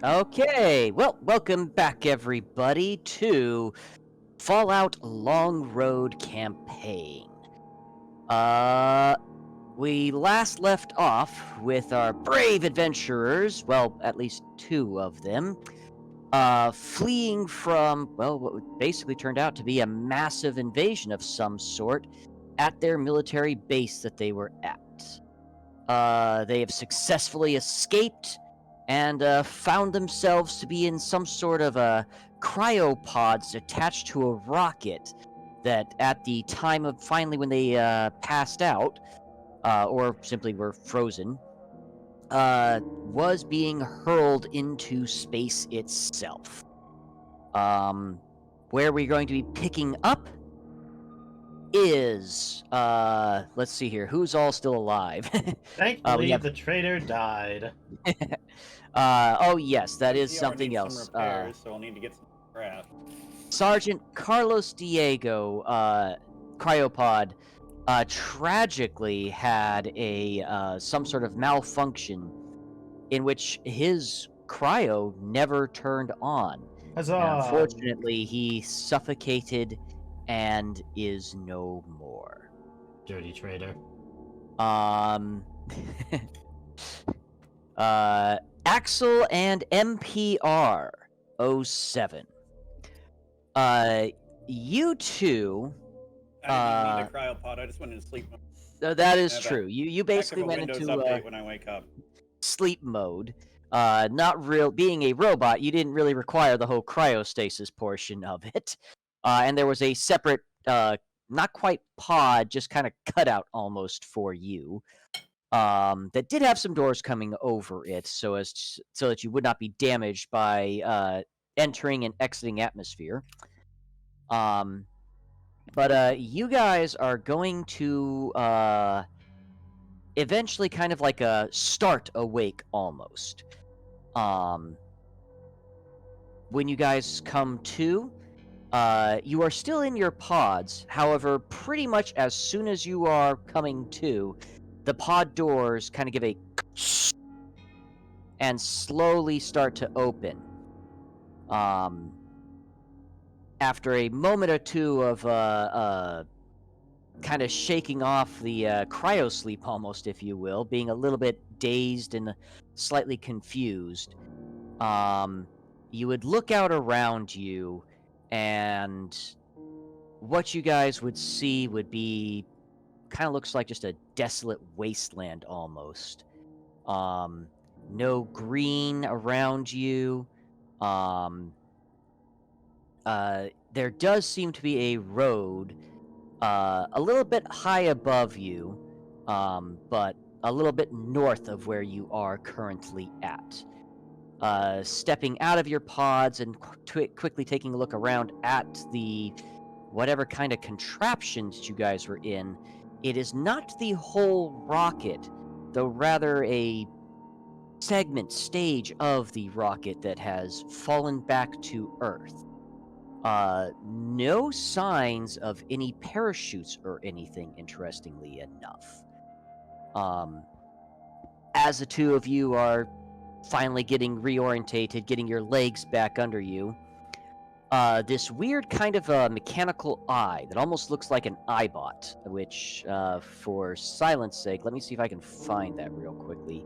Okay, well, welcome back, everybody, to Fallout Long Road Campaign. We last left off with our brave adventurers, well, at least two of them, fleeing from, well, what basically turned out to be a massive invasion of some sort at their military base that they were at. They have successfully escaped and found themselves to be in some sort of cryopods attached to a rocket that at the time of finally when they passed out, or simply were frozen, was being hurled into space itself. Where we're going to be picking up is, let's see here, who's all still alive? Thankfully, have the traitor died. oh yes, that is CR something needs else. Some repairs, so I'll need to get some craft. Sergeant Carlos Diego, cryopod, tragically had a some sort of malfunction in which his cryo never turned on. Huzzah! And unfortunately, he suffocated and is no more. Dirty traitor. Axel and MPR 07. You two. I didn't need a cryopod. I just went into sleep mode. That is true. You basically went Windows into update when I wake up. sleep mode. Not real. Being a robot, you didn't really require the whole cryostasis portion of it. And there was a separate, not quite pod, just kind of cutout almost for you. That did have some doors coming over it, so that you would not be damaged by entering and exiting atmosphere. But you guys are going to eventually kind of like a start awake almost. When you guys come to, you are still in your pods. However, pretty much as soon as you are coming to, the pod doors kind of give a and slowly start to open. After a moment or two of kind of shaking off the cryosleep almost, if you will, being a little bit dazed and slightly confused, you would look out around you, and what you guys would see would be kind of looks like just a desolate wasteland almost. No green around you. There does seem to be a road a little bit high above you, but a little bit north of where you are currently at. Stepping out of your pods and quickly taking a look around at the whatever kind of contraptions you guys were in, it is not the whole rocket, though rather a stage of the rocket that has fallen back to Earth. No signs of any parachutes or anything, interestingly enough. As the two of you are finally getting reorientated, getting your legs back under you, this weird kind of mechanical eye that almost looks like an eyebot, which, for silence sake, let me see if I can find that real quickly.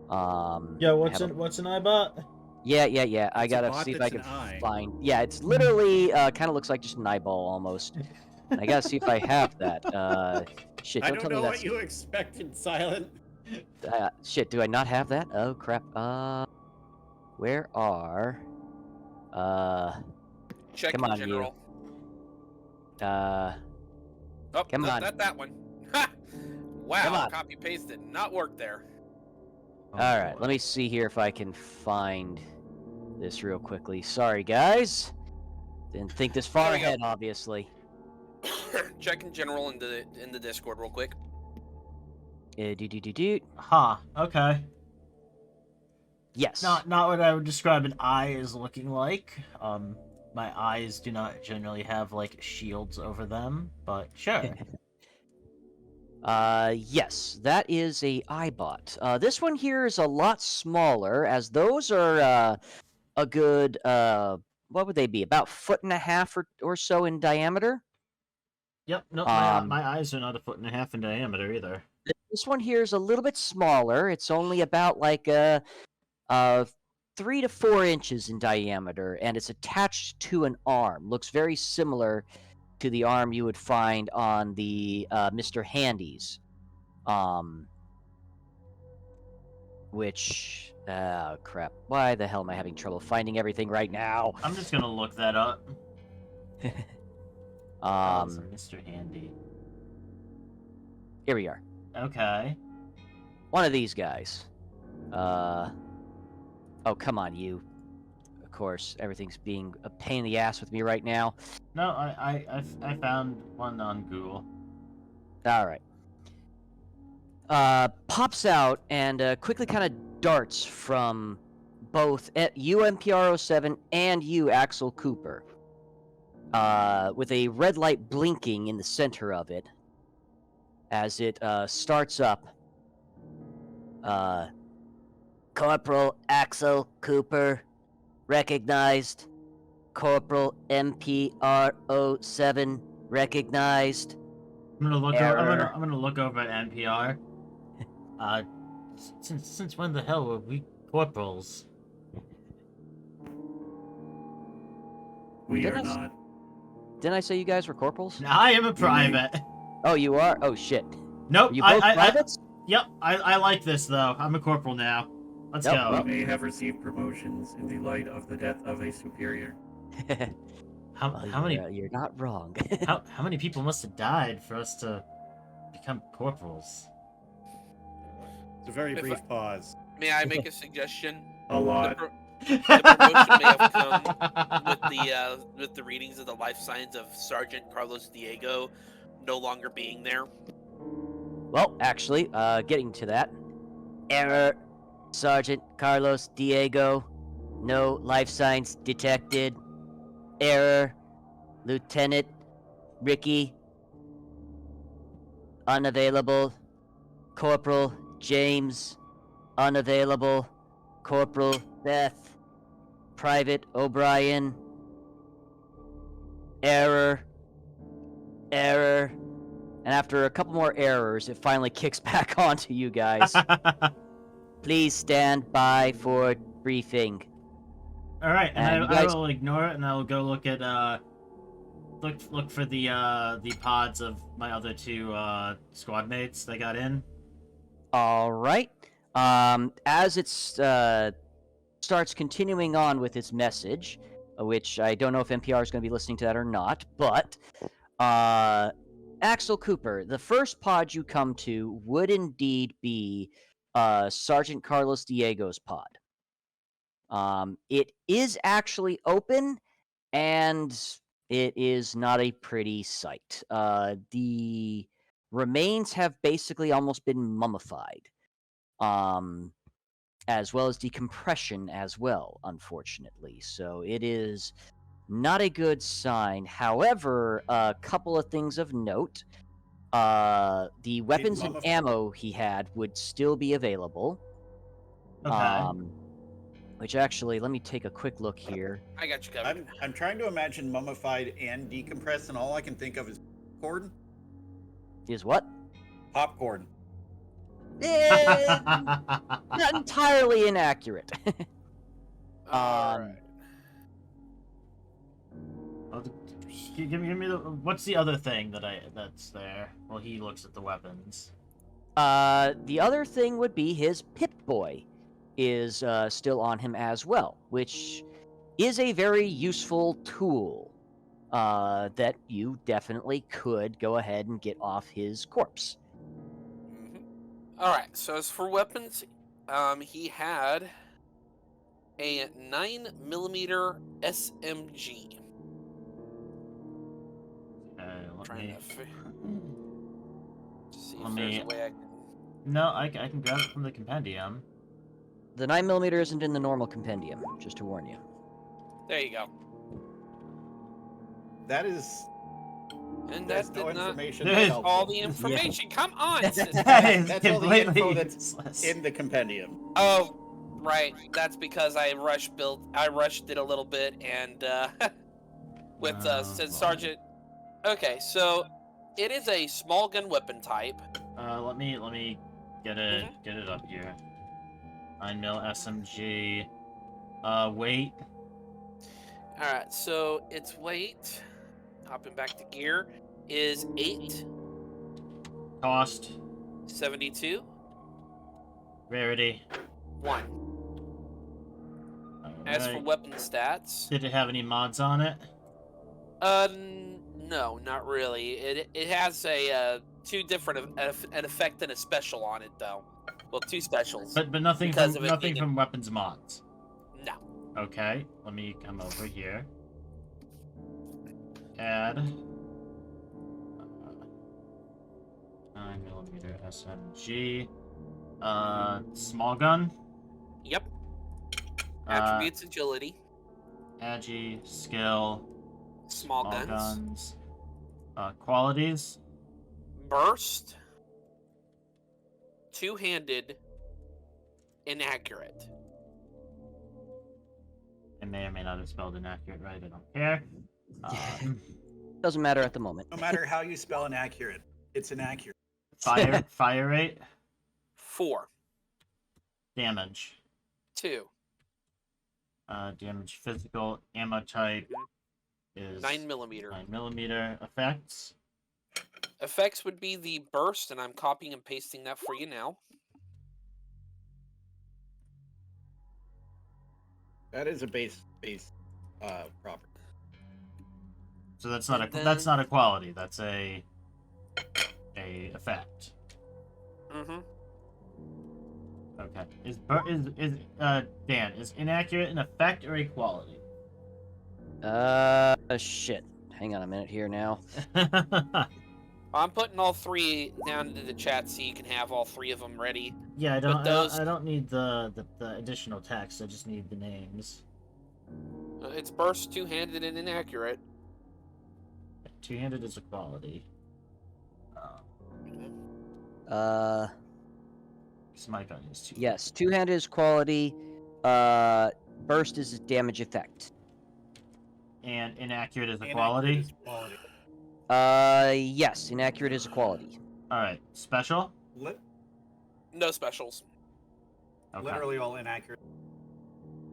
Yeah, what's an eyebot? Yeah. I gotta see if I can find. Yeah, it's literally kind of looks like just an eyeball almost. I gotta see if I have that. Shit, I don't tell don't know me what you expected, Silent. shit, do I not have that? Oh crap. Where are? Check Come in on, general. Oh, come on. That one. Ha! Wow, Come on. copy paste did not work there. All right, let me see here if I can find this real quickly. Sorry, guys. Didn't think this far There you go. ahead, obviously. Check in general in the Discord real quick. Huh. Okay. Yes. Not what I would describe an eye as looking like. My eyes do not generally have like shields over them, but sure. Yes, that is a iBot. This one here is a lot smaller, as those are a good what would they be? About 1.5 feet or so in diameter. Yep. Nope. Um, My eyes are not 1.5 feet in diameter either. this one here is a little bit smaller. It's only about like 3 to 4 inches in diameter, and it's attached to an arm. Looks very similar to the arm you would find on the Mr. Handy's. Which, crap. Why the hell am I having trouble finding everything right now? I'm just gonna look that up. Mr. Handy. Here we are. Okay. One of these guys. Oh, come on, you. Of course, everything's being a pain in the ass with me right now. No, I found one on Google. All right. Pops out and quickly kind of darts from both you, NPR07, and you, Axel Cooper. With a red light blinking in the center of it as it starts up. Corporal Axel Cooper, recognized. Corporal NPR07, recognized. I'm gonna look. Error. I'm gonna look over at NPR. Since when the hell were we corporals? We are not. Didn't I say you guys were corporals? I am a private. Oh, you are? Oh, shit. Nope. Are you both privates? Yep. I like this though. I'm a corporal now. Let's Yep, go. We may have received promotions in the light of the death of a superior. How Well, many? You're not wrong. How many people must have died for us to become corporals? It's a very If brief pause. May I make a suggestion? A lot. The promotion may have come with the readings of the life signs of Sergeant Carlos Diego no longer being there. Well, actually, getting to that. Error. Sergeant Carlos Diego. No life signs detected. Error. Lieutenant Ricky. Unavailable. Corporal James. Unavailable. Corporal Beth. Private O'Brien. Error. Error. And after a couple more errors, it finally kicks back onto you guys. Please stand by for briefing. All right, and And you I guys- will ignore it, and I will go look at look for the pods of my other two squad mates that got in. All right. As it starts continuing on with its message, which I don't know if NPR is going to be listening to that or not, but Axel Cooper, the first pod you come to would indeed be Sergeant Carlos Diego's pod. It is actually open, and it is not a pretty sight. The remains have basically almost been mummified, as well as decompression as well, unfortunately. So it is not a good sign. However, a couple of things of note. The weapons and ammo he had would still be available. Okay. Which actually, let me take a quick look here. I got you covered. I'm trying to imagine mummified and decompressed, and all I can think of is popcorn. Is what? Popcorn. Not entirely inaccurate. All right. Give me the. What's the other thing that's there? Well, he looks at the weapons. The other thing would be his Pip-Boy is still on him as well, which is a very useful tool that you definitely could go ahead and get off his corpse. All right. So as for weapons, he had a 9mm SMG. Trying to see if there's a way I can... No, I can grab it from the compendium. The 9mm isn't in the normal compendium, just to warn you. There you go. That is And There's that no did not information There that is helpful. all the information. Come on, sister. That is That's all the info completely that's useless. in the compendium. Oh, right. That's because I rushed it a little bit, and with said boy. Sergeant. Okay, so it is a small gun weapon type. Let me get it up here. 9mm SMG. Weight. All right, so its weight, hopping back to gear, is 8. Cost. 72. Rarity. 1. As for Alright. weapon stats, Did it have any mods on it? no, not really. It has a 2 different an effect and a special on it though. Well, 2 specials. But nothing Because from of it nothing being from weapons mods. No. Okay, let me come over here. Add 9mm SMG. Small gun. Yep. Attributes: agility, Agi, skill, small guns, guns. Qualities. burst, two-handed, inaccurate. I may or may not have spelled inaccurate right. I don't care. Doesn't matter at the moment. No matter how you spell inaccurate, it's inaccurate. Fire rate. 4, Damage. 2, Damage physical. Ammo type is 9mm. 9mm. Effects. Effects would be the burst, and I'm copying and pasting that for you now. That is a base property. So that's not And that's then- not a quality. That's a effect. Mm-hmm. Okay. Dan, is inaccurate an effect or a quality? Shit. Hang on a minute here now. I'm putting all 3 down into the chat so you can have all 3 of them ready. Yeah, those- I don't need the additional text. I just need the names. It's burst, two-handed, and inaccurate. Two-handed is a quality. So my gun is two. Yes, two-handed is quality. Burst is a damage effect. And inaccurate is a Inaccurate quality. is quality. Yes, inaccurate is a quality. All right, special. No specials. Okay. Literally all inaccurate.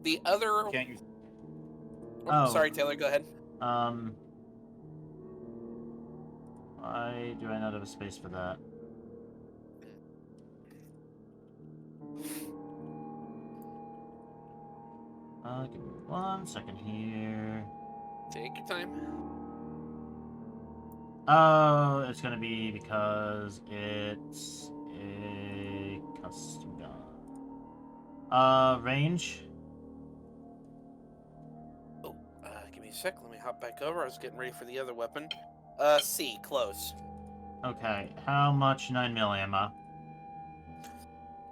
The other... Can't use. Oh. Sorry, Taylor, go ahead. Why do I not have a space for that? Give me 1 second here. Take your time. Oh, it's gonna be because it's a custom gun. Range. Oh, give me a sec. Let me hop back over. I was getting ready for the other weapon. C, close. Okay, how much 9mm ammo?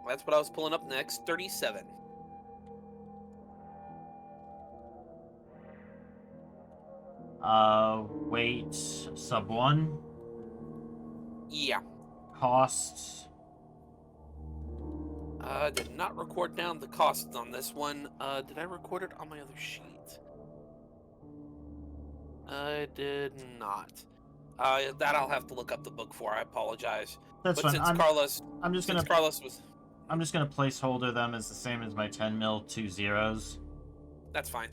That's what I was pulling up next. 37. Weight sub 1. Yeah. Cost. Did not record down the costs on this one. Did I record it on my other sheet? I did not. That I'll have to look up the book for. I apologize. That's But fine. since Carlos was, I'm just gonna placeholder them as the same as my 10mm 2 zeros. that's fine.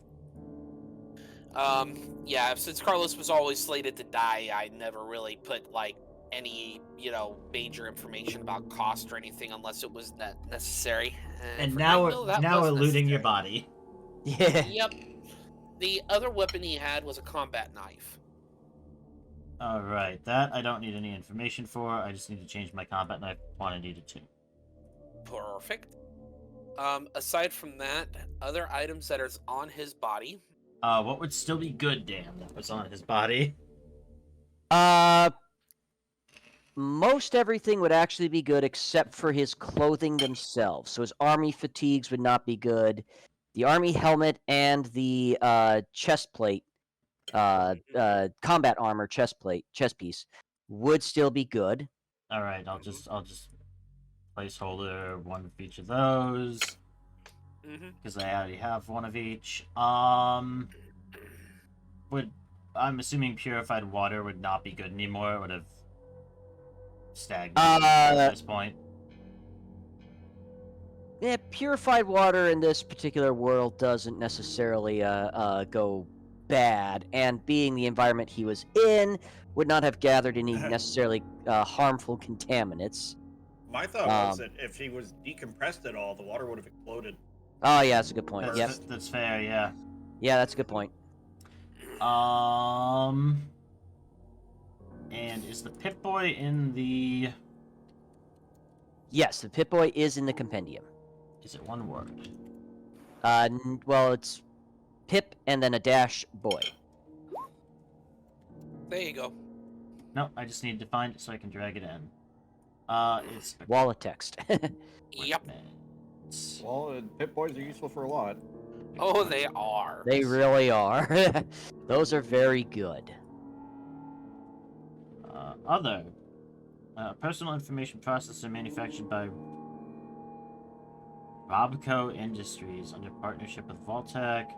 Yeah, since Carlos was always slated to die, I never really put like any, major information about cost or anything unless it was necessary. And for now 9mm, that we're was looting your necessary. body. Yeah. Yep. The other weapon he had was a combat knife. Alright, that I don't need any information for. I just need to change my combat knife quantity to 2. Perfect. Aside from that, other items that are on his body. What would still be good, Dan, that was on his body? Most everything would actually be good except for his clothing themselves. So his army fatigues would not be good. The army helmet and the chest plate combat armor chest piece would still be good. All right, I'll just placeholder one of each of those Mm-hmm. because I already have one of each. Would I'm assuming purified water would not be good anymore. It would have stagnated at this point. Yeah, purified water in this particular world doesn't necessarily go bad, and being the environment he was in, would not have gathered any necessarily harmful contaminants. My thought was that if he was decompressed at all, the water would have exploded. Oh yeah, that's a good point. That's, Yep. that's fair. Yeah. Yeah, that's a good point. And is the Pip-Boy in the? Yes, the Pip-Boy is in the compendium. Is it one word? Well, it's Pip and then a dash boy. There you go. No, I just need to find it so I can drag it in. It's Wall of text. Yep. Well, Pip-Boys are useful for a lot. Oh, they are. They really are. Those are very good. Other. Personal information processor manufactured by Robco Industries under partnership with Vaultec.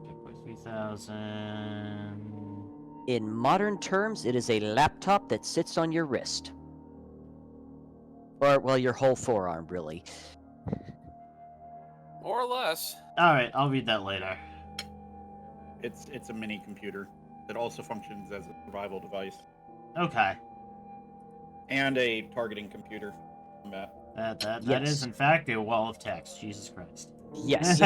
Pip-Boy 3000. In modern terms, it is a laptop that sits on your wrist. Or, well, your whole forearm, really. More or less. All right, I'll read that later. It's a mini computer that also functions as a survival device Okay. and a targeting computer. Combat. That Yes. is in fact a wall of text. Jesus Christ. Yes.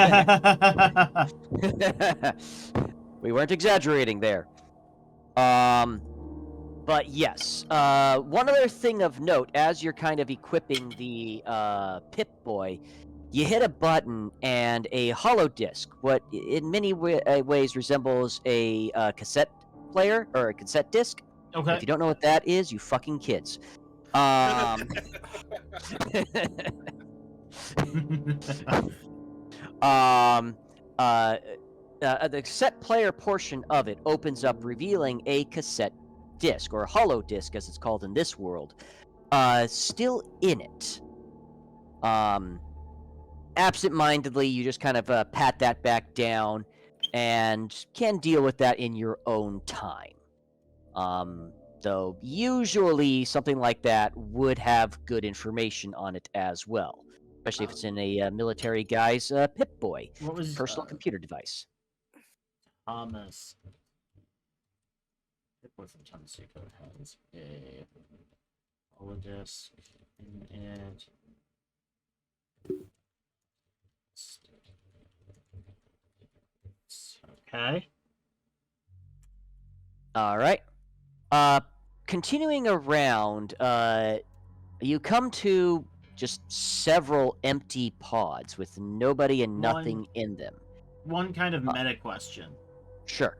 We weren't exaggerating there. But yes. One other thing of note, as you're kind of equipping the Pip-Boy, you hit a button and a hollow disc, what in many ways resembles a cassette player or a cassette disc. Okay. If you don't know what that is, you fucking kids. The cassette player portion of it opens up, revealing a cassette disc, or a hollow disc, as it's called in this world, still in it. Absent-mindedly, you just kind of pat that back down, and can deal with that in your own time. Though usually something like that would have good information on it as well, especially if it's in a military guy's Pip-Boy, What was personal computer device. Thomas? Pip-Boy from Thomas Seco has a holodesk in it. Okay. All right. Continuing around, you come to just several empty pods with nobody and nothing in them. One kind of meta question. Sure.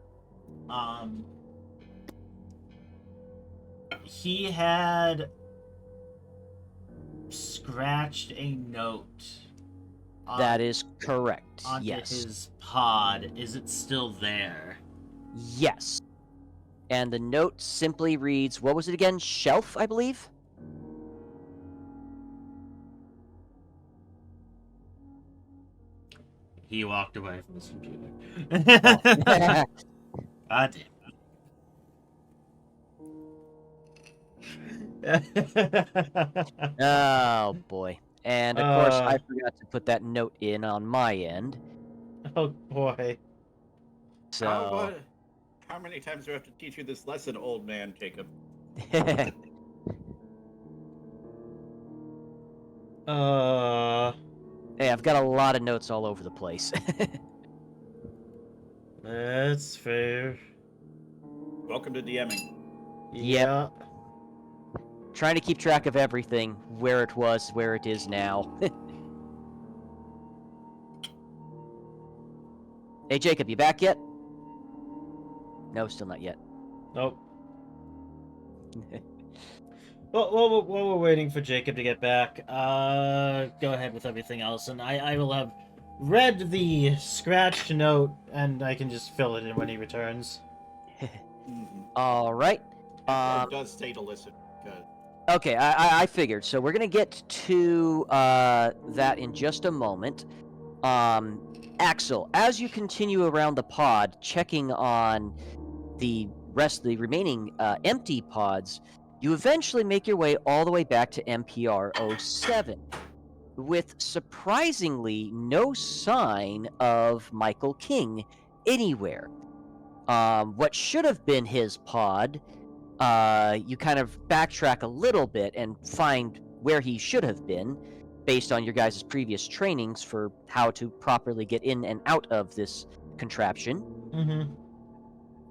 He had scratched a note. That is correct. Onto Yes. his pod. Is it still there? Yes. And the note simply reads, what was it again? Shelf, I believe? He walked away from his computer. Oh. God damn. Oh, boy. And, of course, I forgot to put that note in on my end. Oh, boy. So... How many times do I have to teach you this lesson, old man Jacob? Hey, I've got a lot of notes all over the place. That's fair. Welcome to DMing. Yeah. Trying to keep track of everything, where it was, where it is now. Hey, Jacob, you back yet? No, still not yet. Nope. Well, while we're waiting for Jacob to get back, go ahead with everything else, and I will have read the scratched note, and I can just fill it in when he returns. All right. It does stay to listen. Good. Okay, I figured. So we're gonna get to that in just a moment. Axel, as you continue around the pod, checking on the remaining empty pods, you eventually make your way all the way back to MPR 07, with surprisingly no sign of Michael King anywhere. What should have been his pod, you kind of backtrack a little bit and find where he should have been, based on your guys' previous trainings for how to properly get in and out of this contraption,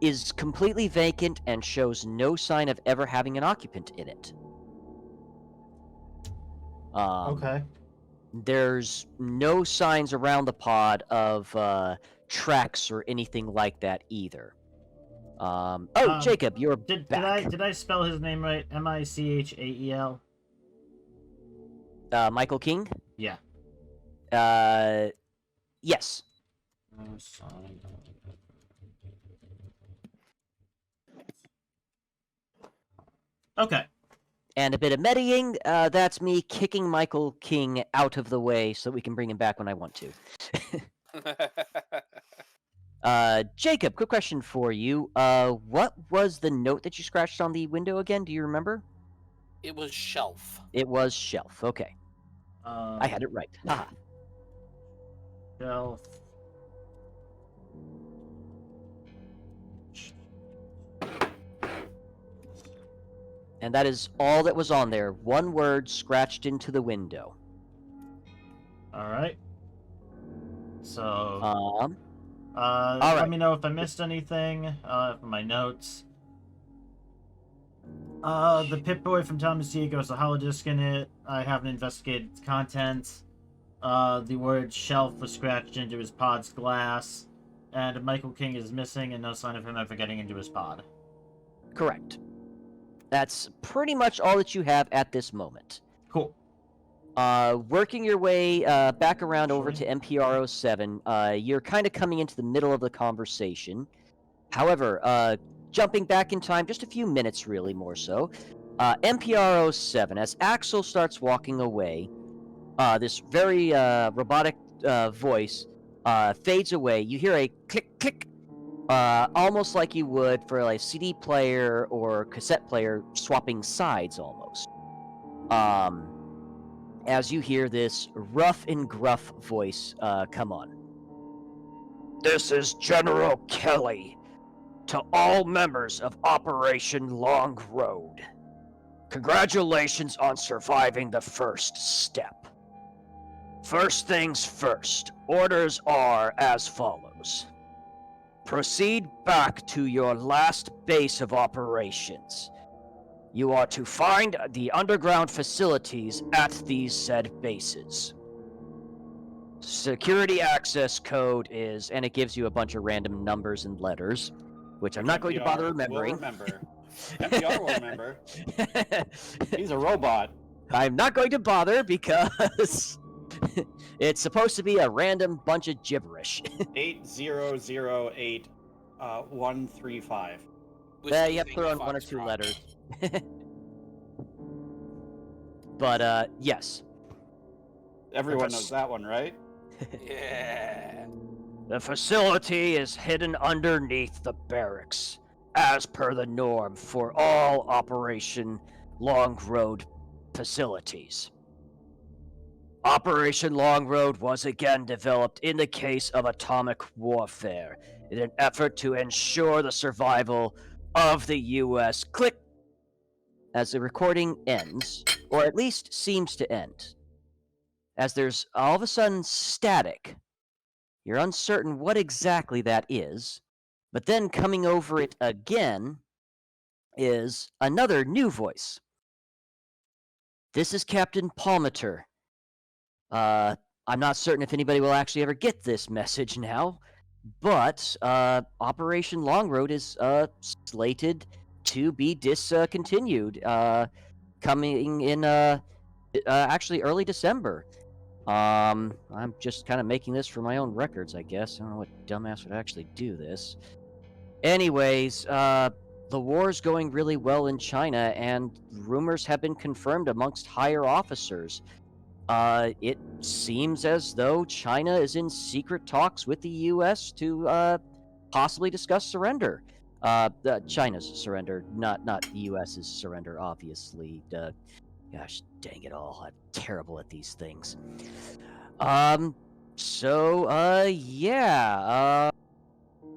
is completely vacant and shows no sign of ever having an occupant in it. Okay. There's no signs around the pod of tracks or anything like that either. Jacob, you're back. Did I spell his name right? Michael? Michael King? Yeah. Yes. Okay. And a bit of metaing, that's me kicking Michael King out of the way so we can bring him back when I want to. Jacob, quick question for you. What was the note that you scratched on the window again? Do you remember? It was shelf. It was shelf. Okay. I had it right. Haha. Shelf. And that is all that was on there. One word scratched into the window. All right. So. All Let right. me know if I missed anything from my notes. The Pip-Boy from Thomas Diego has a holodisc in it. I haven't investigated its contents. The word shelf was scratched into his pod's glass. And Michael King is missing and no sign of him ever getting into his pod. Correct. That's pretty much all that you have at this moment. Cool. Working your way back around over to MPR 07, you're kind of coming into the middle of the conversation. However, jumping back in time just a few minutes, really, more so, MPR 07, as Axel starts walking away, this very robotic voice fades away. You hear a click, click, almost like you would for a CD player or cassette player swapping sides, almost. As you hear this rough and gruff voice come on. This is General Kelly. To all members of Operation Long Road, congratulations on surviving the first step. First things first, orders are as follows. Proceed back to your last base of operations. You are to find the underground facilities at these said bases. Security access code is, and it gives you a bunch of random numbers and letters, which I'm not going to bother remembering. Will remember. NPR will remember. He's a robot. I'm not going to bother because it's supposed to be a random bunch of gibberish. 8008135. You have to throw in one or two letters. But, yes. Everyone knows that one, right? Yeah. The facility is hidden underneath the barracks, as per the norm for all Operation Long Road facilities. Operation Long Road was again developed in the case of atomic warfare in an effort to ensure the survival of the U.S. Click. As the recording ends, or at least seems to end, as there's all of a sudden static. You're uncertain what exactly that is, but then coming over it again is another new voice. This is Captain Palmeter. I'm not certain if anybody will actually ever get this message now, but Operation Long Road is slated to be discontinued, coming in actually early December. I'm just kind of making this for my own records, I guess. I don't know what dumbass would actually do this. Anyways, the war's going really well in China, and rumors have been confirmed amongst higher officers. It seems as though China is in secret talks with the U.S. to possibly discuss surrender. China's surrender, not the U.S.'s surrender, obviously. Gosh, dang it all! I'm terrible at these things. Yeah.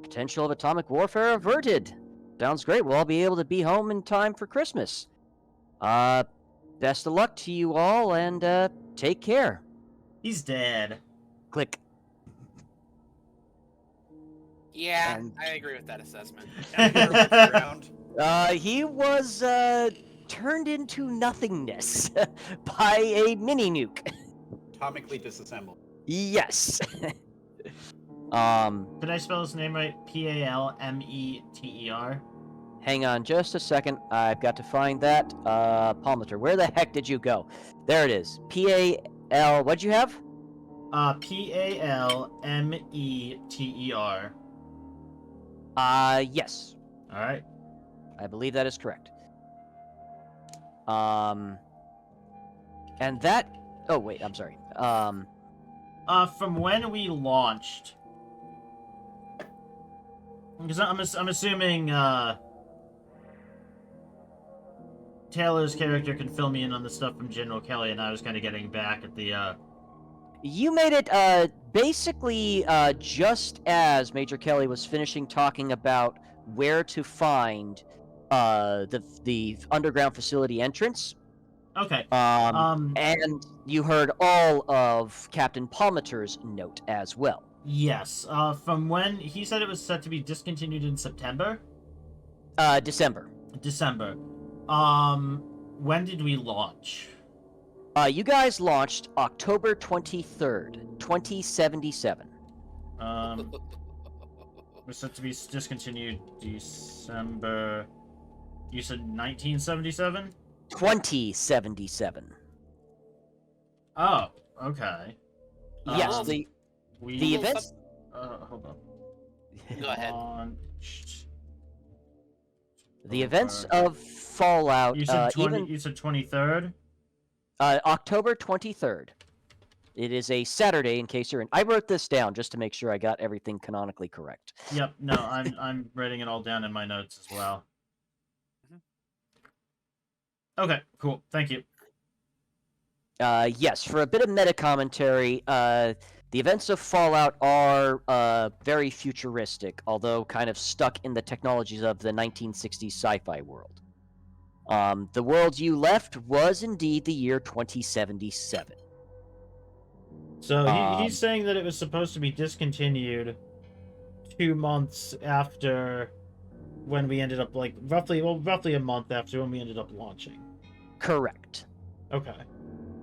Potential of atomic warfare averted. Sounds great. We'll all be able to be home in time for Christmas. Best of luck to you all, and take care. He's dead. Click. Yeah, And- I agree with that assessment. Can I hear what's around? He was turned into nothingness by a mini nuke. Atomically disassembled. Yes. Did I spell his name right? Palmeter. Hang on just a second. I've got to find that. Palmeter, where the heck did you go? There it is. P-A-L, what'd you have? Palmeter. Yes. Alright. I believe that is correct. And that... Oh, wait, I'm sorry. From when we launched... Because I'm assuming, Taylor's character can fill me in on the stuff from General Kelly, and I was kind of getting back at the, You made it, basically, just as Major Kelly was finishing talking about where to find, the underground facility entrance. Okay. And you heard all of Captain Palmeter's note as well. Yes. From when... He said it was set to be discontinued in September? December. December. When did we launch? You guys launched October 23rd, 2077. Was set to be discontinued December... You said 1977? 2077. Oh, okay. Yes, Um, the We... events... hold on. Go ahead. Launched... The events of Fallout, You said 20... even... You said 23rd? October 23rd. It is a Saturday, in case you're in... I wrote this down just to make sure I got everything canonically correct. Yep, no, I'm writing it all down in my notes as well. Okay, cool. Thank you. Yes, for a bit of meta commentary, the events of Fallout are very futuristic, although kind of stuck in the technologies of the 1960s sci-fi world. The world you left was indeed the year 2077. So he's saying that it was supposed to be discontinued 2 months after when we ended up, like, roughly a month after when we ended up launching. Correct. Okay.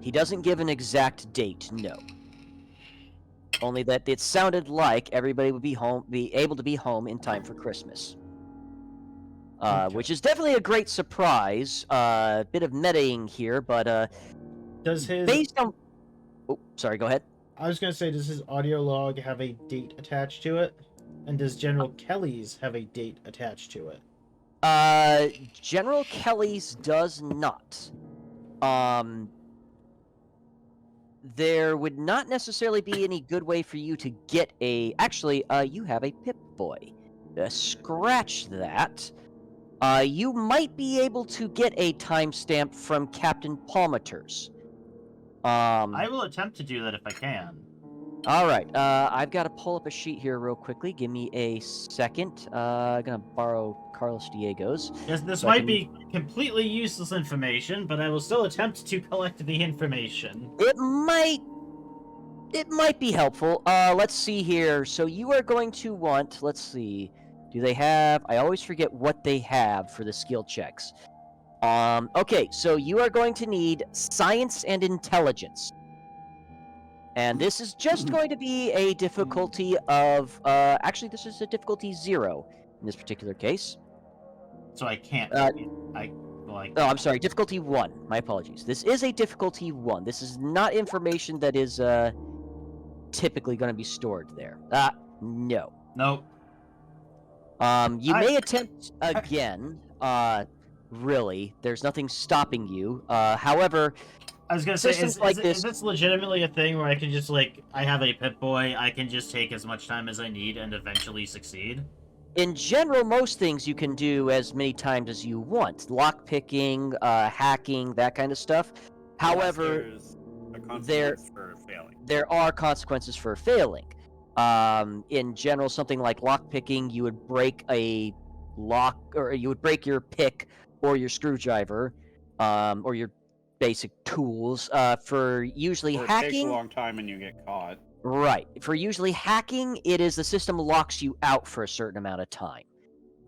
He doesn't give an exact date, no. Only that it sounded like everybody would be able to be home in time for Christmas. Okay. Which is definitely a great surprise. A bit of metaing here, but Does his... based on... Oh, sorry, go ahead. I was going to say, does his audio log have a date attached to it? And does General Kelly's have a date attached to it? General Kelly's does not. There would not necessarily be any good way for you to get a... Actually, you have a Pip-Boy. Scratch that. You might be able to get a timestamp from Captain Palmeter's. I will attempt to do that if I can. Alright, I've got to pull up a sheet here real quickly. Give me a second. I'm gonna borrow Carlos Diego's. Yes, this So I might can- be completely useless information, but I will still attempt to collect the information. It might be helpful. Let's see here. So you are going to want, let's see. Do they have... I always forget what they have for the skill checks. Okay, so you are going to need Science and Intelligence. And this is just going to be a difficulty of... actually, this is a difficulty 0 in this particular case. So I can't. like. Oh, I'm sorry. Difficulty 1. My apologies. This is a difficulty 1. This is not information that is typically going to be stored there. No. Nope. You may attempt again. Really, there's nothing stopping you. However, I was gonna say, systems is, like is, this- is this legitimately a thing where I can just, like, I have a Pip-Boy, I can just take as much time as I need and eventually succeed? in general, most things you can do as many times as you want. Lockpicking, hacking, that kind of stuff. However, there's a consequence for failing. there are consequences for failing. In general, something like lockpicking, you would break a lock, or you would break your pick or your screwdriver, or your basic tools. For usually Or it takes a hacking, long time and you get caught. right? For usually hacking, it is the system locks you out for a certain amount of time.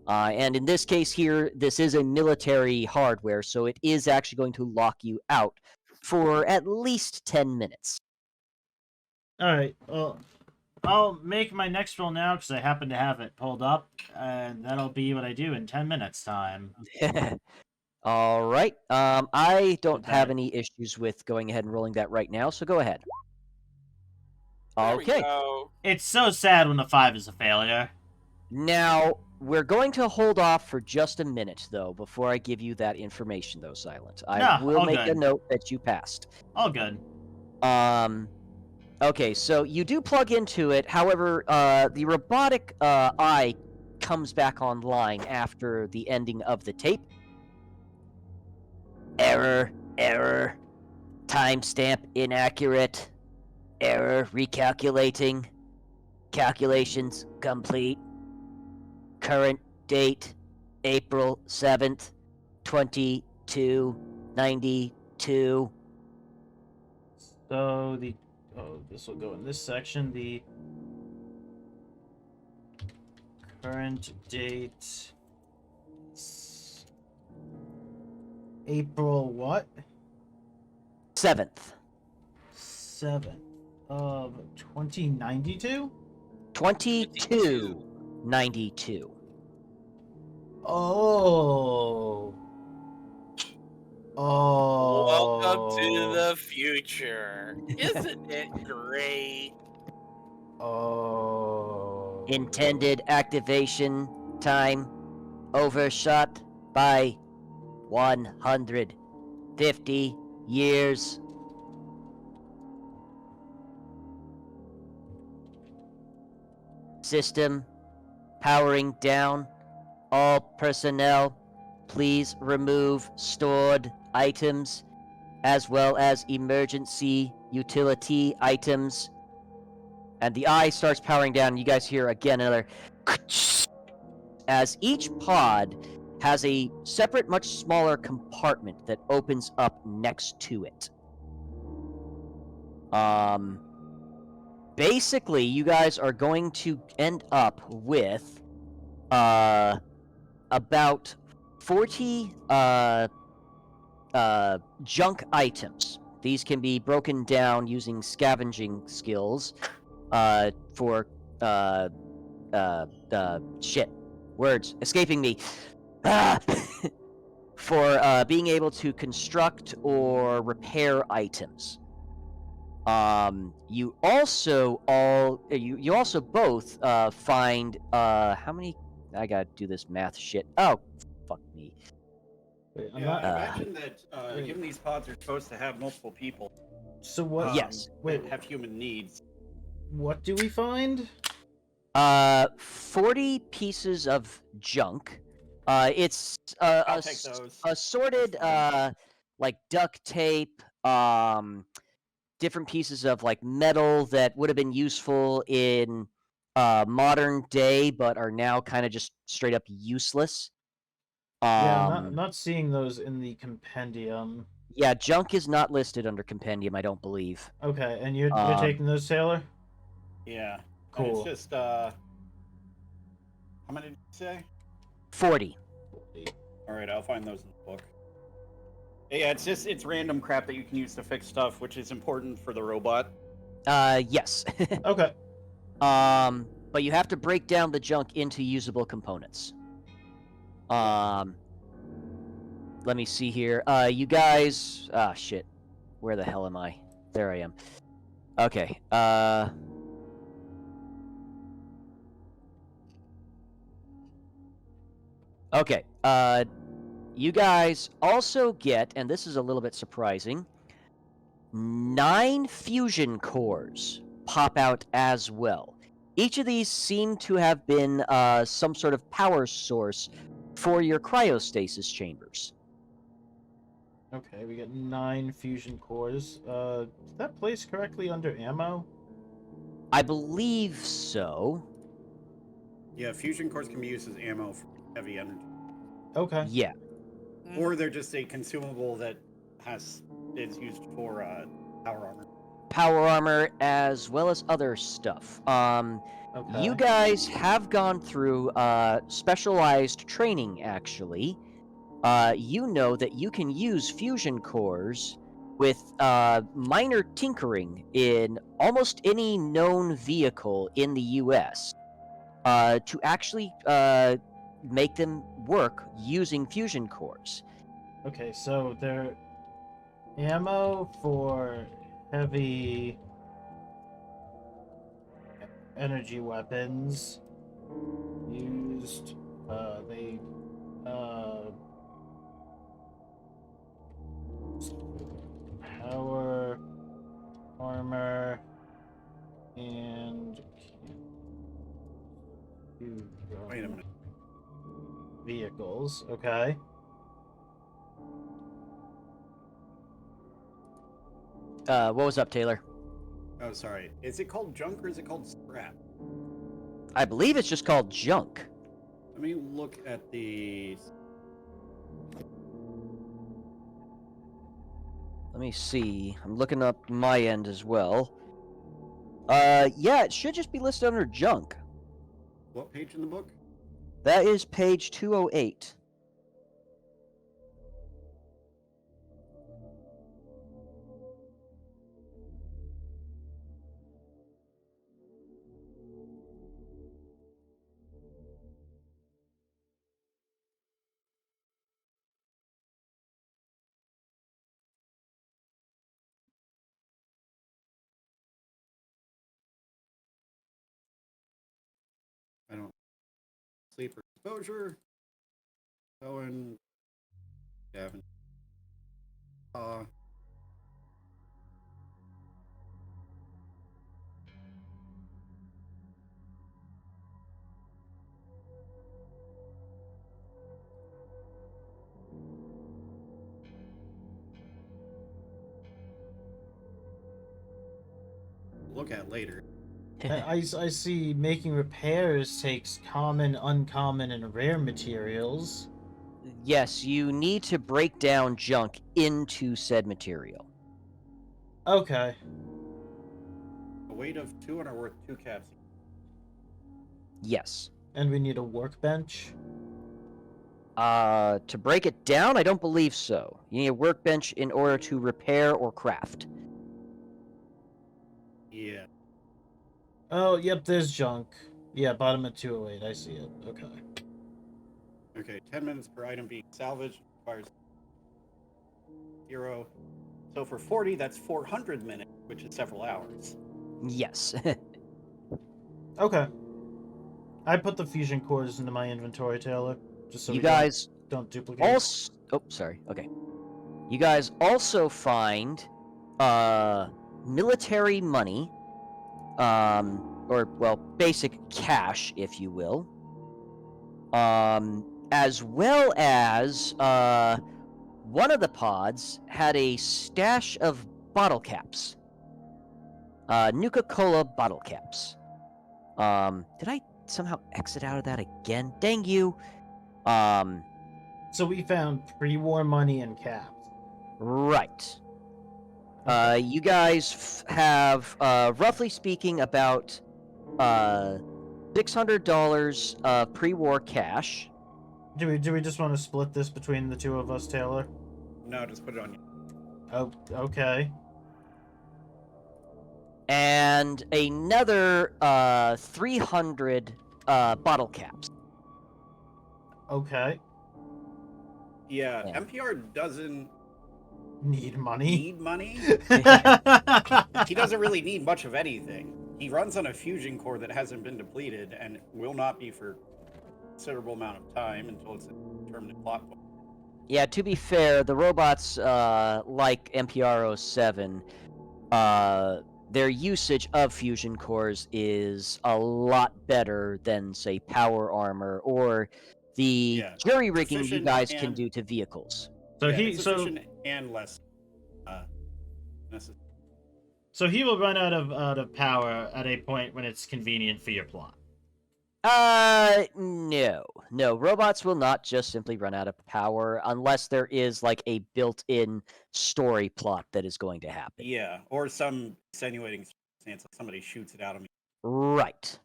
And in this case here, this is a military hardware, so it is actually going to lock you out for at least 10 minutes. Alright, well, I'll make my next roll now because I happen to have it pulled up, and that'll be what I do in 10 minutes time. All right. I don't have that- any issues with going ahead and rolling that right now, so go ahead. There we Okay. go. It's so sad when a 5 is a failure. Now, we're going to hold off for just a minute, though, before I give you that information, though, Silent. I Nah, will all make a good. note that you passed. All good. Okay, so you do plug into it. However, the robotic eye comes back online after the ending of the tape. Error. Timestamp inaccurate. Error recalculating. Calculations complete. Current date April 7th, 2292. So this will go in this section. The current date, April what? 7th. 7th of 2092. 2292. Oh. Welcome to the future. Isn't it great? Oh. Intended activation time overshot by 150 years. System powering down. All personnel, please remove stored items as well as emergency utility items. And the eye starts powering down, and you guys hear again another as each pod has a separate, much smaller compartment that opens up next to it. Basically, you guys are going to end up with about 40 junk items. These can be broken down using scavenging skills for shit. Words escaping me. For being able to construct or repair items. You also both find how many? I gotta do this math shit. Oh, fuck me. Wait, I'm Yeah, not. I imagine that given these pods are supposed to have multiple people, So what? Yes. Wait, that have human needs. what do we find? 40 pieces of junk. It's I'll take those. assorted like duct tape, different pieces of like metal that would have been useful in modern day but are now kind of just straight up useless. Yeah, I'm not seeing those in the compendium. Yeah, junk is not listed under compendium, I don't believe. Okay, and you're taking those, Taylor? Yeah. And Cool. it's just how many did you say? 40. All right, I'll find those in the book. Yeah, it's random crap that you can use to fix stuff, which is important for the robot. Yes. Okay. But you have to break down the junk into usable components. let me see here. You guys. Ah, shit. Where the hell am I? There I am. Okay. Okay. You guys also get, and this is a little bit surprising, 9 fusion cores pop out as well. Each of these seem to have been some sort of power source for your cryostasis chambers. Okay, we get 9 fusion cores. Is that placed correctly under ammo? I believe so. Yeah, fusion cores can be used as ammo for heavy energy. Okay. Yeah. Or they're just a consumable that is used for power armor. Power armor as well as other stuff. Okay. You guys have gone through specialized training, actually. You know that you can use fusion cores with minor tinkering in almost any known vehicle in the US to actually make them work using fusion cores. Okay, so they're ammo for heavy energy weapons used. They power armor and Wait a minute. vehicles. Okay. What was up, Taylor? Oh, sorry. Is it called junk or is it called scrap? I believe it's just called junk. Let me look at the. Let me see. I'm looking up my end as well. Yeah, it should just be listed under junk. What page in the book? That is page 208. I don't. Sleep or exposure. Owen. Gavin. Look at later. I see making repairs takes common, uncommon, and rare materials. Yes, you need to break down junk into said material. Okay. A weight of 2 and are worth 2 caps. Yes. And we need a workbench. To break it down, I don't believe so. You need a workbench in order to repair or craft. Yeah. Oh, yep, there's junk. Yeah, bottom of 208, I see it. Okay. Okay, 10 minutes per item being salvaged requires 0. So for 40, that's 400 minutes, which is several hours. Yes. Okay. I put the fusion cores into my inventory, Taylor, just so You we guys don't duplicate. also... Oh, sorry. Okay. You guys also find military money, or, well, basic cash, if you will, as well as one of the pods had a stash of bottle caps. Nuka-Cola bottle caps. Did I somehow exit out of that again? Dang you. So we found pre-war money and caps. Right. Okay. You guys have, roughly speaking, about $600 pre-war cash. Do we just want to split this between the two of us, Taylor? No, just put it on you. Oh, okay. And another 300 bottle caps. Okay. Yeah, Yeah. NPR doesn't Need money. need money. He doesn't really need much of anything. He runs on a fusion core that hasn't been depleted and will not be for a considerable amount of time until it's a determined plot point. Yeah, to be fair, the robots, like MPR-07, their usage of fusion cores is a lot better than, say, power armor or the Yeah, jury rigging you efficient guys can and- do to vehicles. So Yeah, he it's efficient and less necessary. so he will run out of power at a point when it's convenient for your plot. No. No, robots will not just simply run out of power unless there is, like, a built-in story plot that is going to happen. Yeah, or some extenuating circumstance, like somebody shoots it out of me. Right.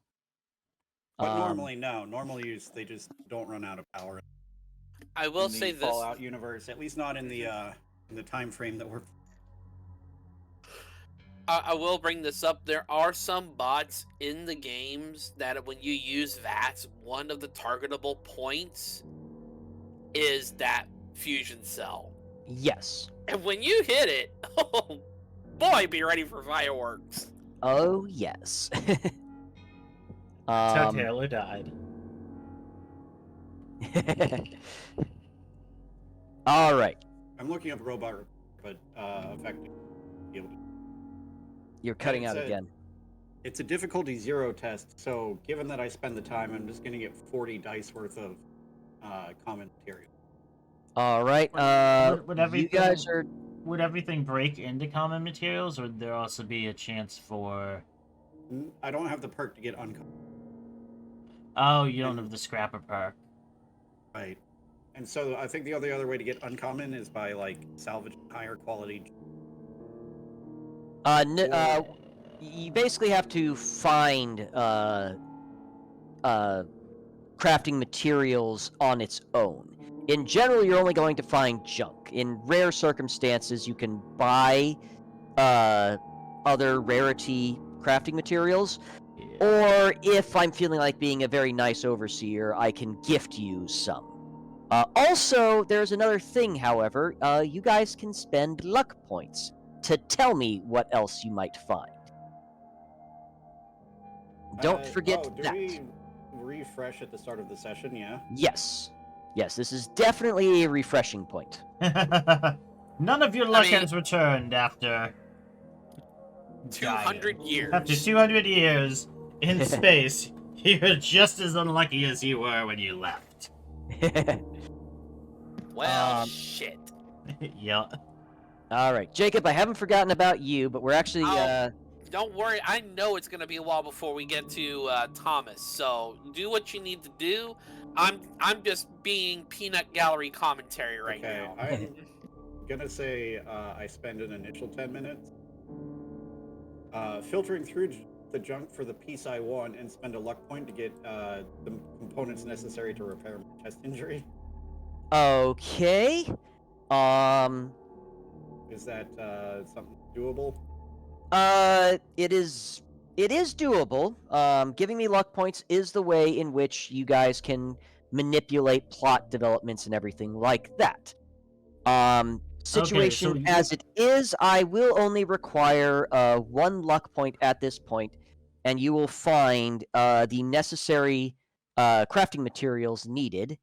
But normally, no. Normally, they just don't run out of power. I will in the say this. Fallout universe, at least not in the time frame that we're. I will bring this up. There are some bots in the games that when you use VATS, one of the targetable points is that fusion cell. Yes. And when you hit it, oh boy, be ready for fireworks. Oh, yes. That's how Taylor died. All right. I'm looking up robot, but effective. You're cutting out It's a- again. It's a difficulty 0 test, so given that I spend the time, I'm just going to get 40 dice worth of common material. All right. Would You guys everything- are. Would everything break into common materials, or would there also be a chance for? I don't have the perk to get uncommon. Oh, you don't have the scrapper perk. Right. And so I think the other way to get uncommon is by like salvaging higher quality. You basically have to find crafting materials on its own. In general, you're only going to find junk. In rare circumstances, you can buy other rarity crafting materials, or if I'm feeling like being a very nice overseer, I can gift you some. Also, there's another thing, however. You guys can spend luck points to tell me what else you might find. Don't forget do that. we refresh at the start of the session? Yeah. Yes. Yes, this is definitely a refreshing point. None of your luck mean- has returned after 200 years. After 200 years in space, you're just as unlucky as you were when you left. Well, shit. Yeah. All right, Jacob, I haven't forgotten about you, but we're actually... Oh. Don't worry, I know it's gonna be a while before we get to Thomas. So do what you need to do. I'm just being peanut gallery commentary right Okay. now. I'm gonna say I spend an initial 10 minutes filtering through the junk for the piece I want, and spend a luck point to get the components necessary to repair my chest injury. Okay. Is that something doable? It is doable. Giving me luck points is the way in which you guys can manipulate plot developments and everything like that. Situation so you- as it is, I will only require 1 luck point at this point, and you will find the necessary crafting materials needed.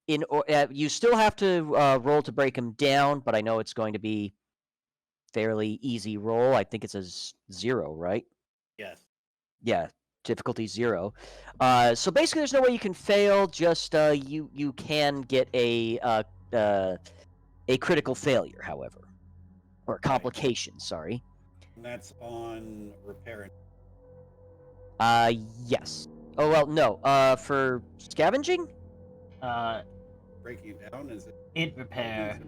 You still have to roll to break them down, but I know it's going to be fairly easy roll. I think it's a 0, right? Yes. Yeah, difficulty 0. So basically, there's no way you can fail. Just you can get a critical failure, however, or complication. Sorry. And that's on repair. Yes. Oh well, no. For scavenging. Breaking it down, is it? Int repair.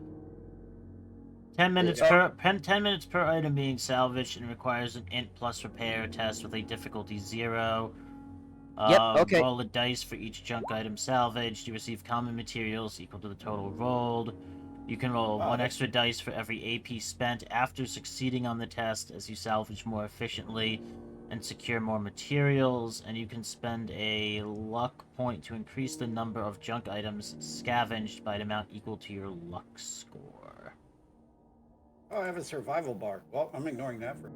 10 minutes Yeah. per 10 minutes per item being salvaged, and requires an int plus repair test with a difficulty 0. Yep, okay. Roll a dice for each junk item salvaged. You receive common materials equal to the total rolled. You can roll Wow, 1 that's- extra dice for every AP spent after succeeding on the test as you salvage more efficiently. and secure more materials, and you can spend a luck point to increase the number of junk items scavenged by an amount equal to your luck score. Oh, I have a survival bar. Well, I'm ignoring that for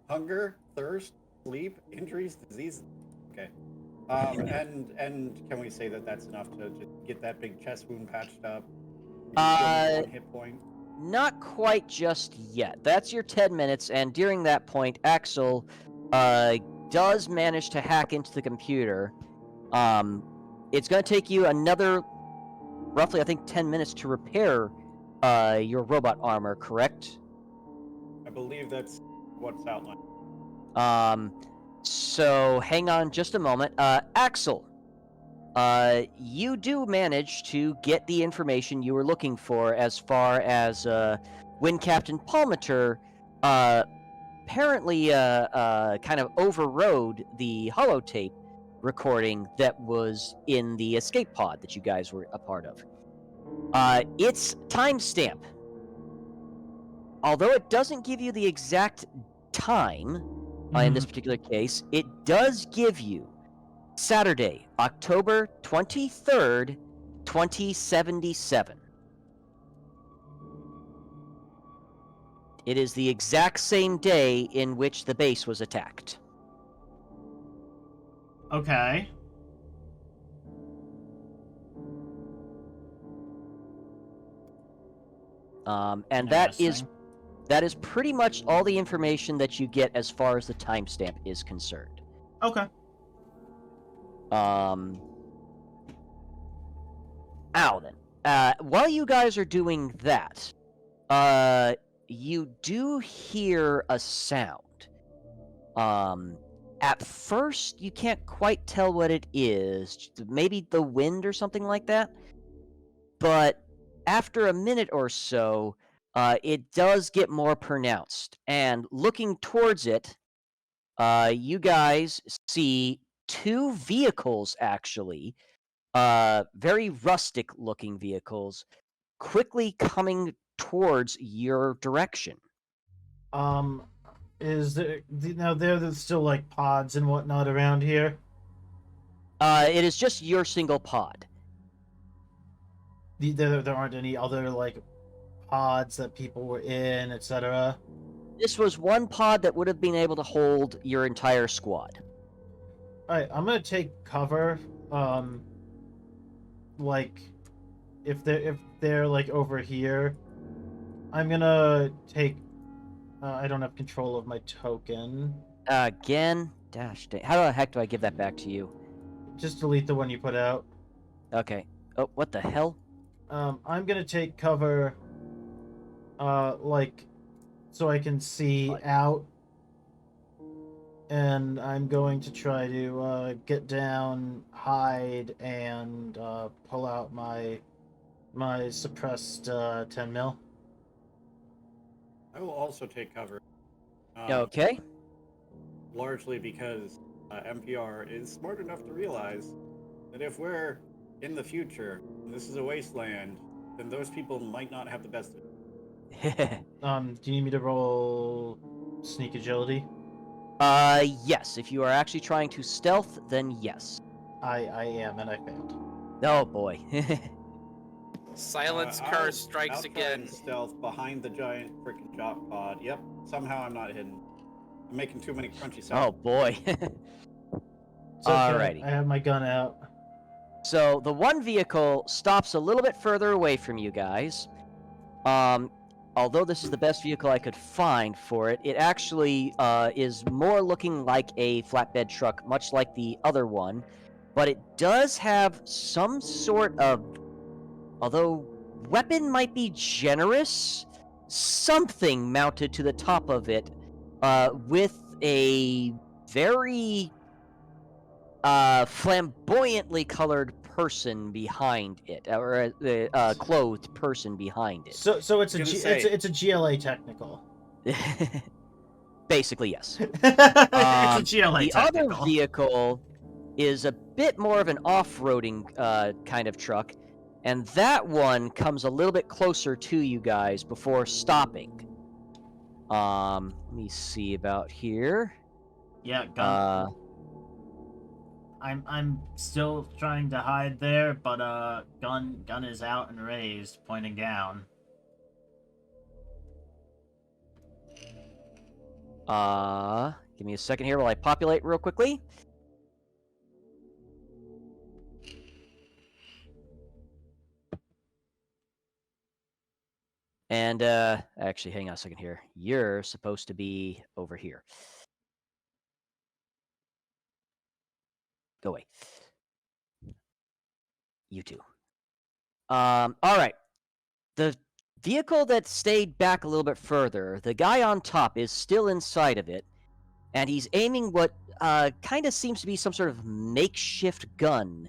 hunger, thirst, sleep, injuries, disease. Okay. And can we say that that's enough to just get that big chest wound patched up? One hit point. Not quite just yet. That's your 10 minutes, and during that point, Axel does manage to hack into the computer. It's going to take you another, roughly, I think, 10 minutes to repair your robot armor, correct? I believe that's what's outlined. So hang on just a moment. Axel, you do manage to get the information you were looking for as far as when Captain Palmater apparently kind of overrode the holotape recording that was in the escape pod that you guys were a part of. Its timestamp, although it doesn't give you the exact time in this particular case, it does give you Saturday, October 23rd, 2077. It is the exact same day in which the base was attacked. Okay. And that is pretty much all the information that you get as far as the timestamp is concerned. Okay. Now then, while you guys are doing that, you do hear a sound. At first, you can't quite tell what it is. Maybe the wind or something like that. But after a minute or so, it does get more pronounced. And looking towards it, you guys see two vehicles, actually, very rustic-looking vehicles, quickly coming towards your direction. Is there now there's still like pods and whatnot around here? It is just your single pod. There aren't any other like pods that people were in, etc. This was one pod that would have been able to hold your entire squad. Alright, I'm gonna take cover. Like if they're like over here, I'm gonna take. I don't have control of my token. Again, dash. How the heck do I give that back to you? Just delete the one you put out. Okay. Oh, what the hell? I'm gonna take cover. Like, so I can see out. And I'm going to try to get down, hide, and pull out my suppressed 10 mil. I will also take cover. Okay. Largely because NPR is smart enough to realize that if we're in the future and this is a wasteland, then those people might not have the best of it. Do you need me to roll sneak agility? Yes. If you are actually trying to stealth, then yes. I am, and I failed. Oh boy. Silence curse strikes I'll try again. and stealth behind the giant freaking jock pod. Yep. Somehow I'm not hidden. I'm making too many crunchy sounds. Oh boy. So Alrighty. I have my gun out. So the one vehicle stops a little bit further away from you guys. Although this is the best vehicle I could find for it, it actually is more looking like a flatbed truck, much like the other one. But it does have some sort of, although weapon might be generous, something mounted to the top of it with a very flamboyantly colored person behind it, or a clothed person behind it. So it's a GLA technical. Basically, yes. It's a GLA The technical. other vehicle is a bit more of an off-roading kind of truck, and that one comes a little bit closer to you guys before stopping. Let me see about here. Yeah, gun. I'm still trying to hide there, but gun is out and raised, pointing down. Give me a second here while I populate real quickly. And actually, hang on a second here. You're supposed to be over here. Go away. You too. All right. The vehicle that stayed back a little bit further, the guy on top is still inside of it, and he's aiming what kind of seems to be some sort of makeshift gun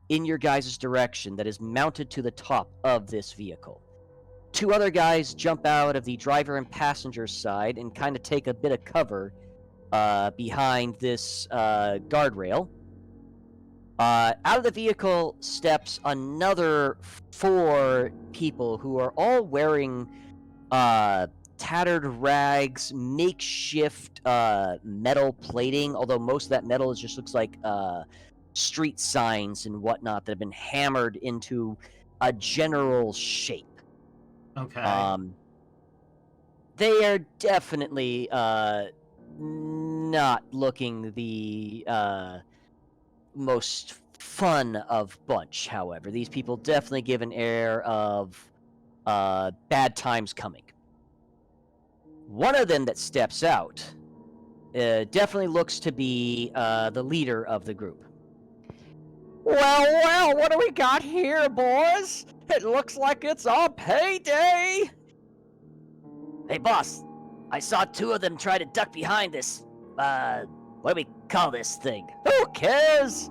in your guys' direction that is mounted to the top of this vehicle. Two other guys jump out of the driver and passenger side and kind of take a bit of cover behind this guardrail. Out of the vehicle steps another 4 people who are all wearing tattered rags, makeshift metal plating, although most of that metal just looks like street signs and whatnot that have been hammered into a general shape. Okay. They are definitely not looking the most fun of bunch, however. These people definitely give an air of bad times coming. One of them that steps out definitely looks to be the leader of the group. Well, what do we got here, boys? It looks like it's our payday! Hey, boss, I saw 2 of them try to duck behind this, what do we call this thing? Who cares?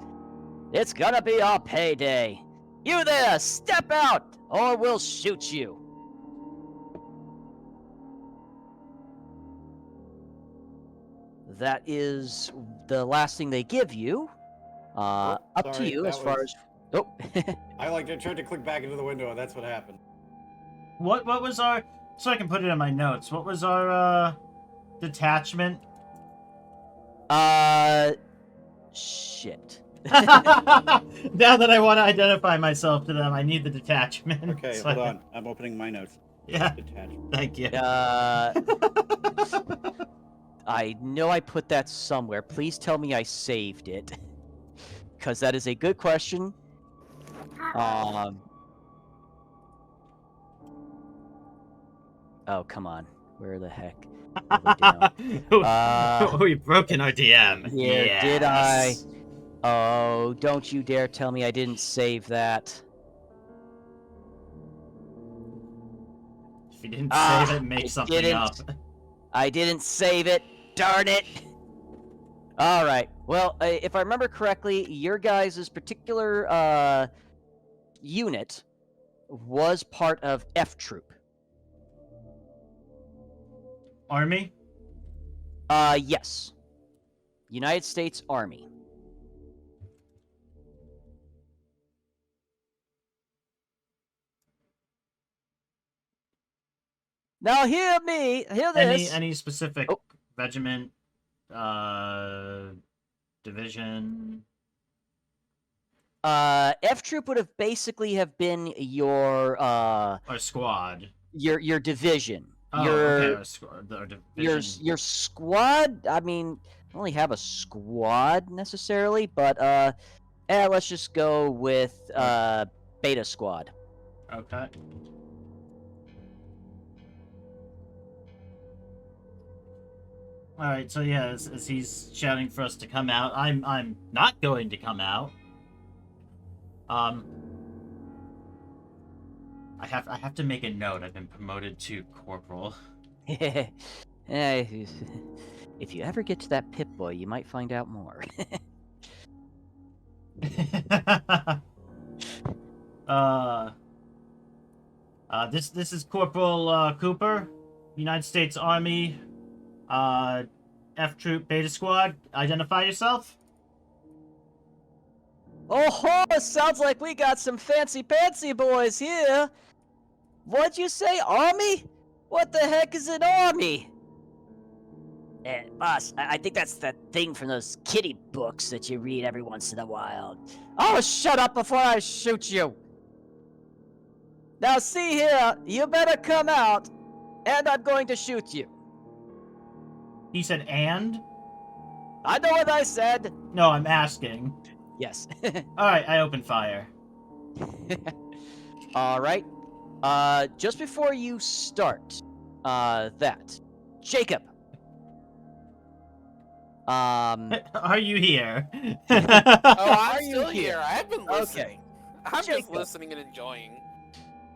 It's gonna be our payday. You there, step out, or we'll shoot you. That is the last thing they give you. Up to sorry, you as that far was- as... Oh. I tried to click back into the window, and that's what happened. What was our... So I can put it in my notes. What was our, detachment? Shit. Now that I want to identify myself to them, I need the detachment. Okay, So hold I on. I'm opening my notes. Yeah, Detachment. thank you. I know I put that somewhere. Please tell me I saved it. Because that is a good question. Oh, come on. Where the heck? We've broken our DM. Here, Yes. did I? Oh, don't you dare tell me I didn't save that. If you didn't save it, make I something didn't. up. I didn't save it. Darn it. All right. Well, if I remember correctly, your guys' particular unit was part of F Troop. Army? Yes. United States Army. Now hear me. Hear this. Any specific Oh. regiment, division? F Troop would have basically have been your Or squad? your division. Oh, your okay, or squad. Or division. your squad. I mean, I don't really have a squad necessarily, but let's just go with Beta Squad. Okay. Alright, so yeah, as he's shouting for us to come out, I'm not going to come out. I have to make a note. I've been promoted to corporal. If you ever get to that Pip-Boy, you might find out more. This is Corporal Cooper, United States Army, F Troop Beta Squad. Identify yourself. Oh, sounds like we got some fancy-pantsy boys here. What'd you say, Army? What the heck is an army? Boss, I think that's that thing from those kitty books that you read every once in a while. Oh, shut up before I shoot you! Now see here, you better come out, and I'm going to shoot you. He said, and? I know what I said. No, I'm asking. Yes. Alright, I open fire. Alright. Just before you start, Jacob. Are you here? Oh, I'm Are you still here? here. I've been Okay. listening. I'm just Jacob. listening and enjoying.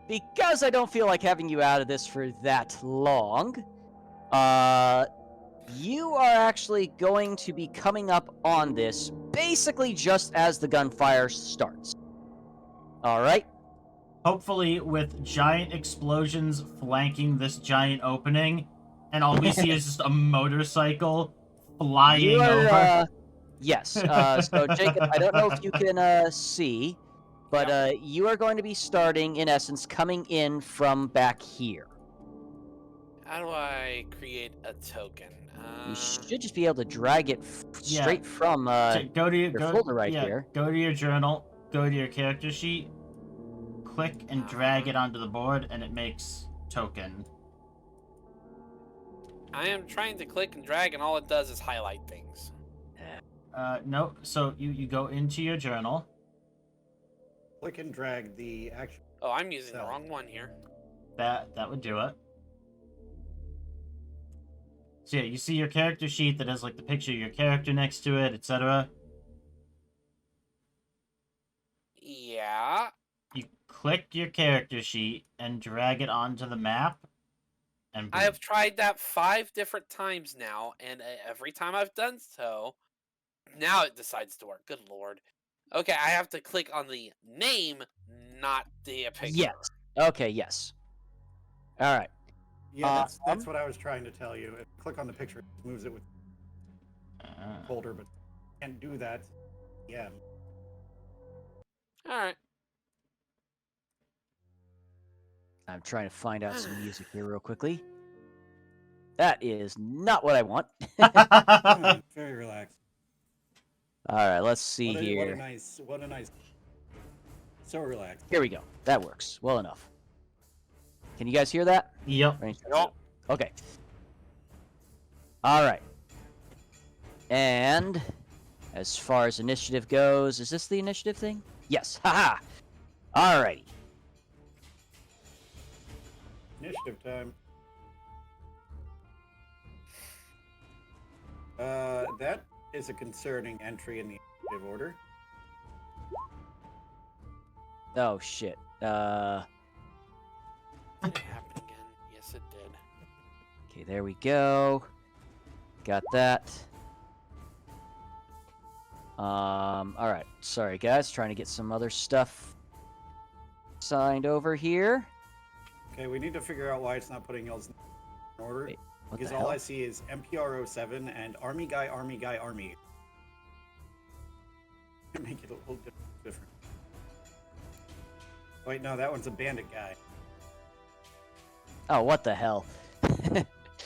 Because I don't feel like having you out of this for that long, you are actually going to be coming up on this basically just as the gunfire starts. Alright? Hopefully with giant explosions flanking this giant opening, and all we see is just a motorcycle flying over. Yes. So, Jacob, I don't know if you can see, but you are going to be starting, in essence, coming in from back here. How do I create a token? You should just be able to drag it Yeah. straight from So go to your folder right here. Go to your journal, go to your character sheet, click and drag it onto the board, and it makes token. I am trying to click and drag, and all it does is highlight things. No, so you go into your journal. Click and drag the action. Oh, I'm using the Cell. wrong one here. That would do it. So yeah, you see your character sheet that has like the picture of your character next to it, etc. Yeah. You click your character sheet and drag it onto the map. And I have tried that 5 different times now, and every time I've done so, now it decides to work. Good lord. Okay, I have to click on the name, not the picture. Yes. Okay, yes. All right. Yeah, that's what I was trying to tell you. If you click on the picture, it moves it with folder, but can't do that. Yeah. All right. I'm trying to find out some music here real quickly. That is not what I want. Very relaxed. All right, let's see What here. a nice. So relaxed. Here we go. That works well enough. Can you guys hear that? Yep. Yep. Okay. All right. And as far as initiative goes, is this the initiative thing? Yes. Haha. All righty. Initiative time. That is a concerning entry in the initiative order. Oh shit. Did it happen again? Yes, it did. Okay, there we go. Got that. All right. Sorry, guys. Trying to get some other stuff signed over here. Okay, we need to figure out why it's not putting else in order. Wait, what Because the all hell? I see is MPR07 and Army Guy. Make it a little different. Wait, no, that one's a bandit guy. Oh, what the hell?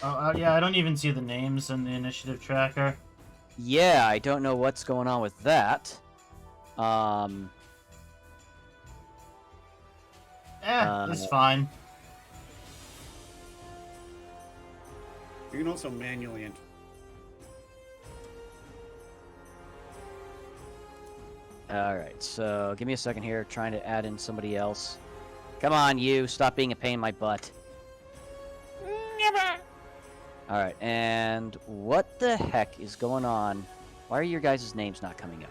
Yeah, I don't even see the names in the initiative tracker. Yeah, I don't know what's going on with that. It's fine. You can also manually enter. All right, so give me a second here. Trying to add in somebody else. Come on, you. Stop being a pain in my butt. Never. All right, and what the heck is going on? Why are your guys' names not coming up?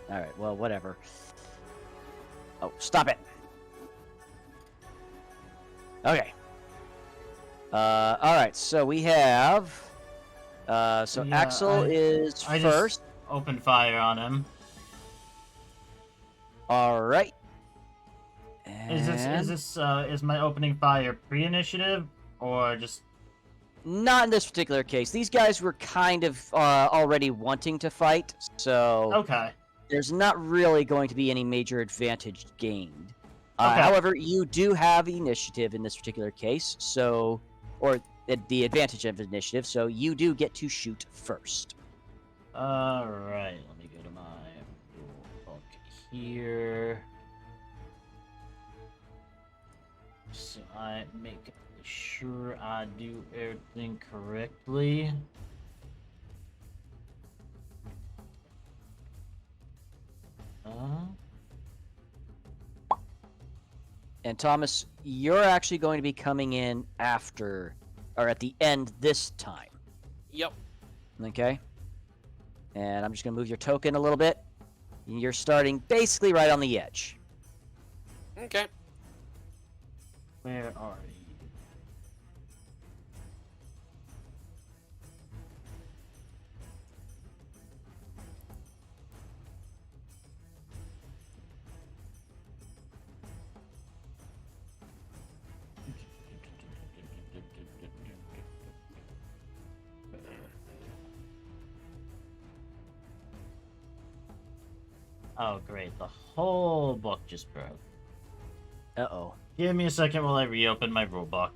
All right, well, whatever. Oh, stop it. Okay. All right, so we have... So Yeah, Axel is I first. just opened fire on him. All right. Is my opening fire pre-initiative or just? Not in this particular case. These guys were kind of already wanting to fight, so Okay. there's not really going to be any major advantage gained. Okay. However, you do have initiative in this particular case, so, or the advantage of initiative, so you do get to shoot first. Alright, let me go to my rule book here. So I make sure I do everything correctly. And Thomas, you're actually going to be coming in after, or at the end this time. Yep. Okay? And I'm just going to move your token a little bit. You're starting basically right on the edge. Okay. Where are you? Oh, great. The whole book just broke. Uh-oh. Give me a second while I reopen my rule book.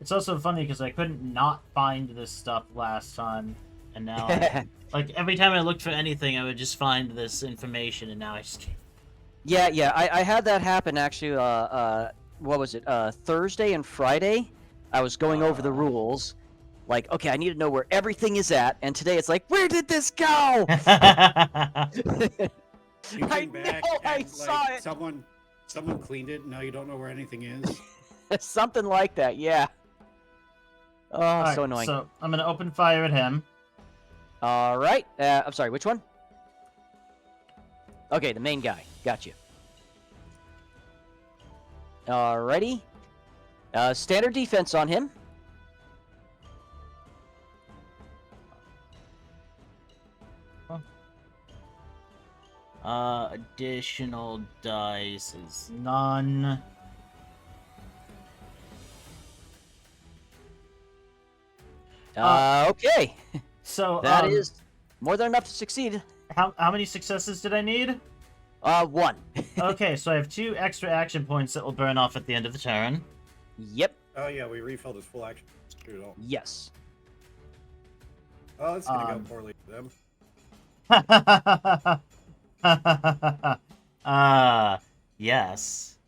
It's also funny because I couldn't not find this stuff last time, and now, like, every time I looked for anything, I would just find this information, and now I just can't. Yeah, I had that happen actually, what was it, Thursday and Friday? I was going over the rules, like, okay, I need to know where everything is at, and today it's like, where did this go? You I came back know, I and, saw it. Someone cleaned it, and now you don't know where anything is. Something like that, yeah. Oh, Alright, so annoying. So, I'm gonna open fire at him. Alright, I'm sorry, which one? Okay, the main guy. Got you. Alrighty. Standard defense on him. Additional dice is none. Okay. So, That is more than enough to succeed. how many successes did I need? One. Okay, so I have 2 extra action points that will burn off at the end of the turn. Yep. Oh yeah, we refilled his full action. Screw it all. Yes. Oh, it's gonna go poorly for them. Yes.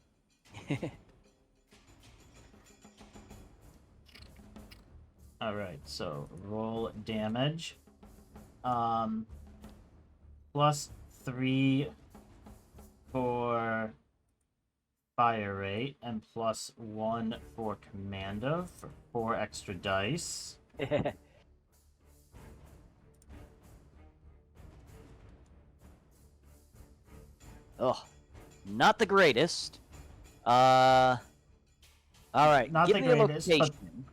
Alright, so roll damage. Plus 3 for fire rate, and plus 1 for commando for 4 extra dice. Oh, not the greatest. All right. Not give the me a greatest, location.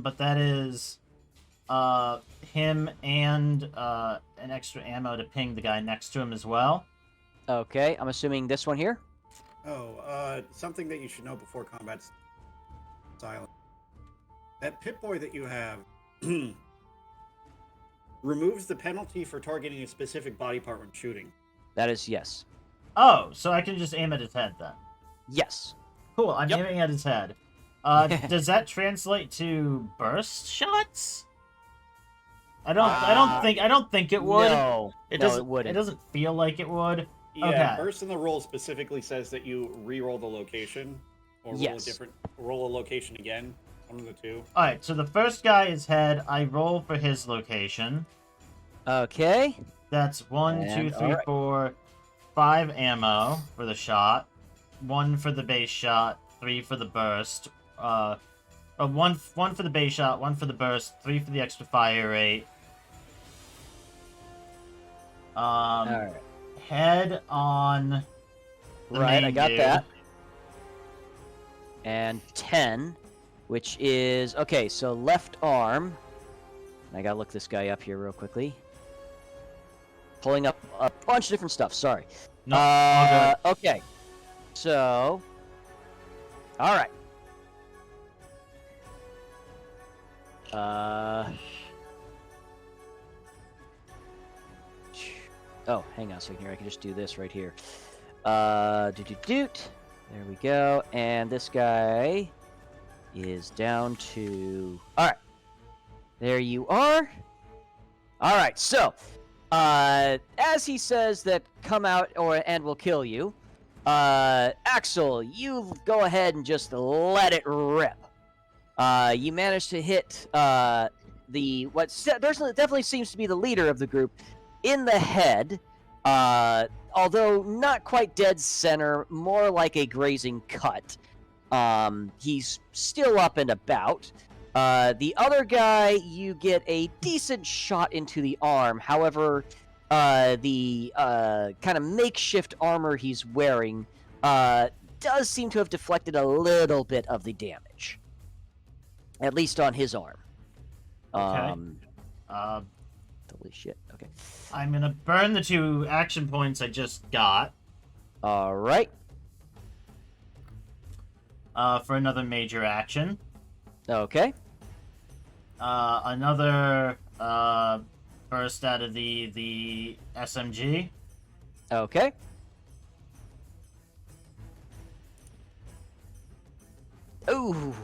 but that is him and an extra ammo to ping the guy next to him as well. Okay, I'm assuming this one here. Oh, something that you should know before combat's silent. That Pip-Boy that you have removes the penalty for targeting a specific body part when shooting. That is yes. Oh, so I can just aim at his head then. Yes. Cool, I'm Yep. aiming at his head. Does that translate to burst shots? I don't think it would. No, It no, doesn't. it wouldn't. It doesn't feel like it would. Yeah, Okay. Burst in the rule specifically says that you re-roll the location, or Yes. roll a location again. One of the two. All right. So the first guy is head. I roll for his location. Okay. That's 1, 2, And, 3, alright. 4, 5 ammo for the shot. 1 for the base shot. 3 for the burst. One for the base shot. 1 for the burst. 3 for the extra fire rate. All right. Head on. The Right, I main got dude. that. And 10, which is okay. So left arm. I gotta look this guy up here real quickly. Pulling up a bunch of different stuff. Sorry. No, all good. Okay. So. All right. Oh, hang on a second here. I can just do this right here. Doot. There we go. And this guy is down to... All right. There you are. All right. So, as he says that come out and we'll kill you, Axel, you go ahead and just let it rip. You managed to hit definitely seems to be the leader of the group in the head, although not quite dead center, more like a grazing cut. He's still up and about. The other guy, you get a decent shot into the arm. However, the kind of makeshift armor he's wearing does seem to have deflected a little bit of the damage. At least on his arm. Okay. Holy shit. Okay. I'm gonna burn the 2 action points I just got. All right. For another major action. Okay. Another burst out of the SMG. Okay. Ooh.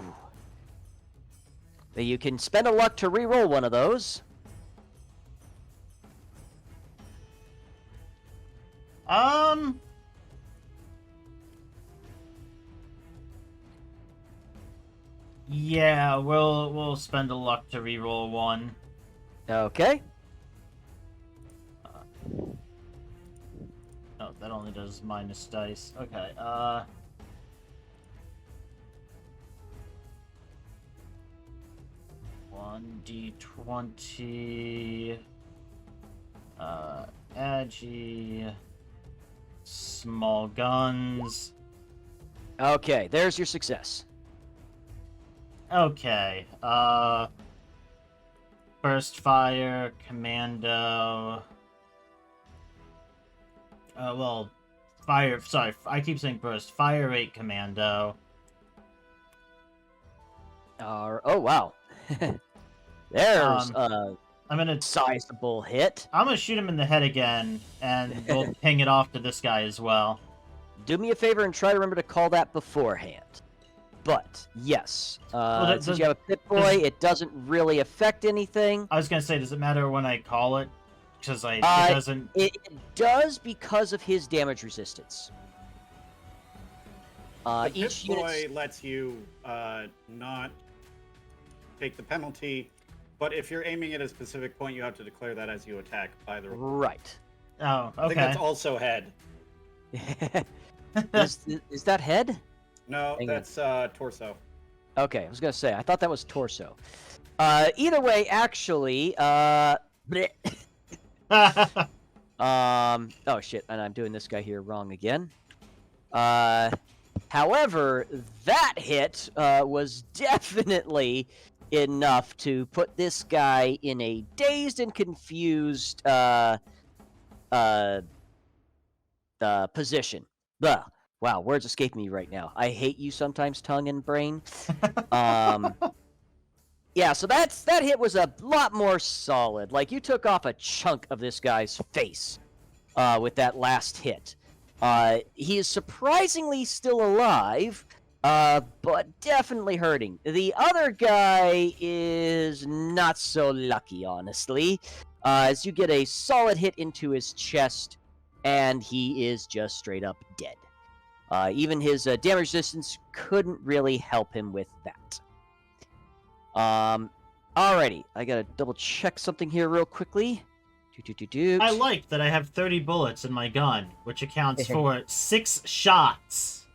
You can spend a luck to re-roll one of those. Yeah, we'll spend a luck to re-roll one. Okay. Oh, that only does minus dice. Okay, 1d20, agi, small guns. Okay, there's your success. Okay, burst fire, commando. Sorry, I keep saying burst. Fire rate commando. Oh, wow. There's a I'm gonna sizable hit. I'm gonna shoot him in the head again, and we'll ping it off to this guy as well. Do me a favor and try to remember to call that beforehand. But, yes. Since you have a Pit Boy, it doesn't really affect anything. I was gonna say, does it matter when I call it? Because it doesn't. It does because of his damage resistance. The Each Pip Boy unit lets you not take the penalty, but if you're aiming at a specific point, you have to declare that as you attack by the. Right. Oh, I think okay. that's also head. is that head? No, Hang that's torso. Okay, I was gonna say I thought that was torso. Either way, actually, bleh. Oh shit, and I'm doing this guy here wrong again. However, that hit was definitely enough to put this guy in a dazed and confused position. Blah. Wow, words escape me right now. I hate you sometimes, tongue and brain. Yeah, so that hit was a lot more solid. Like, you took off a chunk of this guy's face with that last hit. He is surprisingly still alive, but definitely hurting. The other guy is not so lucky, honestly, as you get a solid hit into his chest, and he is just straight up dead. Even his damage resistance couldn't really help him with that. Alrighty, I gotta double check something here real quickly. I like that I have 30 bullets in my gun, which accounts for 6 shots.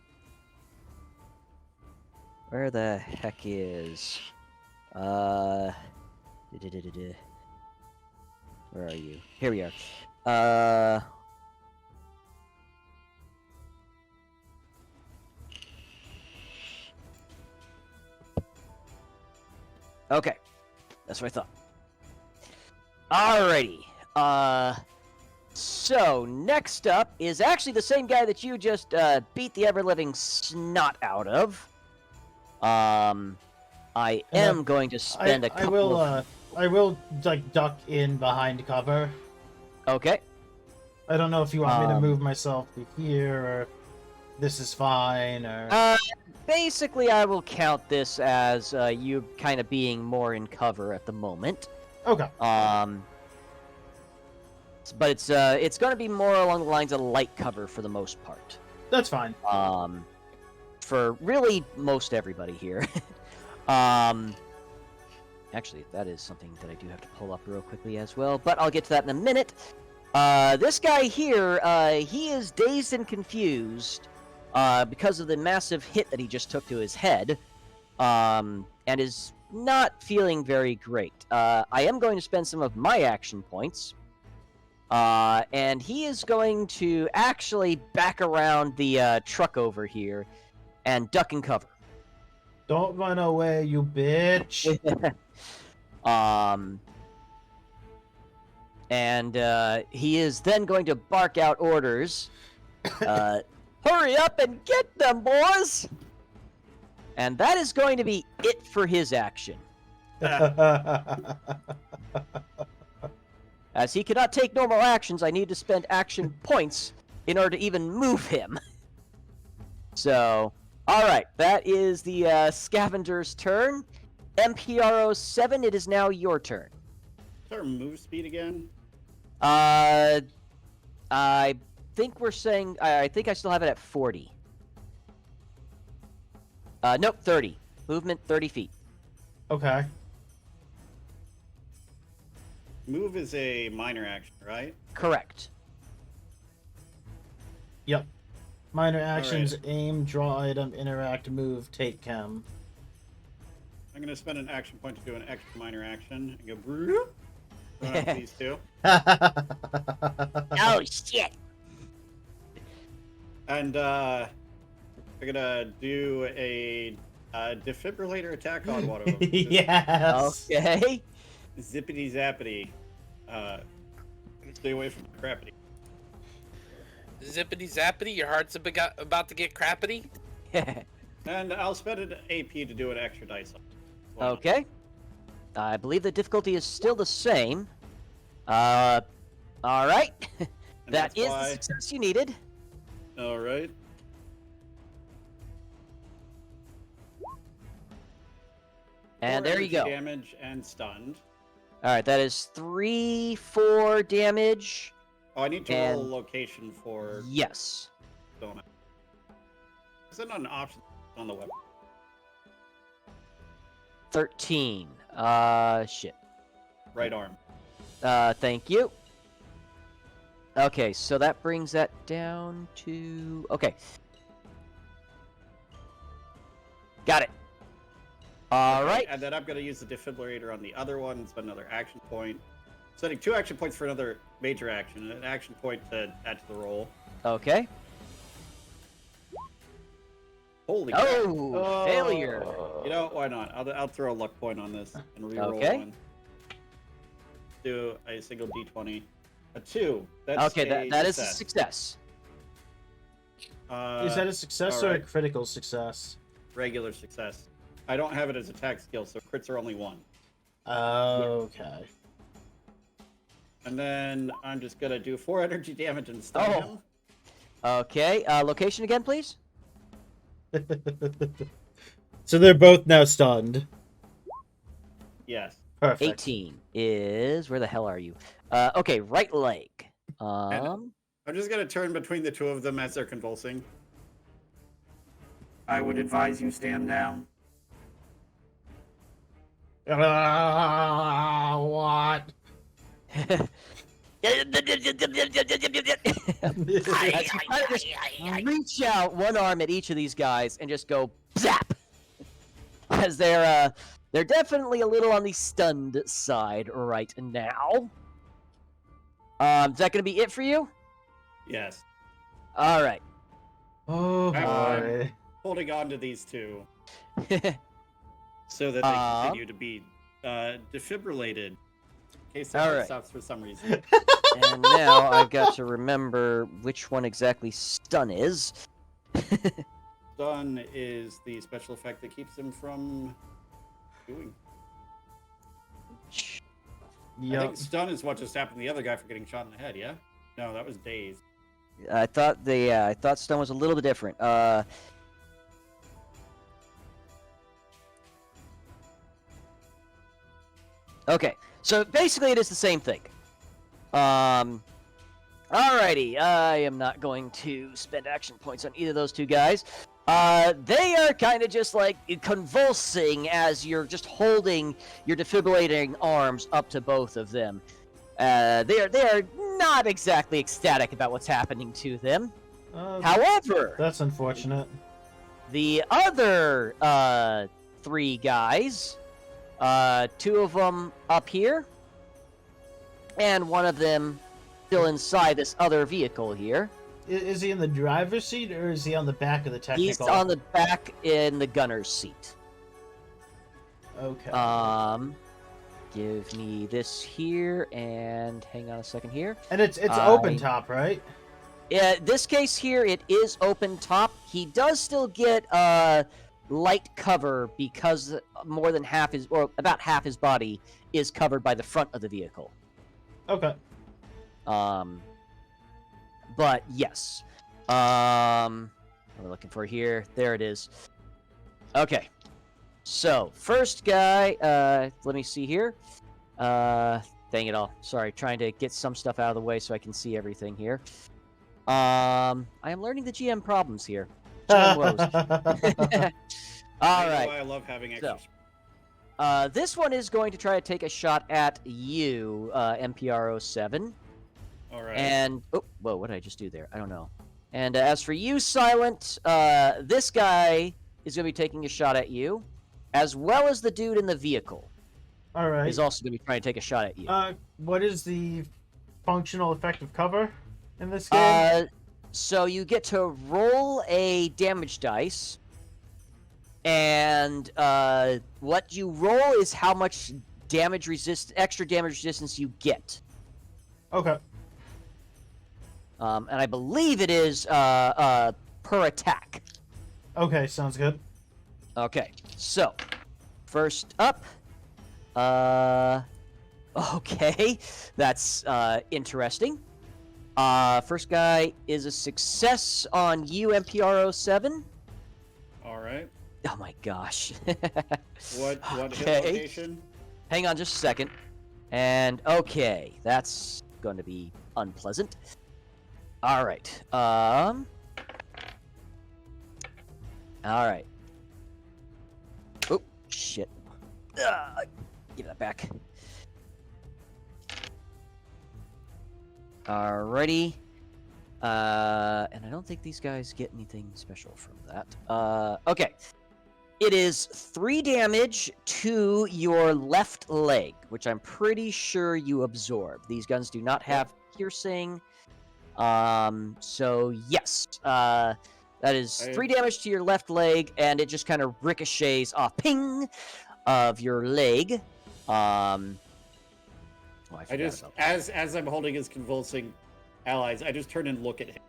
Where the heck is... Where are you? Here we are. Okay. That's what I thought. Alrighty. So, next up is actually the same guy that you just beat the ever-living snot out of. I am going to spend a couple of... I will, like, duck in behind cover. Okay. I don't know if you want me to move myself to here, or... this is fine, or... Basically, I will count this as you kind of being more in cover at the moment. Okay. But it's going to be more along the lines of light cover for the most part. That's fine. For really most everybody here. Actually, that is something that I do have to pull up real quickly as well, but I'll get to that in a minute. This guy here, he is dazed and confused because of the massive hit that he just took to his head, and is not feeling very great. I am going to spend some of my action points, and he is going to actually back around the truck over here and duck and cover. Don't run away, you bitch. And he is then going to bark out orders. Hurry up and get them, boys! And that is going to be it for his action. As he cannot take normal actions, I need to spend action points in order to even move him. So, alright, that is the scavenger's turn. MPRO 7, it is now your turn. What's our move speed again? I think we're saying... I think I still have it at 40. Nope, 30. Movement, 30 feet. Okay. Move is a minor action, right? Correct. Yep. Minor actions, Alright. aim, draw item, interact, move, take chem. I'm going to spend an action point to do an extra minor action and go brrrr. These two. Oh, shit! And I'm going to do a defibrillator attack on one of them. Yes. Okay. Zippity zappity. Stay away from the crappity. Zippity zappity, your heart's about to get crappity. And I'll spend an AP to do an extra dice. Okay. I believe the difficulty is still the same. Alright. That is the success you needed. Alright. And there you go. Damage and stunned. Alright, that is 3, 4 damage. Oh, I need to roll a location for... Yes. Don't I? Is it not an option on the weapon? 13. Shit. Right arm. Thank you. Okay, so that brings that down to... Okay. Got it. Alright. And then I'm going to use the defibrillator on the other one, spend another action point. Setting 2 action points for another major action, and an action point to add to the roll. Okay. Holy crap. Oh, failure. You know, why not? I'll throw a luck point on this and reroll Okay. one. Do a single d20. A 2. That's Okay, that is a success. Is that a success or a alright. critical success? Regular success. I don't have it as attack skill, so crits are only 1. Okay. And then I'm just gonna do 4 energy damage and stun him. Okay, location again, please? So they're both now stunned. Yes. Perfect. 18 is... Where the hell are you? Okay, right leg. I'm just gonna turn between the two of them as they're convulsing. I would advise you stand down. What? Reach out one arm at each of these guys and just go zap, as they're definitely a little on the stunned side right now. Is that gonna be it for you? Yes. All right. Oh Actually, boy. Holding on to these two so that they continue to be defibrillated in case that stops for some reason. And now I've got to remember which one exactly stun is. Stun is the special effect that keeps him from doing. I Yep. think stun is what just happened to the other guy for getting shot in the head, yeah? No, that was dazed. I thought stone was a little bit different. Okay, so basically it is the same thing. Alrighty, I am not going to spend action points on either of those two guys. They are kind of just like convulsing as you're just holding your defibrillating arms up to both of them. They are not exactly ecstatic about what's happening to them. However, That's unfortunate. the other three guys, two of them up here, and one of them still inside this other vehicle here. Is he in the driver's seat or is he on the back of the technical? He's on the back in the gunner's seat. Okay. Give me this here, and hang on a second here. And it's open top, right? Yeah, this case here, it is open top. He does still get light cover because more than half his, or about half his body is covered by the front of the vehicle. Okay. But yes. What are we looking for here? There it is. Okay. So, first guy, let me see here. Dang it all. Sorry, trying to get some stuff out of the way so I can see everything here. I am learning the GM problems here. GM woes. All right. I love having extra. This one is going to try to take a shot at you, MPR07. All right. And oh, whoa, what did I just do there? I don't know. And as for you, Silent, this guy is going to be taking a shot at you, as well as the dude in the vehicle. All right. He's also going to be trying to take a shot at you. What is the functional effect of cover in this game? So you get to roll a damage dice, and what you roll is how much extra damage resistance you get. Okay. And I believe it is per attack. Okay, sounds good. Okay, so first up, okay, that's interesting. First guy is a success on you, MPR07. All right. Oh my gosh. What Okay. hit location? Hang on just a second. And okay, that's going to be unpleasant. All right. All right. Oh shit. Give that back. Alrighty. And I don't think these guys get anything special from that. Okay. It is 3 damage to your left leg, which I'm pretty sure you absorb. These guns do not have piercing. So yes, that is 3 damage to your left leg, and it just kind of ricochets off, ping, of your leg. I just, as I'm holding his convulsing allies, I just turn and look at him.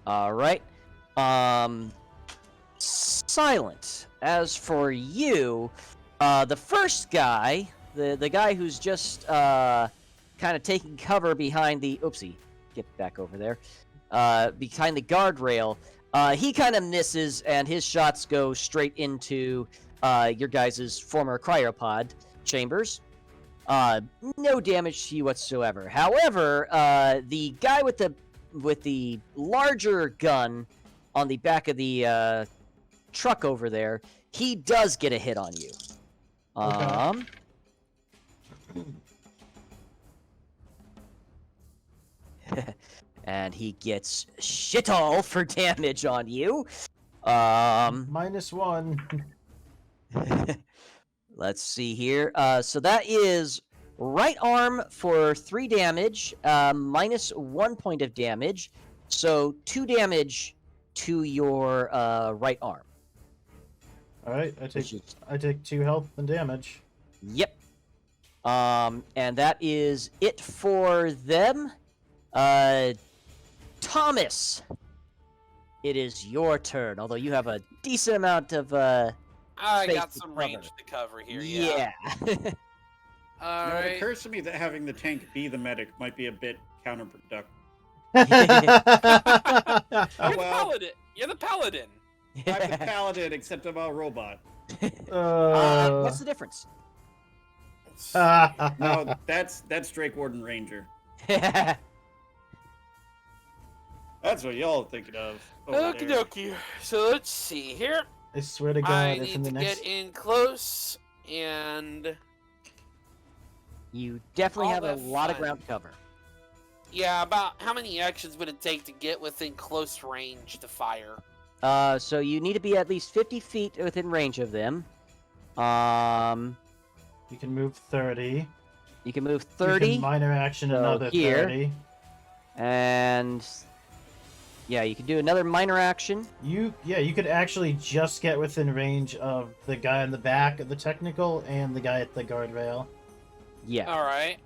All right. Silent. As for you, the first guy, the guy who's just kind of taking cover behind the oopsie, get back over there, behind the guardrail, he kind of misses, and his shots go straight into your guys' former cryopod chambers. No damage to you whatsoever. However, the guy with the larger gun on the back of the truck over there, he does get a hit on you. Okay. And he gets shit all for damage on you. -1. Let's see here. So that is right arm for 3 damage, -1 point of damage. So 2 damage to your right arm. All right, I take 2 health and damage. Yep. And that is it for them. Thomas, it is your turn. Although you have a decent amount of I space got to some cover. range to cover here. Yeah. Yeah. All Now, it right. occurs to me that having the tank be the medic might be a bit counterproductive. You're Oh, the well. paladin. You're the paladin. I'm the paladin, except I'm a robot. What's the difference? No, that's Drake Warden Ranger. All That's what y'all thinking of. Okie dokie. So let's see here. I swear to I God, if need in the to next get in close and You definitely All have a that lot of fun. ground to cover. yeah, about how many actions would it take to get within close range to fire? So you need to be at least 50 feet within range of them. you can move 30. You can move You 30, can minor action So another here- 30. and yeah, you can do another minor action. You could actually just get within range of the guy in the back of the technical and the guy at the guardrail. Yeah, All right.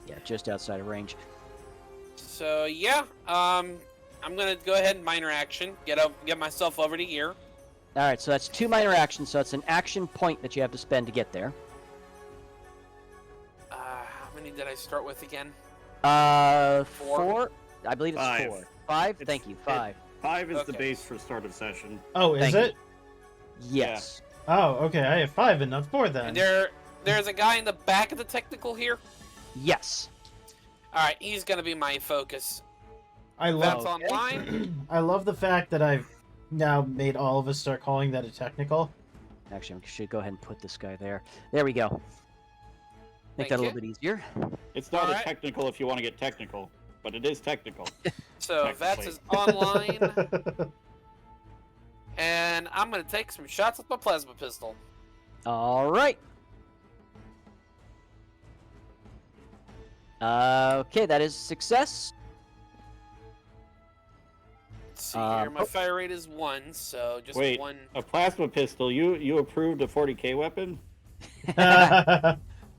yeah, just outside of range. So yeah, I'm gonna go ahead and minor action. Get myself over to here. All right, so that's 2 minor actions. So it's an action point that you have to spend to get there. How many did I start with again? 4. I believe it's 5. 4. 5. It's- Thank you. 5. 5 is the Okay. base for start of session. Oh, is Thank you. it? Yes. Oh, okay. I have 5 and not 4 then. And there's a guy in the back of the technical here. Yes. All right, he's gonna be my focus. I That's love online. I love the fact that I've now made all of us start calling that a technical. Actually, I should go ahead and put this guy there. There we go. Make Thank that a you. little bit easier. It's not Alright. a technical if you want to get technical, but it is technical. So Vats is online, and I'm gonna take some shots with my plasma pistol. All right. Okay, that is success. Let's see here. My oh. fire rate is 1, so just Wait. 1. A plasma pistol. You approved a 40k weapon?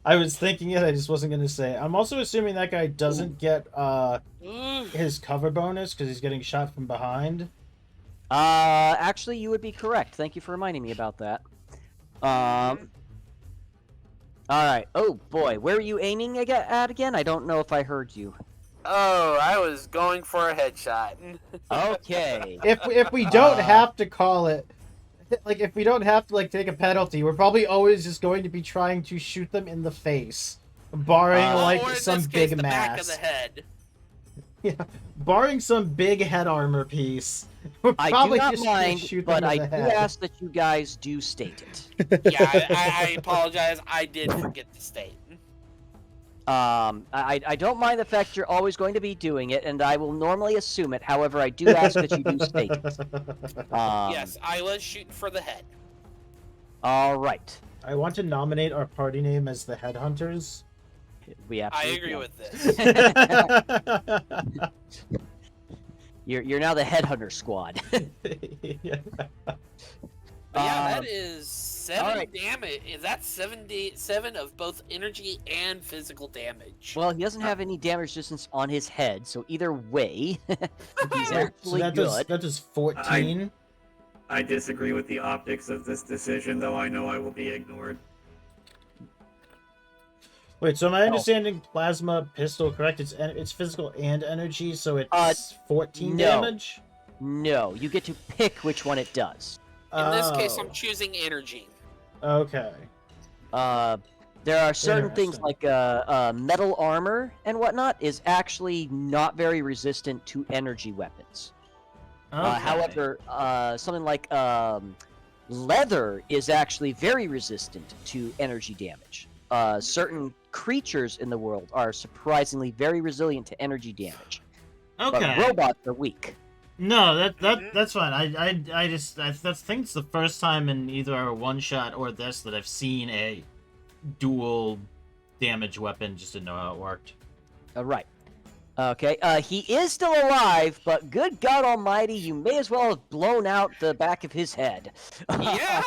I was thinking it, I just wasn't gonna say. I'm also assuming that guy doesn't get Ooh. his cover bonus because he's getting shot from behind. Actually, you would be correct. Thank you for reminding me about that. All right. Oh boy, where are you aiming at again? I don't know if I heard you. Oh, I was going for a headshot. Okay. If we don't have to call it, like if we don't have to like take a penalty, we're probably always just going to be trying to shoot them in the face, barring like or in some this case, big the back of mass. the head. Yeah, barring some big head armor piece. We're I do probably not just gonna mind, shoot but them I in do the head. ask that you guys do state it. Yeah, I apologize. I did forget to state. I don't mind the fact you're always going to be doing it, and I will normally assume it. However, I do ask that you do state it. Yes, I was shooting for the head. All right. I want to nominate our party name as the Headhunters. We I absolutely agree will. with this. You're now the Headhunter Squad. Yeah. But yeah, that is 7 alright. damage. That's 7 of both energy and physical damage. Well, he doesn't have any damage resistance on his head, so either way, he's So actually that good. does 14. I disagree with the optics of this decision, though I know I will be ignored. Wait, so am Oh. I understanding plasma pistol correct? It's physical and energy, so it's 14 no. damage? No, you get to pick which one it does. In this case, Oh, I'm choosing energy. okay. There are certain things Interesting. like metal armor and whatnot is actually not very resistant to energy weapons. Okay. However, something like leather is actually very resistant to energy damage. Certain creatures in the world are surprisingly very resilient to energy damage. Okay. But robots are weak. No, that's fine. I think it's the first time in either our one shot or this that I've seen a dual damage weapon. Just didn't know how it worked. Right. Okay. He is still alive, but good God Almighty, you may as well have blown out the back of his head. Yeah!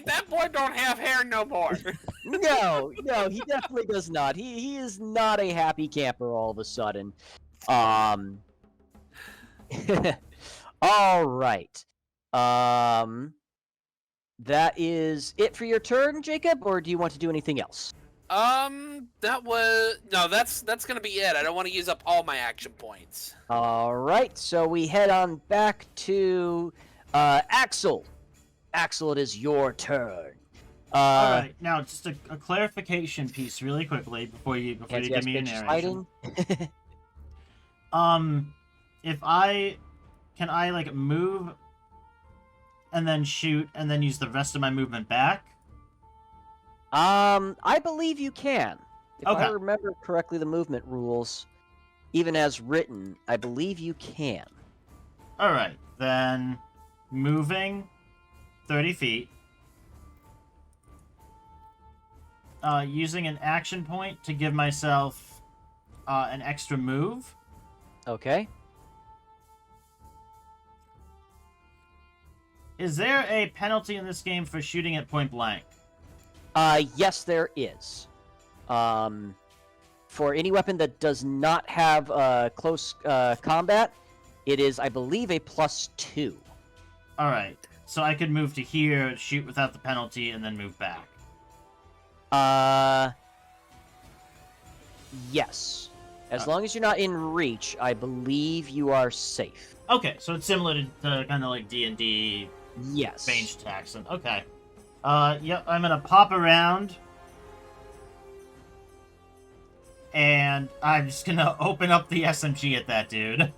That boy don't have hair no more. No, he definitely does not. He is not a happy camper all of a sudden. All right. that is it for your turn, Jacob, or do you want to do anything else? That's gonna be it. I don't want to use up all my action points. All right, so we head on back to Axel. Axel, it is your turn. All right, now just a clarification piece, really quickly, before you give me a narration. If can I like move and then shoot and then use the rest of my movement back? I believe you can. If Okay. I remember correctly, the movement rules, even as written, I believe you can. All right, then moving 30 feet. Using an action point to give myself an extra move. Okay. Is there a penalty in this game for shooting at point blank? Yes, there is. For any weapon that does not have close combat, it is, I believe, a +2. All right, so I could move to here, shoot without the penalty, and then move back. Yes. As long as you're not in reach, I believe you are safe. Okay, so it's similar to kind of like D&D Yes. range attacks. Okay. Yep, I'm gonna pop around. And I'm just gonna open up the SMG at that dude.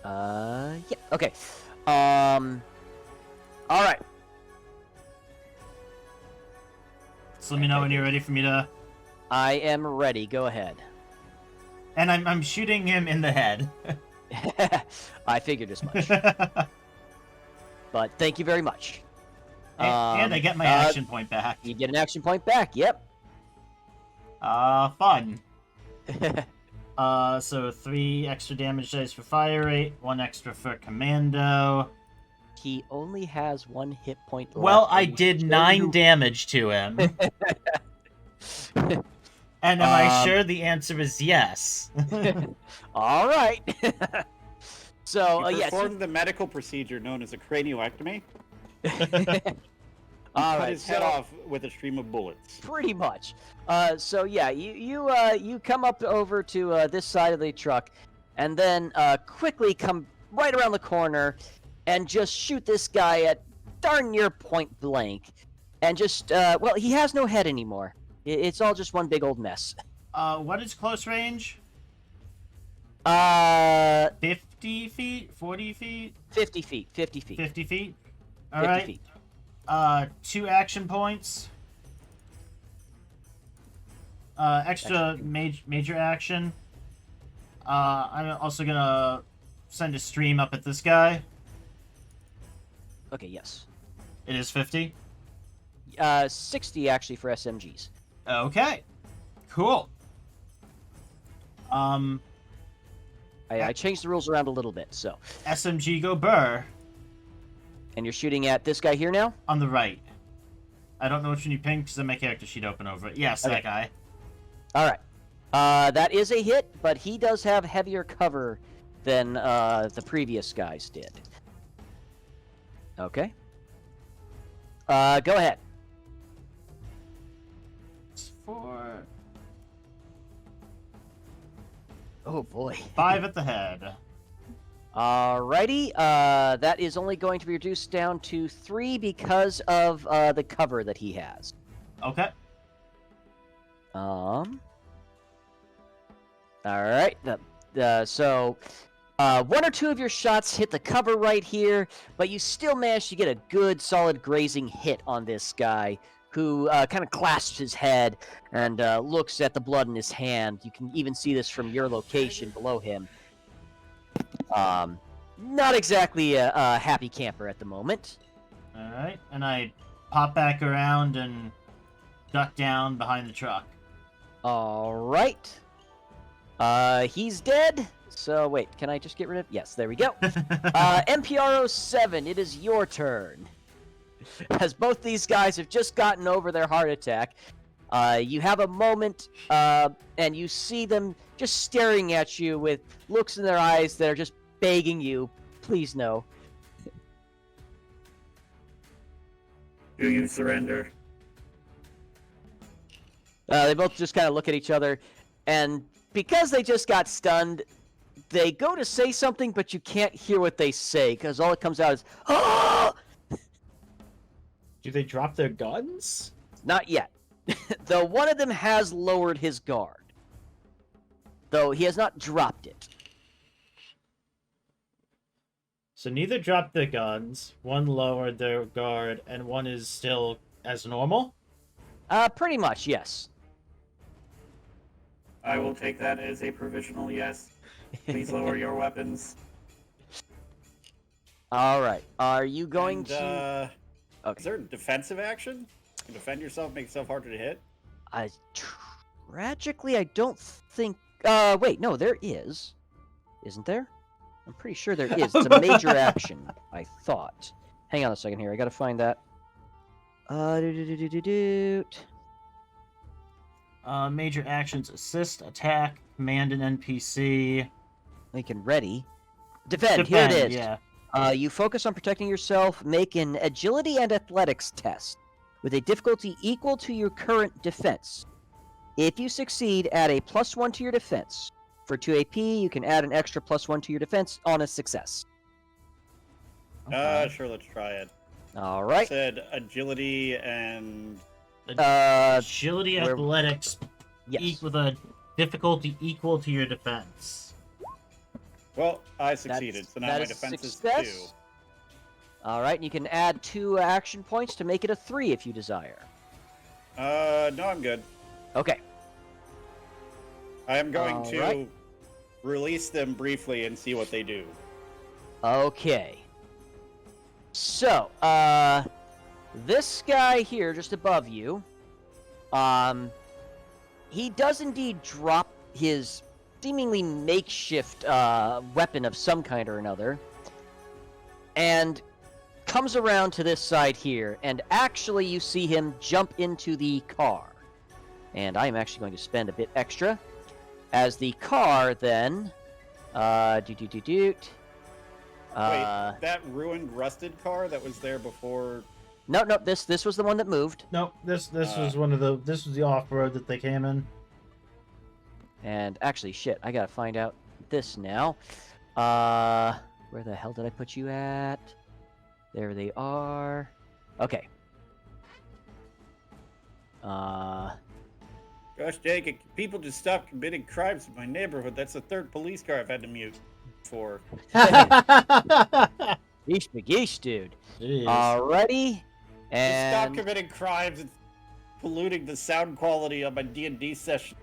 Yeah. Okay. All right. So let me know when you're ready for me to... I am ready. Go ahead. And I'm shooting him in the head. I figured as much. But thank you very much. And I get my action point back. You get an action point back. Yep. Fun. So 3 extra damage dice for fire rate, 1 extra for commando. He only has 1 hit point left. Well, I did 9 damage to him. And am I sure the answer is yes? All right. So, He yes. performed the medical procedure known as a cranioectomy. All Cut right, his head off with a stream of bullets. Pretty much. So yeah, you come up over to this side of the truck, and then quickly come right around the corner, and just shoot this guy at darn near point blank, and just well, he has no head anymore. It's all just one big old mess. What is close range? 50 feet? 40 feet? 50 feet. 50 feet. 50 feet? 50 Alright. feet. 2 action points. Extra major action. I'm also gonna send a stream up at this guy. Okay, yes. It is 50. 60 actually for SMGs. Okay. Cool. I changed the rules around a little bit, so. SMG go burr. And you're shooting at this guy here now? On the right. I don't know which one you pinged because then my character sheet open over it. Yes, Okay. that guy. All right. That is a hit, but he does have heavier cover than the previous guys did. Okay. Go ahead. It's 4. Oh boy. 5 at the head. Alrighty. That is only going to be reduced down to 3 because of the cover that he has. Okay. All right. So, 1 or 2 of your shots hit the cover right here, but you still manage to get a good, solid grazing hit on this guy, who kind of clasps his head and looks at the blood in his hand. You can even see this from your location below him. Not exactly a happy camper at the moment. Alright. And I pop back around and duck down behind the truck. All right. He's dead. So wait, can I just get rid of? Yes, there we go. MPRO7, it is your turn. As both these guys have just gotten over their heart attack, you have a moment, and you see them just staring at you with looks in their eyes that are just begging you, please no. Do you surrender? They both just kind of look at each other, and because they just got stunned, they go to say something, but you can't hear what they say, because all that comes out is, "Oh!" Do they drop their guns? Not yet. Though one of them has lowered his guard. Though he has not dropped it. So neither dropped their guns, one lowered their guard, and one is still as normal? Pretty much, yes. I will take that as a provisional yes. Please lower your weapons. Alright, are you going And, to... Is there a defensive action? You can defend yourself, make yourself harder to hit? Tragically, I don't think... wait, no, there is. Isn't there? I'm pretty sure there is. It's a major action, I thought. Hang on a second here, I gotta find that. Major actions: assist, attack, command an NPC. Lincoln, ready. Defend, here it is. Yeah. You focus on protecting yourself, make an agility and athletics test with a difficulty equal to your current defense. If you succeed, add a +1 to your defense. For 2 AP, you can add an extra +1 to your defense on a success. Sure, let's try it. All right. Said agility and... Agility, athletics, Yes. with a difficulty equal to your defense. Well, I succeeded, so now that my is a defense is success. 2. All right, and you can add 2 action points to make it a 3 if you desire. No, I'm good. Okay. I am going All to right. release them briefly and see what they do. Okay. So, this guy here, just above you, he does indeed drop his seemingly makeshift weapon of some kind or another, and comes around to this side here, and actually you see him jump into the car. And I am actually going to spend a bit extra, as the car then, Wait, that ruined, rusted car that was there before... No, this was the one that moved. Nope, this was this was the off-road that they came in. And actually, shit, I gotta find out this now. Where the hell did I put you at? There they are. Okay. Gosh dang it, people just stop committing crimes in my neighborhood. That's the 3rd police car I've had to mute for. Yeesh McGeesh, dude. Jeez. Alrighty. Just And stop committing crimes and polluting the sound quality of my D&D session.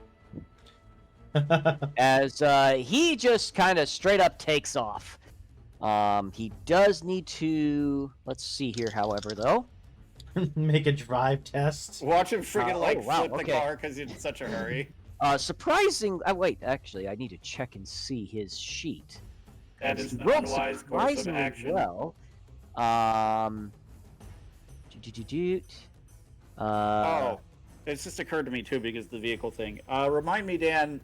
as he just kind of straight up takes off. He does need to... Let's see here, however, though. Make a drive test. Watch him friggin' wow, flip the okay. car because he's in such a hurry. Surprising... wait, actually, I need to check and see his sheet. That is He an rolled unwise course of surprisingly action. well. Oh, it's just occurred to me too because of the vehicle thing. Remind me, Dan,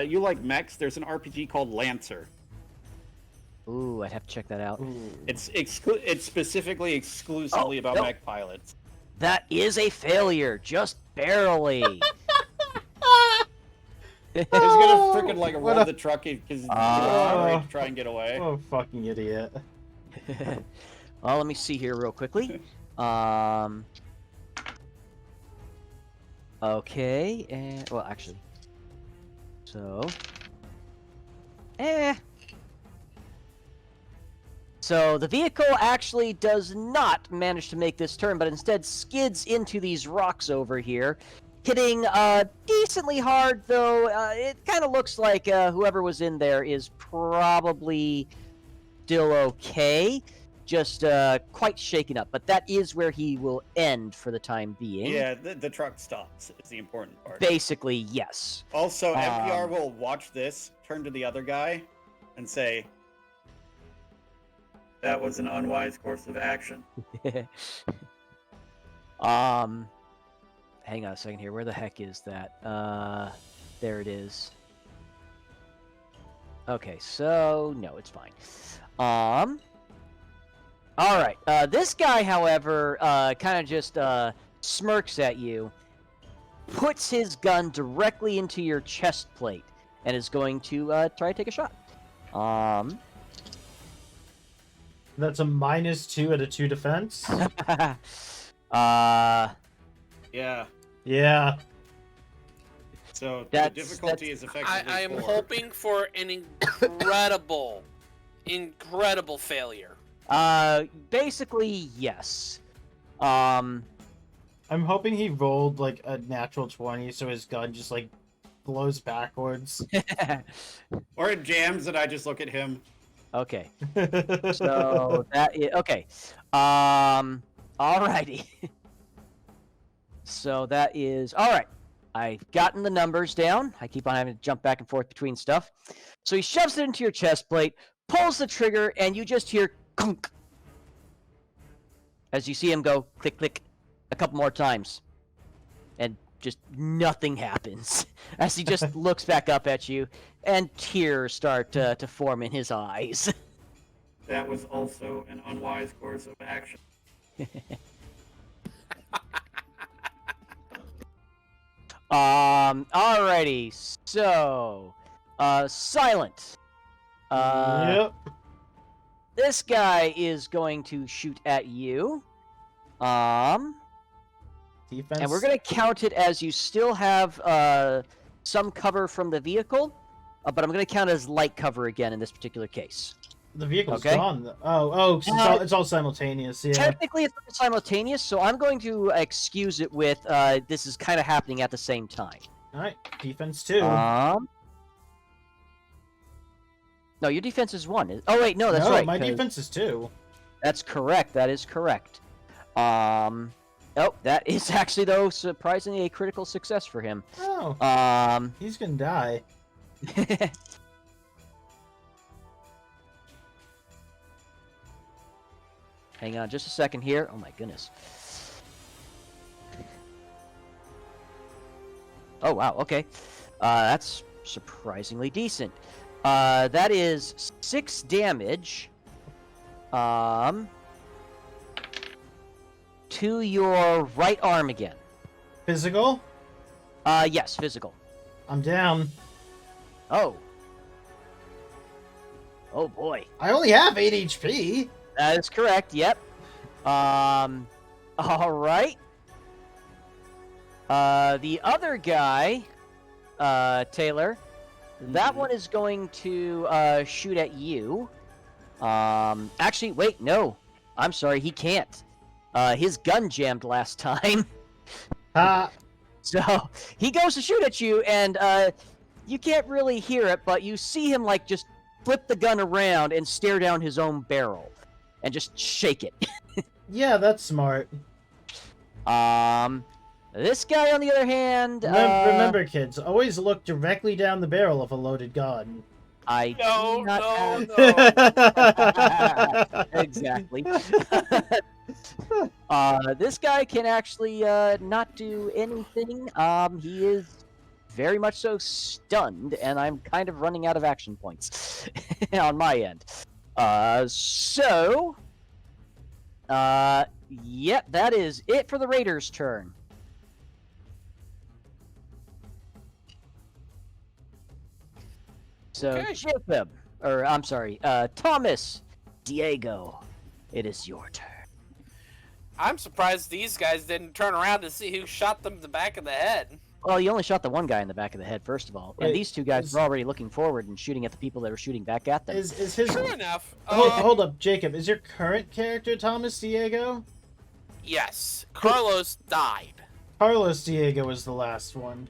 you like mechs? There's an RPG called Lancer. Ooh, I'd have to check that out. It's specifically exclusively about no. mech pilots. That is a failure, just barely. He's gonna freaking like What roll a- the truck because he's Oh. ready to try and get away. Oh, fucking idiot. Well, let me see here real quickly. Okay, and well, actually, so, So the vehicle actually does not manage to make this turn, but instead skids into these rocks over here, hitting decently hard. Though it kind of looks like whoever was in there is probably still okay. Just quite shaken up, but that is where he will end for the time being. Yeah, the truck stops is the important part. Basically, yes. Also, NPR will watch this, turn to the other guy, and say, That was an unwise course of action. Hang on a second here. Where the heck is that? There it is. Okay, so no, it's fine. All right. This guy, however, kind of just smirks at you, puts his gun directly into your chest plate, and is going to try to take a shot. That's a -2 at a 2 defense. Yeah. Yeah. So the That's- difficulty is effectively I am 4. hoping for an incredible failure. Basically, yes. Um, I'm hoping he rolled like a natural 20, so his gun just like blows backwards. Or it jams, and I just look at him. okay. So that is okay. Alrighty. So that is all right. I've gotten the numbers down. I keep on having to jump back and forth between stuff. So he shoves it into your chest plate, pulls the trigger, and you just hear clunk as you see him go click click a couple more times, and just nothing happens as he just looks back up at you, and tears start to form in his eyes. That was also an unwise course of action. Alrighty, so Silent. Yep. This guy is going to shoot at you. Defense. And we're gonna count it as you still have some cover from the vehicle, but I'm gonna count it as light cover again in this particular case. The vehicle's Okay. gone. Oh, 'cause it's all simultaneous. Yeah. Technically, it's not simultaneous, so I'm going to excuse it with this is kind of happening at the same time. All right. Defense 2. No, your defense is 1. Oh wait, no, that's no, right. my 'cause- defense is 2. That's correct. That is correct. Oh, that is actually though surprisingly a critical success for him. Oh, he's gonna die. Hang on just a second here. Oh my goodness. Oh wow, okay. That's surprisingly decent. That is 6 damage. To your right arm again. Physical? Yes, physical. I'm down. Oh. Oh boy. I only have 8 HP. That is correct, yep. Alright. The other guy, Taylor, that one is going to shoot at you. Actually, wait, no. I'm sorry, he can't. His gun jammed last time. So he goes to shoot at you, and you can't really hear it, but you see him like just flip the gun around and stare down his own barrel, and just shake it. Yeah, that's smart. This guy, on the other hand, Remember, kids, always look directly down the barrel of a loaded gun. I No, do not no, have... no. Exactly. This guy can actually not do anything. He is very much so stunned, and I'm kind of running out of action points on my end. Yep, that is it for the Raiders' turn. So, Okay. Jacob, or I'm sorry, Thomas, Diego, it is your turn. I'm surprised these guys didn't turn around to see who shot them in the back of the head. Well, you only shot the one guy in the back of the head, first of all. Wait, and these two guys is- were already looking forward and shooting at the people that were shooting back at them. Is his... True enough. Hold up, Jacob. Is your current character Thomas Diego? Yes. Carlos died. Carlos Diego was the last one.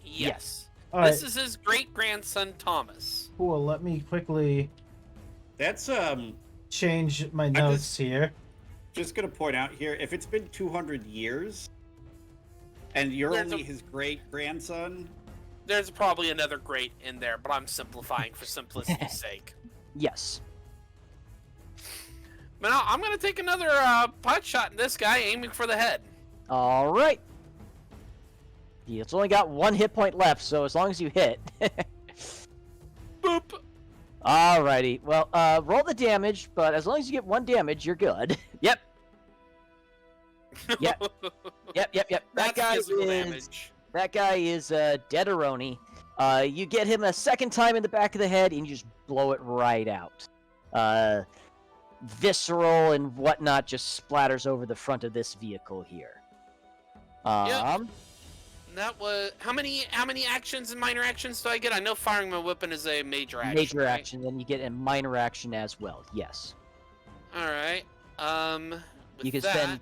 Yes. All right, This is his great-grandson, Thomas. cool. Let me quickly That's change my notes here. just gonna point out here, if it's been 200 years and you're There's only a- his great grandson, There's probably another great in there, but I'm simplifying for simplicity's sake. Yes. But no, I'm gonna take another pot shot at this guy, aiming for the head. All right. It's only got 1 hit point left, so as long as you hit. Boop. Alrighty. Well, roll the damage, but as long as you get 1 damage, you're good. Yep. Yep. Yep. That That's guy physical is damage. that guy is deaderoni. You get him a second time in the back of the head, and you just blow it right out. Visceral and whatnot just splatters over the front of this vehicle here. That was how many actions and minor actions do I get? I know firing my weapon is a major action. Major right? action, then you get a minor action as well. Yes. All right. You can spend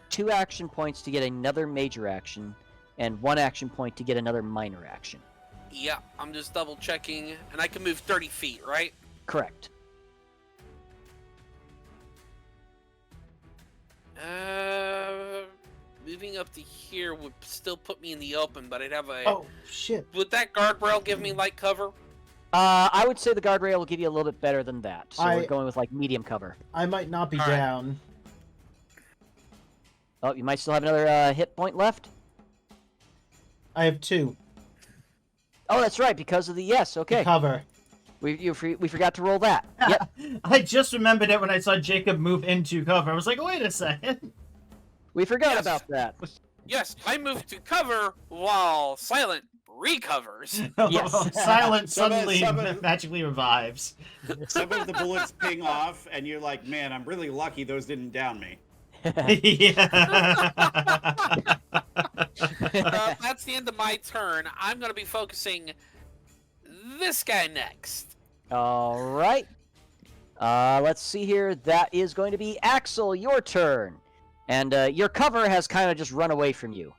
2 action points to get another major action, and 1 action point to get another minor action. Yeah, I'm just double checking, and I can move 30 feet, right? Correct. Moving up to here would still put me in the open, but I'd have a. Oh shit! Would that guardrail give me light cover? I would say the guardrail will give you a little bit better than that. So we're I- going with like medium cover. I might not be All right. down. Oh, you might still have another hit point left. I have 2. Oh, that's right, because of the yes. Okay, Cover. we forgot to roll that. Yep. I just remembered it when I saw Jacob move into cover. I was like, wait a second. We forgot Yes. about that. Yes, I move to cover while Silent recovers. Yes. Silent Some of- suddenly some of- magically revives. Some of the bullets ping off, and you're like, man, I'm really lucky those didn't down me. Yeah. That's the end of my turn. I'm going to be focusing this guy next. All right. Let's see here. That is going to be Axel. Your turn, and your cover has kind of just run away from you.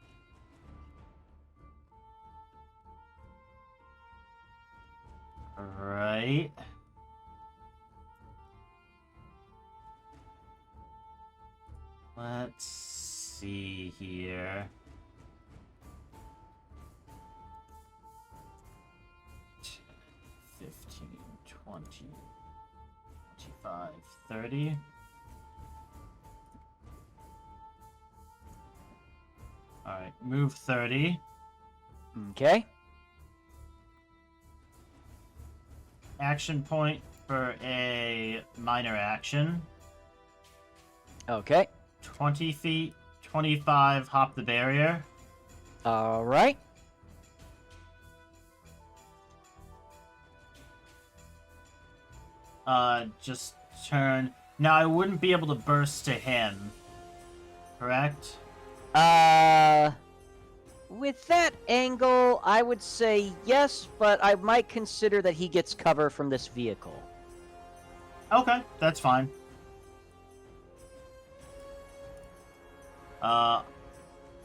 Right. Let's see here. 10, 15, 20, 25, 30. Alright, move 30. Okay. Action point for a minor action. Okay. 20 feet, 25, hop the barrier. All right. Just turn. Now, I wouldn't be able to burst to him, correct? With that angle, I would say yes, but I might consider that he gets cover from this vehicle. Okay, that's fine.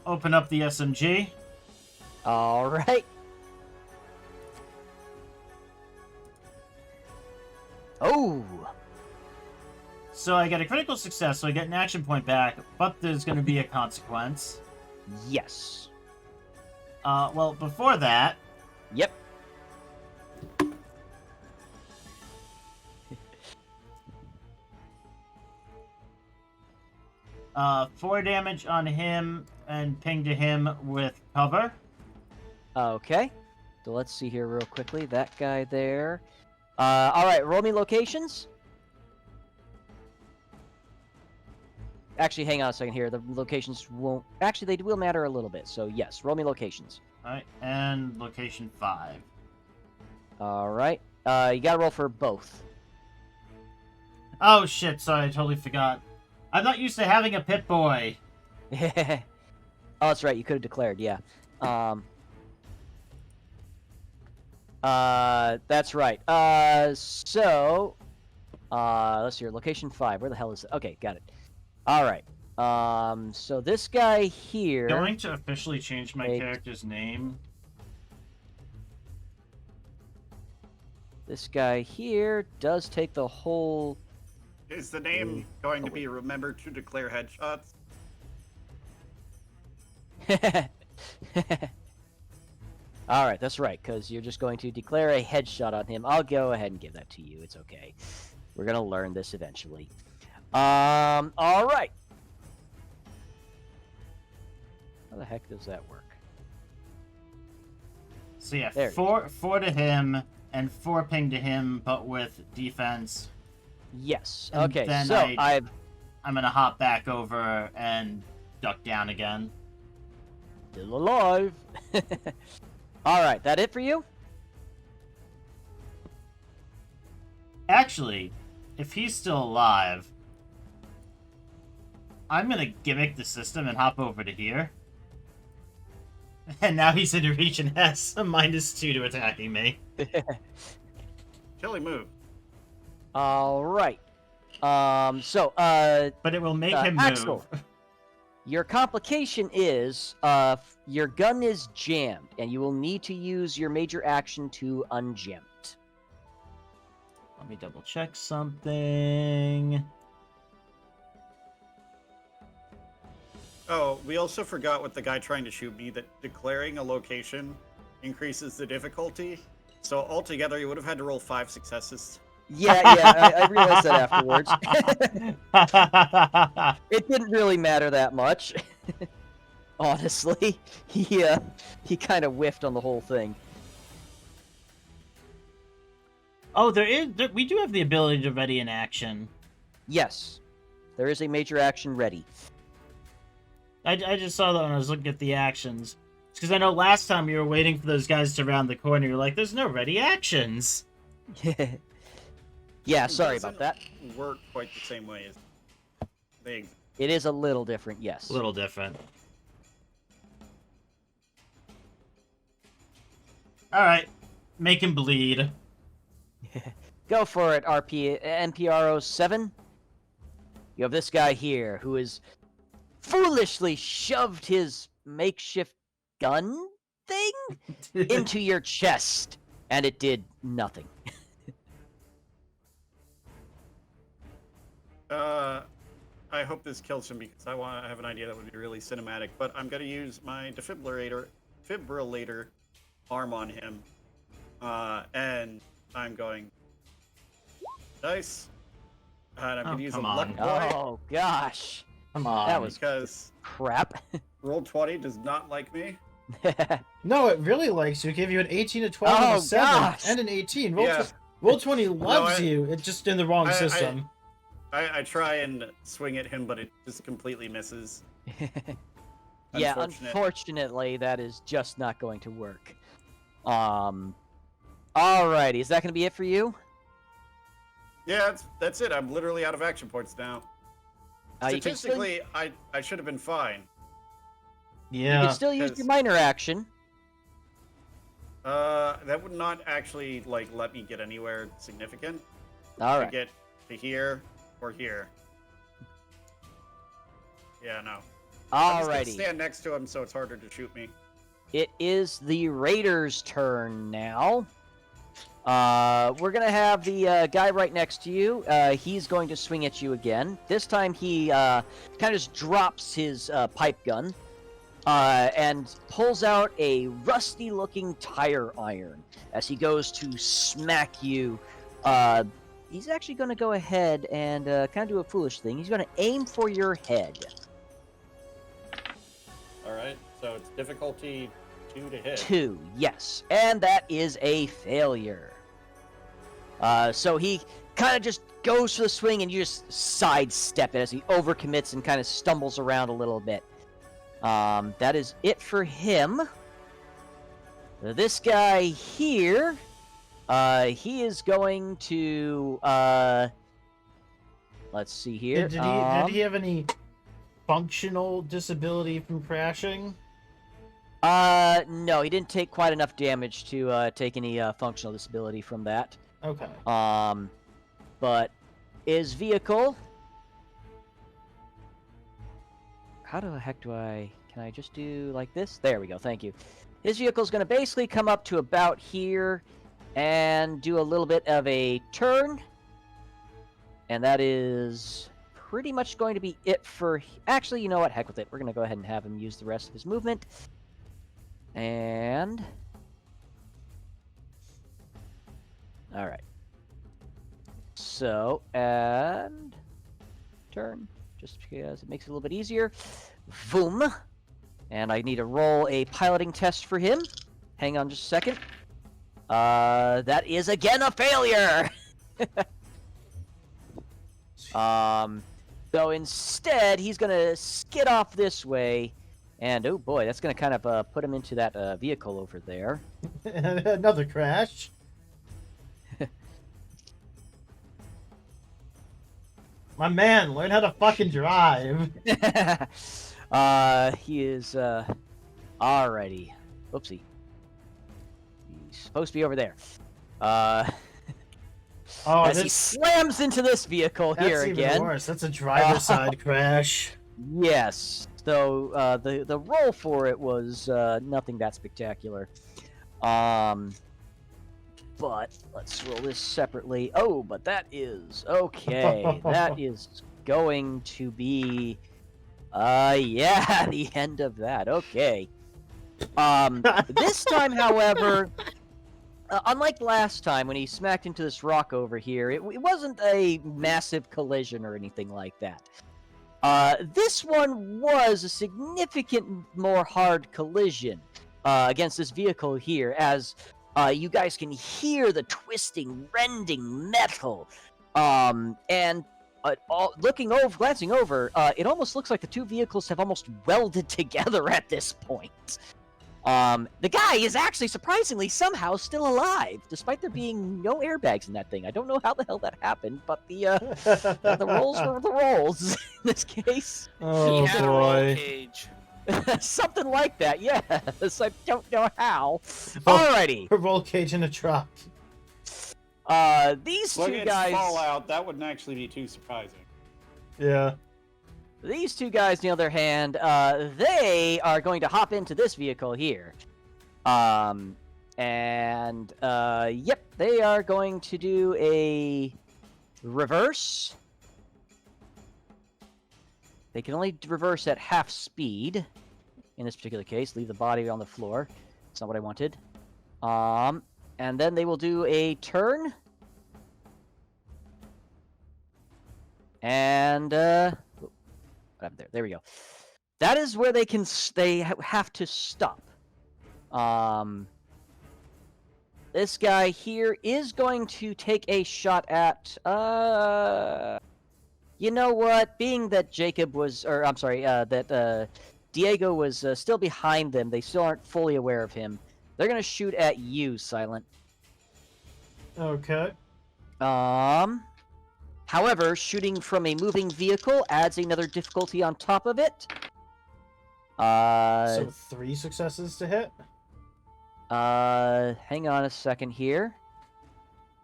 Open up the SMG. All right. Oh. So I get a critical success, so I get an action point back, but there's going to be a consequence. Yes. Well, before that, Yep. 4 damage on him and ping to him with cover. Okay. So let's see here real quickly. That guy there. All right. Roll me locations. Actually, hang on a second here. The locations won't... Actually, they will matter a little bit. So, yes. Roll me locations. Alright, and location 5. All right. You gotta roll for both. Oh shit, sorry, I totally forgot. I'm not used to having a pit boy. Oh, that's right. You could have declared, yeah. That's right. So, let's see here. Location 5. Where the hell is it? Okay, got it. All right. So this guy here. Going to officially change my Wait. character's name. This guy here does take the whole. Is the name going to be remembered to declare headshots? All right, that's right, because you're just going to declare a headshot on him. I'll go ahead and give that to you. It's okay. We're gonna learn this eventually. All right. How the heck does that work? So yeah, There. four to him and 4 ping to him, but with defense. Yes. And Okay. then So I'm gonna hop back over and duck down again. still alive. All right. That it for you? Actually, if he's still alive, I'm gonna gimmick the system and hop over to here. And now he's in reach and has a -2 to attacking me. Killing move. All right. So, But it will make him Axel. move. your complication is, your gun is jammed, and you will need to use your major action to unjam it. Let me double check something. Oh, we also forgot with the guy trying to shoot me that declaring a location increases the difficulty. So altogether, you would have had to roll 5 successes. Yeah, I realized that afterwards. It didn't really matter that much. Honestly, he kind of whiffed on the whole thing. Oh, we do have the ability to ready an action. Yes, there is a major action ready. I just saw that when I was looking at the actions. Because I know last time you were waiting for those guys to round the corner, you're like, there's no ready actions. Yeah, It sorry doesn't about that. Work quite the same way as they. It is a little different, yes. A little different. Alright. Make him bleed. Go for it, NPR07. You have this guy here who has foolishly shoved his makeshift gun thing into your chest, and it did nothing. I hope this kills him because I have an idea that would be really cinematic. But I'm gonna use my defibrillator arm on him, and I'm going dice, and I'm gonna use a come on. luck boy Oh gosh, Come on. that was because crap. roll 20 does not like me. No, it really likes you. It gave you an 18, a 12, and Oh, a 7, gosh. and an 18. Roll, Yeah. Roll 20 loves I- you. It's just in the wrong system. I try and swing at him, but it just completely misses. Yeah, Unfortunate. unfortunately, that is just not going to work. Alrighty, is that going to be it for you? Yeah, that's it. I'm literally out of action points now. You can still, Statistically, I should have been fine. you Yeah. can still use your because- minor action. That would not actually let me get anywhere significant. All To right. get to here or here. Yeah, no. I'm just gonna Alrighty. stand next to him so it's harder to shoot me. It is the Raiders' turn now. We're gonna have the guy right next to you. He's going to swing at you again. This time he kind of just drops his pipe gun and pulls out a rusty-looking tire iron as he goes to smack you. He's actually going to go ahead and kind of do a foolish thing. He's going to aim for your head. Alright, so it's difficulty 2 to hit. 2, yes. And that is a failure. So he kind of just goes for the swing, and you just sidestep it as he overcommits and kind of stumbles around a little bit. That is it for him. This guy here, he is going to, let's see here. Did he have any functional disability from crashing? No, he didn't take quite enough damage to take any functional disability from that. Okay. But his vehicle. How the heck can I just do like this? There we go, thank you. His vehicle is going to basically come up to about here and do a little bit of a turn. And that is pretty much going to be it for... Actually, you know what? Heck with it. We're going to go ahead and have him use the rest of his movement. And... Alright. So, and... Turn. Just because it makes it a little bit easier. Boom. And I need to roll a piloting test for him. hang on just a second. That is again a failure. So instead, he's gonna skid off this way, and oh boy, that's gonna kind of put him into that vehicle over there. Another crash. My man, learn how to fucking drive. He is alrighty. Oopsie. He's supposed to be over there. Oh, As he slams into this vehicle that's here even again. worse. That's a driver's side crash. Yes. So the roll for it was nothing that spectacular. But let's roll this separately. Oh, but that is okay. That is going to be yeah, the end of that. Okay. This time, however, unlike last time when he smacked into this rock over here, it wasn't a massive collision or anything like that. This one was a significant more hard collision against this vehicle here, as you guys can hear the twisting, rending metal. And glancing over, it almost looks like the two vehicles have almost welded together at this point. The guy is actually surprisingly somehow still alive, despite there being no airbags in that thing. I don't know how the hell that happened, but the rolls were the rolls in this case. Oh He had a roll boy. cage. Something like that, yes. I don't know how. Alrighty. A roll cage in a truck. These Look two at guys. Fallout. That wouldn't actually be too surprising. Yeah. These two guys, on the other hand, they are going to hop into this vehicle here. Yep, they are going to do a reverse. They can only reverse at half speed in this particular case. Leave the body on the floor. That's not what I wanted. And then they will do a turn. And, what happened there we go. That is where they have to stop. This guy here is going to take a shot at, you know what? Being that Diego was still behind them, they still aren't fully aware of him. They're gonna shoot at you, Silent. Okay. However, shooting from a moving vehicle adds another difficulty on top of it. So 3 successes to hit. Hang on a second here.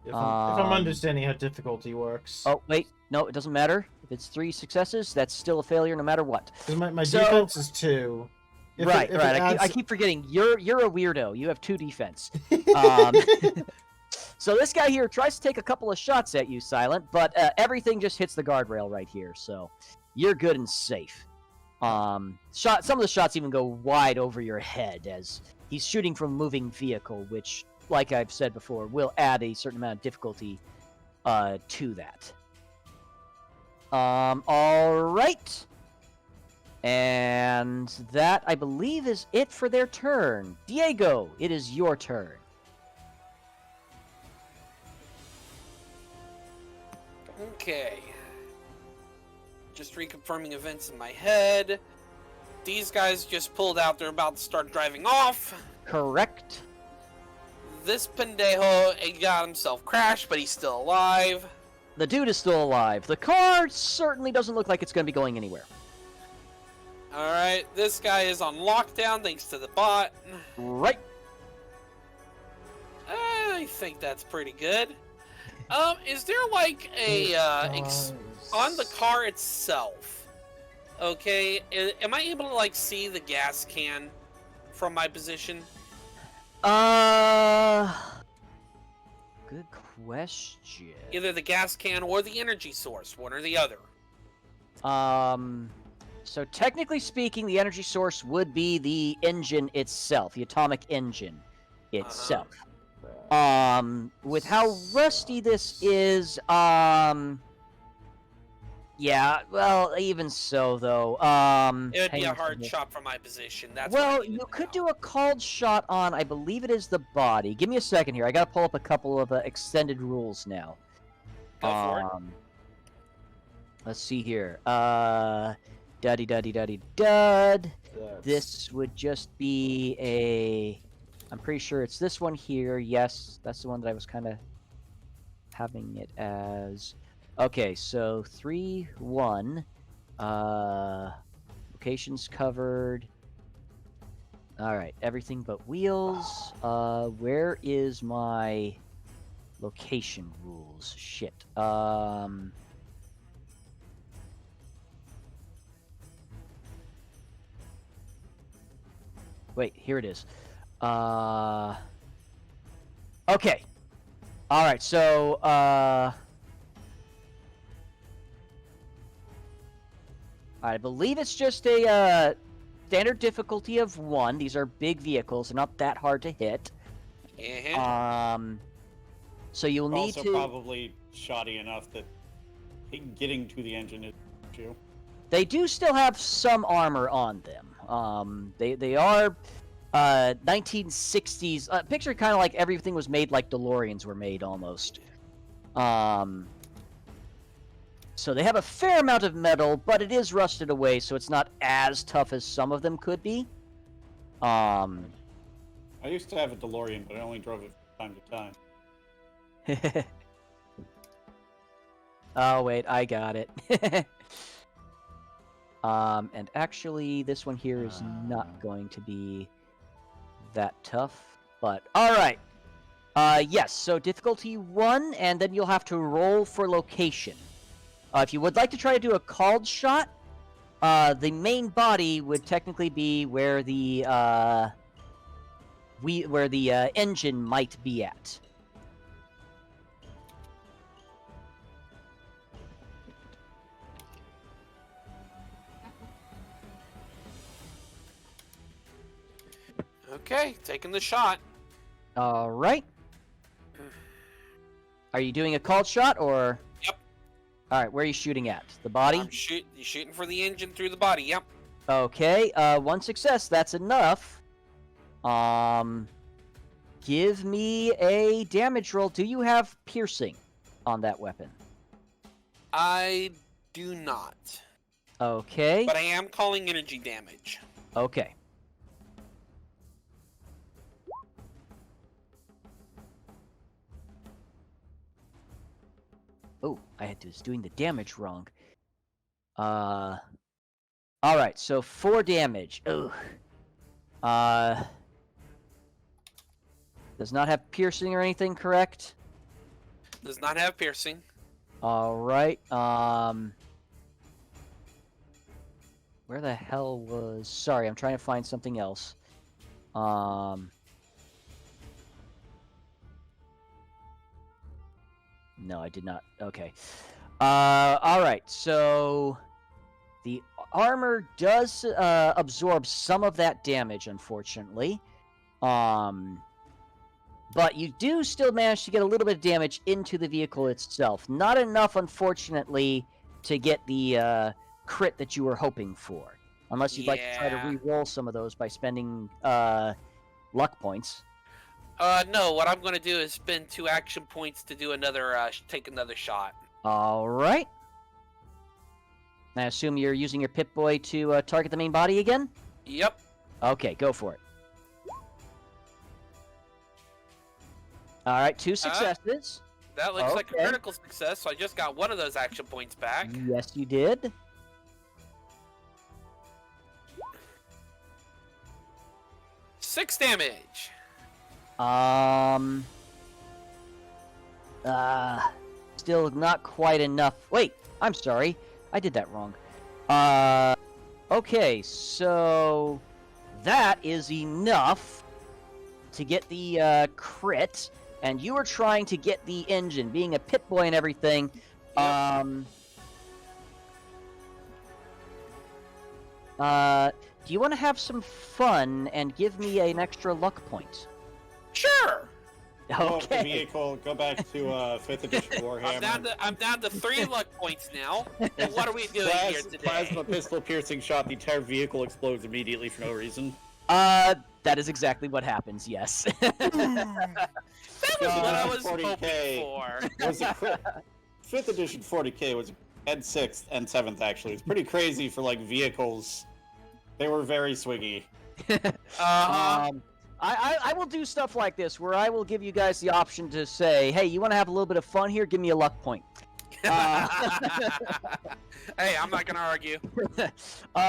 If I'm understanding how difficulty works. Oh, wait. No, it doesn't matter. If it's 3 successes, that's still a failure no matter what. Because my defense is 2. Right. I keep forgetting. You're a weirdo. You have 2 defense. So this guy here tries to take a couple of shots at you, Silent, but everything just hits the guardrail right here, so you're good and safe. Some of the shots even go wide over your head as he's shooting from a moving vehicle, which, like I've said before, will add a certain amount of difficulty to that. All right. And that, I believe, is it for their turn. Diego, it is your turn. Okay. Just reconfirming events in my head. These guys just pulled out. They're about to start driving off. Correct. This pendejo got himself crashed, but he's still alive. The dude is still alive. The car certainly doesn't look like it's going to be going anywhere. Alright, this guy is on lockdown thanks to the bot. Right. I think that's pretty good. Is there like a, on the car itself, okay, am I able to, like, see the gas can from my position? Good question. Either the gas can or the energy source, one or the other. So technically speaking, the energy source would be the engine itself, the atomic engine itself. With how rusty this is, Yeah, well, even so, though. It would be hang a on hard second. shot for my position. That's what I Well, needed you to could know. do a called shot on, I believe it is the body. Give me a second here. I gotta pull up a couple of extended rules now. Go for it. Let's see here. Duddy. This would just be a. I'm pretty sure it's this one here. Yes, that's the one that I was kind of having it as. Okay, so 3-1. Locations covered. All right, everything but wheels. Where is my location rules? Shit. Wait, here it is. Okay. All right, so I believe it's just a standard difficulty of 1. These are big vehicles, they're not that hard to hit. So you'll need Also to. probably shoddy enough that getting to the engine is an issue. They do still have some armor on them. They are 1960s. Picture kind of like everything was made like DeLoreans were made almost. So they have a fair amount of metal, but it is rusted away, so it's not as tough as some of them could be. I used to have a DeLorean, but I only drove it from time to time. Oh wait, I got it. And actually, this one here is not going to be that tough, but all right. Yes, so difficulty 1, and then you'll have to roll for location. If you would like to try to do a called shot, the main body would technically be where the engine might be at. Okay, taking the shot. All right. Are you doing a called shot or? Yep. All right. Where are you shooting at? The body? You're shooting for the engine through the body. Yep. Okay. 1 success. That's enough. Give me a damage roll. Do you have piercing on that weapon? I do not. Okay. But I am calling energy damage. Okay. Oh, I was doing the damage wrong. All right, so 4 damage. Ugh. Does not have piercing or anything, correct? Does not have piercing. All right. Where the hell was? Sorry, I'm trying to find something else. No, I did not. Okay. All right. So the armor does absorb some of that damage, unfortunately. But you do still manage to get a little bit of damage into the vehicle itself. Not enough, unfortunately, to get the crit that you were hoping for. Unless you'd like to try to re-roll some of those by spending luck points. No, what I'm going to do is spend 2 action points to do another, take another shot. All right. I assume you're using your Pip-Boy to target the main body again? Yep. Okay, go for it. All right, 2 successes. That looks like a critical success, so I just got 1 of those action points back. Yes, you did. Six damage. Still not quite enough. Wait, I'm sorry. I did that wrong. Okay, so that is enough to get the crit, and you were trying to get the engine, being a Pip-Boy and everything. Yep. Do you want to have some fun and give me an extra luck point? Sure. Go up the Okay. vehicle. Go back to 5th edition Warhammer. I'm down to 3 luck points now. What are we doing here today? Plasma pistol piercing shot. The entire vehicle explodes immediately for no reason. That is exactly what happens. Yes. That was what I was 40K. hoping for. Was a 5th edition 40K was and 6th and 7th actually. It's pretty crazy for like vehicles. They were very swiggy. I will do stuff like this where I will give you guys the option to say, hey, you want to have a little bit of fun here? Give me a luck point. Hey, I'm not gonna argue.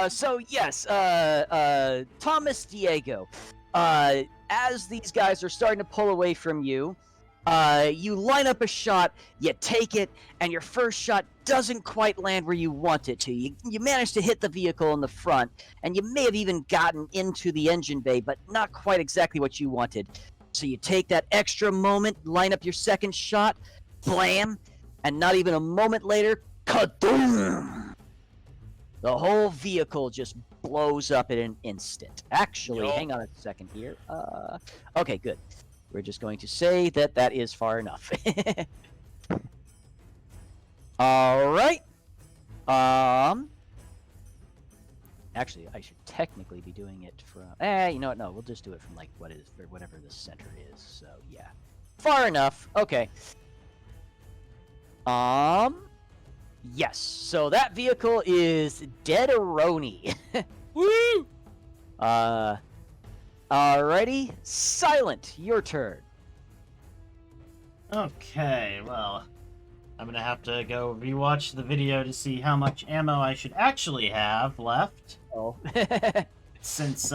So yes, Thomas Diego, as these guys are starting to pull away from you, you line up a shot, you take it, and your first shot doesn't quite land where you want it to. You manage to hit the vehicle in the front, and you may have even gotten into the engine bay, but not quite exactly what you wanted. So you take that extra moment, line up your second shot, blam, and not even a moment later, kadoom! The whole vehicle just blows up in an instant. Actually, Yup. hang on a second here. Okay, good. We're just going to say that that is far enough. All right. Actually, I should technically be doing it from. You know what? No, we'll just do it from like whatever the center is. So yeah, far enough. Okay. Yes. So that vehicle is Dead-a-roni. Woo! Alrighty, Silent, your turn. Okay, well, I'm gonna have to go rewatch the video to see how much ammo I should actually have left. Oh. Since,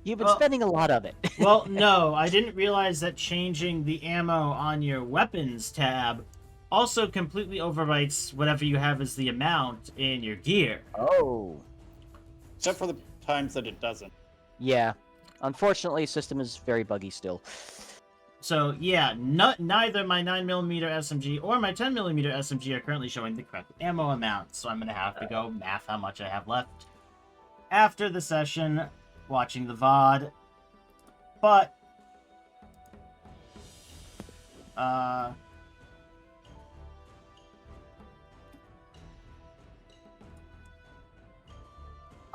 You've been Well- spending a lot of it. well, no, I didn't realize that changing the ammo on your weapons tab also completely overwrites whatever you have as the amount in your gear. Oh. Except for the times that it doesn't. Yeah. Unfortunately, system is very buggy still. So, yeah, neither my 9mm SMG or my 10mm SMG are currently showing the correct ammo amount, so I'm going to have to go math how much I have left after the session, watching the VOD. But,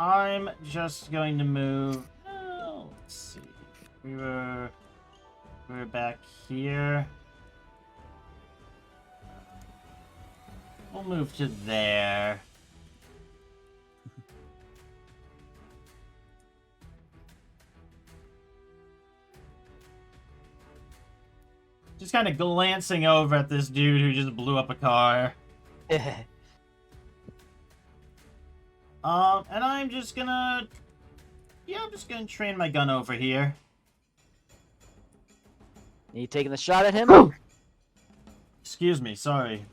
I'm just going to move. Let's see. We're back here. We'll move to there. Just kind of glancing over at this dude who just blew up a car. And I'm just gonna... Yeah, I'm just gonna train my gun over here. You taking the shot at him? Excuse me, sorry.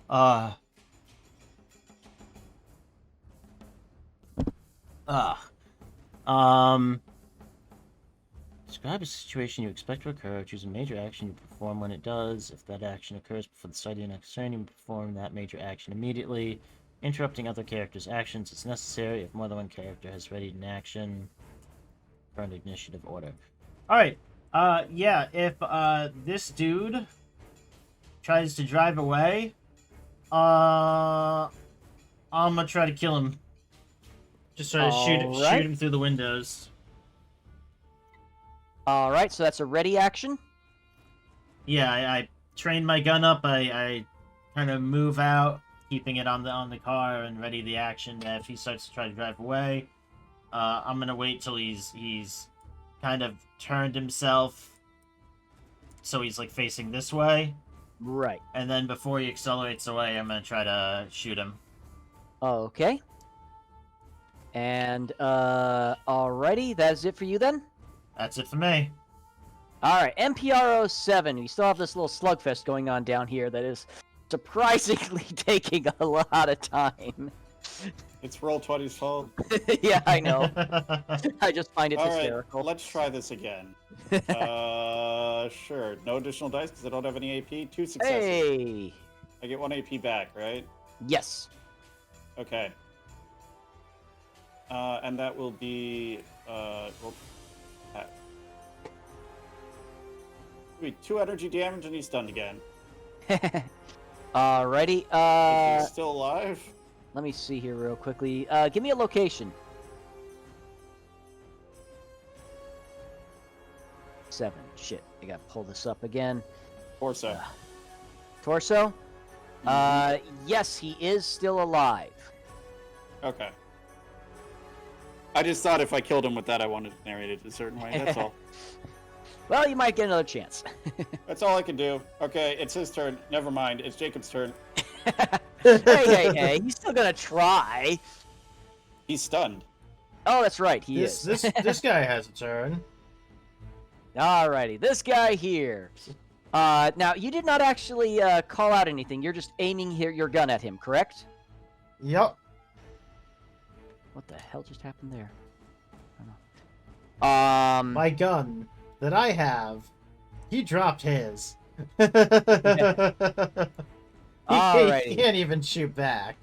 Describe a situation you expect to occur. Choose a major action you perform when it does. If that action occurs before the start of your next turn, you perform that major action immediately. Interrupting other characters' actions is necessary if more than one character has readied an action. Current initiative order. Alright. Yeah, if this dude tries to drive away, I'm gonna try to kill him. Just try to shoot him through the windows. Alright, so that's a ready action. Yeah, I train my gun up. I kind of move out, keeping it on the car and ready the action. If he starts to try to drive away, I'm gonna wait till he's kind of turned himself, so he's like facing this way. Right. And then before he accelerates away, I'm gonna try to shoot him. Okay. And, alrighty, that is it for you then? That's it for me. Alright, MPR 07. We still have this little slugfest going on down here that is surprisingly taking a lot of time. It's Roll20's fault. Yeah, I know. I just find it All right, hysterical. let's try this again. Sure. No additional dice because I don't have any AP. 2 successes. Hey! I get 1 AP back, right? Yes. Okay. And that will be... Wait, 2 energy damage and he's stunned again. Alrighty. Is he still alive? Let me see here real quickly. Give me a location. 7. Shit, I gotta pull this up again. Torso. Torso? Yes, he is still alive. Okay. I just thought if I killed him with that, I wanted to narrate it a certain way. That's all. Well, you might get another chance. That's all I can do. Okay, it's his turn. Never mind. It's Jacob's turn. Hey, he's still gonna try. He's stunned. Oh, that's right, he is. This guy has a turn. Alrighty, this guy here. Now, you did not actually call out anything. You're just aiming your gun at him, correct? Yup. What the hell just happened there? I don't know. My gun that I have, he dropped his. He Alrighty. can't even shoot back.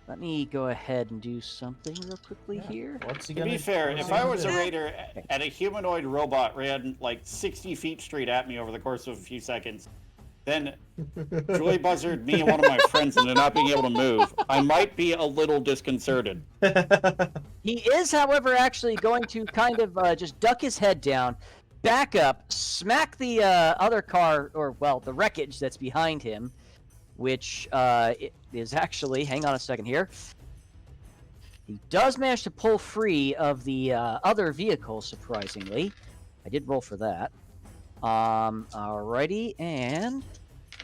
Let me go ahead and do something real quickly here. What's he To gonna be fair, what's if he I gonna was a do? raider and a humanoid robot ran like 60 feet straight at me over the course of a few seconds, then Joy buzzard me and one of my friends into not being able to move, I might be a little disconcerted. He is, however, actually going to kind of just duck his head down, back up, smack the other car, or, well, the wreckage that's behind him, which is actually, hang on a second here. He does manage to pull free of the other vehicle, surprisingly. I did roll for that. Alrighty, and...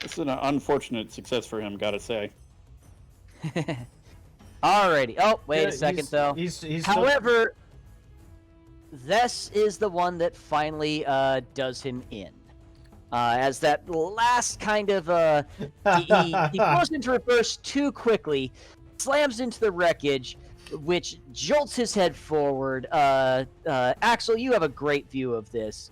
This is an unfortunate success for him, gotta say. Alrighty. Oh, wait a Yeah, second, though. He's still- However, this is the one that finally does him in. As that last kind of... he goes into reverse too quickly, slams into the wreckage, which jolts his head forward. Axel, you have a great view of this.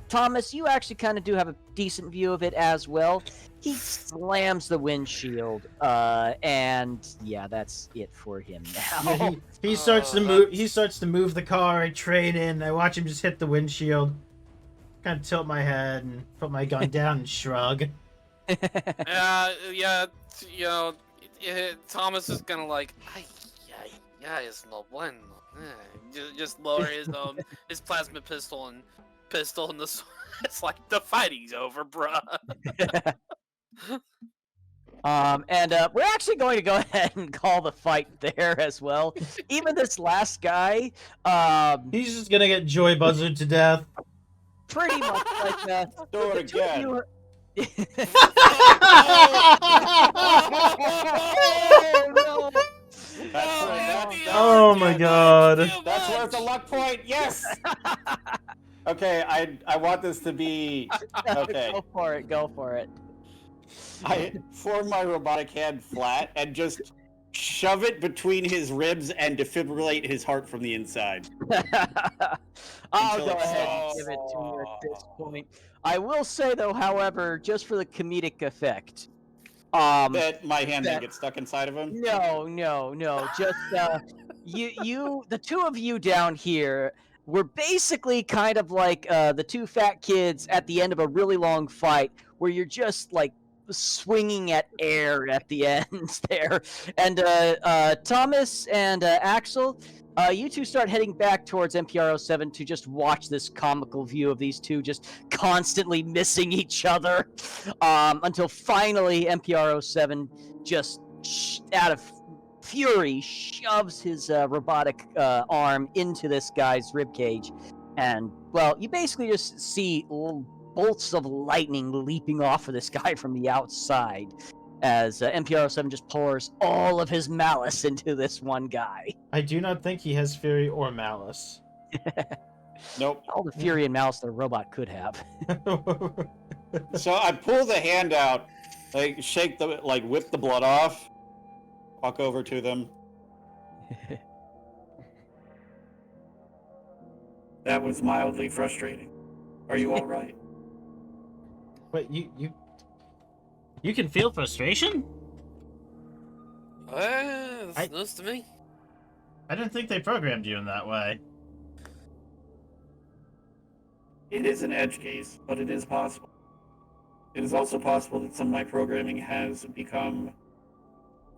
Thomas, you actually kind of do have a decent view of it as well. He slams the windshield, and yeah, that's it for him now. Yeah, he starts to move. He starts to move the car. I trade in. I watch him just hit the windshield. Kind of tilt my head and put my gun down and shrug. Yeah, you know, Thomas is gonna like, it's no bueno. Just lower his plasma pistol and the. It's like the fighting's over, bruh. And we're actually going to go ahead and call the fight there as well. Even this last guy, He's just gonna get Joy buzzard to death. pretty much like Do it the two of again. you are- Oh, no. Oh my god. That's worth a luck point, yes! Okay, I want this to be... Okay. Go for it, go for it. I form my robotic hand flat and just shove it between his ribs and defibrillate his heart from the inside. I'll Until go it ahead and stops. give it to you at this point. I will say, though, however, just for the comedic effect, That my hand then that- gets stuck inside of him? no, just the two of you down here were basically kind of like the two fat kids at the end of a really long fight, where you're just like swinging at air at the end there. And Thomas and Axel, you two start heading back towards MPR-07 to just watch this comical view of these two just constantly missing each other, until finally MPR-07 just out of fury shoves his robotic arm into this guy's ribcage, and, well, you basically just see little bolts of lightning leaping off of this guy from the outside as MPR-07 just pours all of his malice into this one guy. I do not think he has fury or malice. Nope. All the fury and malice that a robot could have. So I pull the hand out, like whip the blood off, walk over to them. That was mildly frustrating. Are you all right? Wait, you can feel frustration? That's news to me. I didn't think they programmed you in that way. It is an edge case, but it is possible. It is also possible that some of my programming has become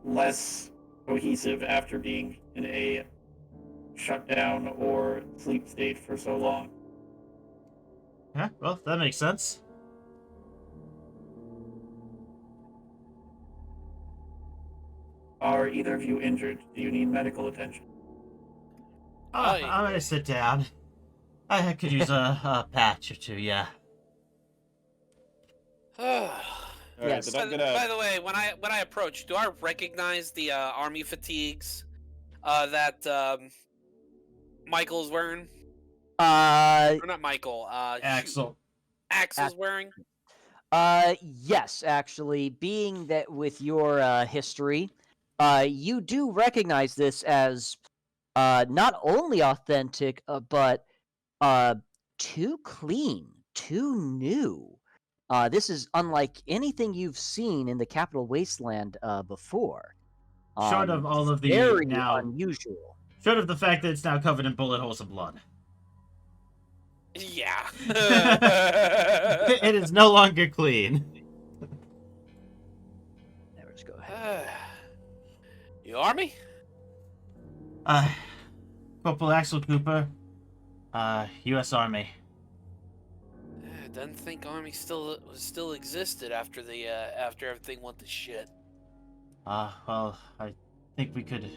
less cohesive after being in a shutdown or sleep state for so long. Yeah, well, that makes sense. Are either of you injured? Do you need medical attention? I'm gonna sit down. I could use a patch or two, yeah. All right, Yes. then I'm By gonna. the way, when I approach, do I recognize the army fatigues that Michael's wearing? Or not Michael. Axel. Axel's wearing. Yes, actually, being that with your history, you do recognize this as not only authentic, but too clean, too new. This is unlike anything you've seen in the Capital Wasteland before. Short of all of the very now, unusual. short of the fact that it's now covered in bullet holes of blood. Yeah. It is no longer clean. Let's go ahead. You army? Corporal Axel Cooper, U.S. Army. I didn't think army still existed after the after everything went to shit. Well, I think we could.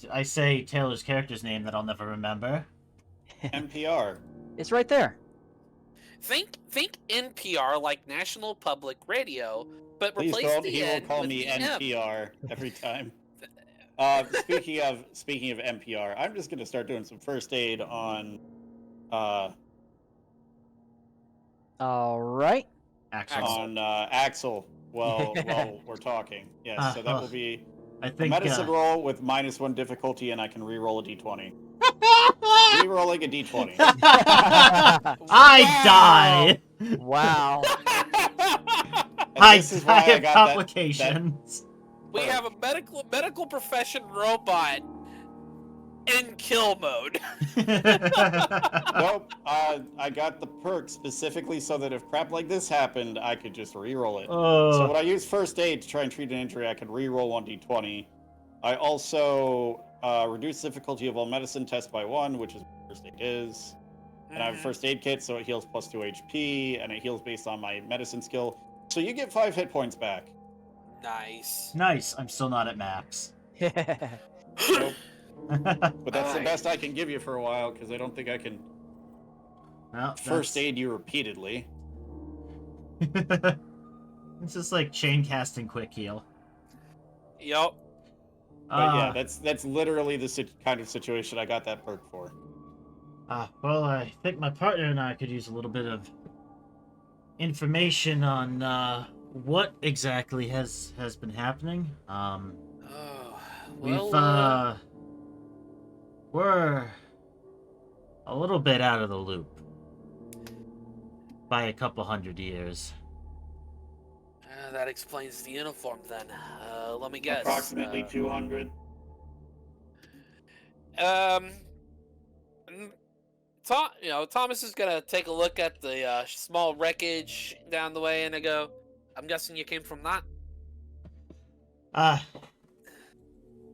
I say Taylor's character's name that I'll never remember. NPR. It's right there. Think NPR like National Public Radio, but Please replace don't. the He will N call with me the M. NPR every time. Speaking of NPR, I'm just gonna start doing some first aid on. All right. Axel. On Axel while we're talking. Yes, so that will be I a think. medicine roll with -1 difficulty, and I can re-roll a d20. Re-rolling a d20. I die. Wow. I This is die why I of got complications. We have a medical profession robot in kill mode. Nope. I got the perk specifically so that if crap like this happened, I could just re-roll it. So when I use first aid to try and treat an injury, I can re-roll 1d20. I also reduce difficulty of all medicine tests by 1, which is what first aid is. And I have a first aid kit, so it heals +2 HP, and it heals based on my medicine skill. So you get 5 hit points back. Nice. Nice. I'm still not at max. Nope. But that's the Alright. best I can give you for a while, because I don't think I can Well, first aid you repeatedly. It's just like chain casting quick heal. Yup. But yeah, that's literally the kind of situation I got that perk for. Well, I think my partner and I could use a little bit of information on what exactly has been happening. Oh, We've well, we're a little bit out of the loop by a couple 100 years. that explains the uniform then. Let me guess. Approximately 200. Thomas is gonna take a look at the small wreckage down the way, and I go, I'm guessing you came from that.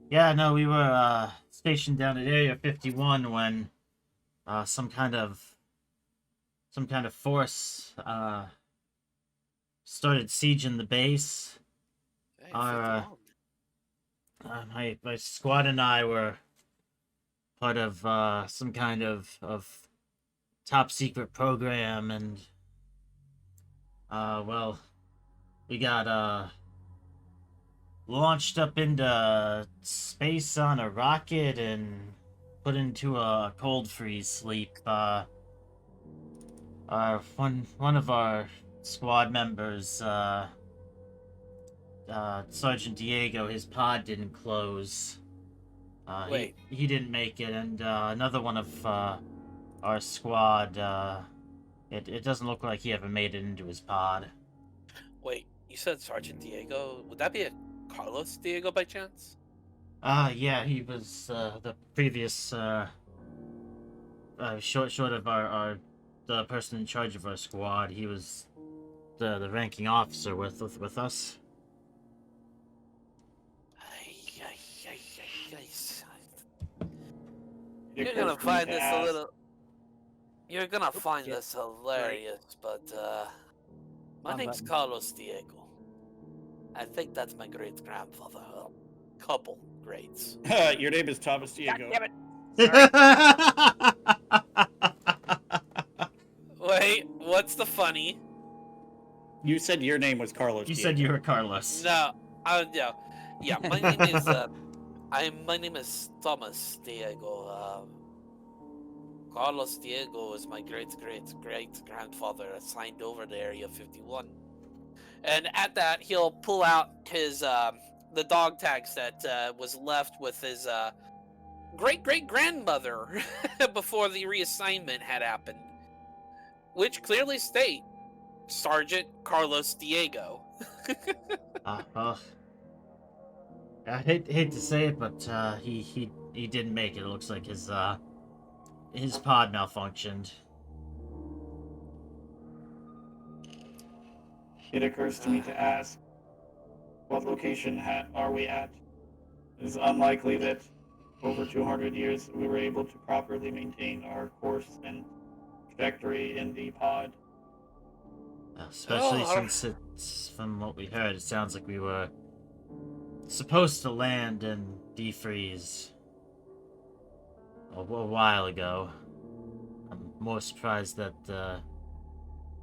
Yeah, no, we were stationed down at Area 51 when some kind of force started sieging the base. Hey, Our, 51. my squad and I were part of some kind of top secret program, and well, we got launched up into space on a rocket and put into a cold freeze sleep. One of our squad members, Sergeant Diego, his pod didn't close. Wait. He didn't make it, and another one of our squad, it doesn't look like he ever made it into his pod. Wait, you said Sergeant Diego? Would that be a Carlos Diego by chance? Yeah, he was the previous short of our the person in charge of our squad. He was the ranking officer with us. It You're occurs gonna to me find to this a ask, little. You're gonna find yeah, this hilarious, but my I'm name's button. Carlos Diego. I think that's my great grandfather. Well, couple greats. Your name is Thomas God Diego. damn it! Sorry. Wait, what's the funny? You said your name was Carlos You Diego. said you were Carlos. No, yeah. My name is my name is Thomas Diego. Carlos Diego is my great grandfather assigned over to Area 51. And at that, he'll pull out his the dog tags that was left with his great grandmother before the reassignment had happened, which clearly state Sergeant Carlos Diego. Well, I hate to say it, but he didn't make it. It looks like his pod malfunctioned. it occurs to me to ask, what location are we at? It is unlikely that over 200 years we were able to properly maintain our course and trajectory in the pod. Especially Oh, since it's, from what we heard, it sounds like we were supposed to land and defreeze a while ago. I'm more surprised that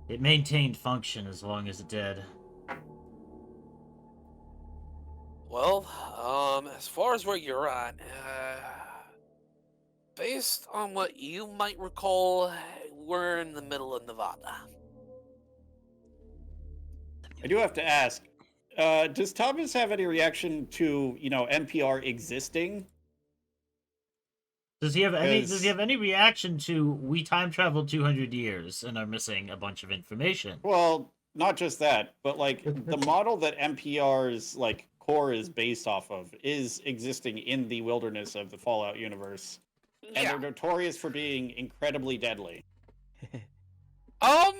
it maintained function as long as it did. well, as far as where you're at, based on what you might recall, we're in the middle of Nevada. I do have to ask, does Thomas have any reaction to, NPR existing? Does he have any? Because- Does he have any reaction to we time traveled 200 years and are missing a bunch of information? Well, not just that, but like the model that NPR's like core is based off of is existing in the wilderness of the Fallout universe. And Yeah. they're notorious for being incredibly deadly. Well,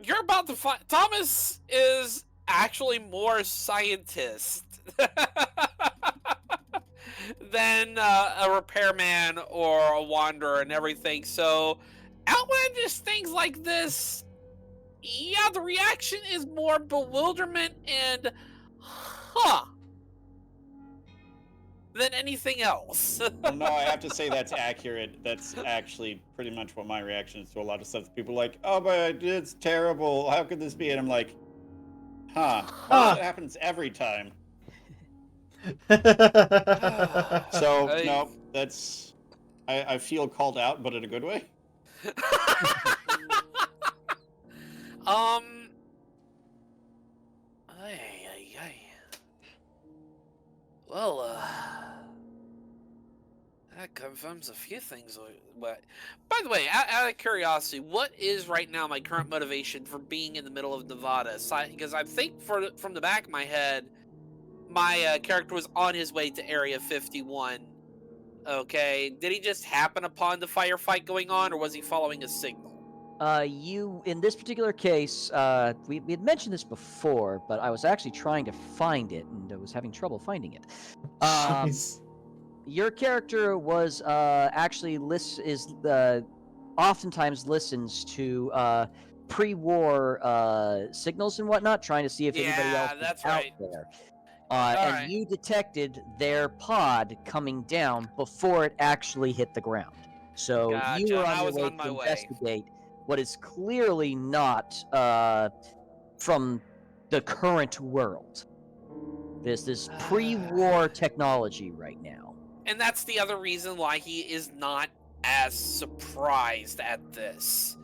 you're about to find Thomas is actually more scientist than a repairman or a wanderer and everything. So, outlandish things like this, yeah, the reaction is more bewilderment and than anything else. Well, no, I have to say that's accurate. That's actually pretty much what my reaction is to a lot of stuff. People are like, oh, but it's terrible. How could this be? And I'm like, well, that happens every time. So, no, that's... I feel called out, but in a good way. Well, that confirms a few things. But by the way, out of curiosity, what is right now my current motivation for being in the middle of Nevada? Because I think from the back of my head, my character was on his way to Area 51. Okay, did he just happen upon the firefight going on, or was he following a signal? You, in this particular case, we had mentioned this before, but I was actually trying to find it, and I was having trouble finding it. Jeez. Your character was actually oftentimes listens to pre-war signals and whatnot, trying to see if anybody else is that's out right. there. Alright. And you detected their pod coming down before it actually hit the ground. So Gotcha. you were I on your was way on my to way. investigate what is clearly not from the current world. There's this pre-war technology right now. And that's the other reason why he is not as surprised at this.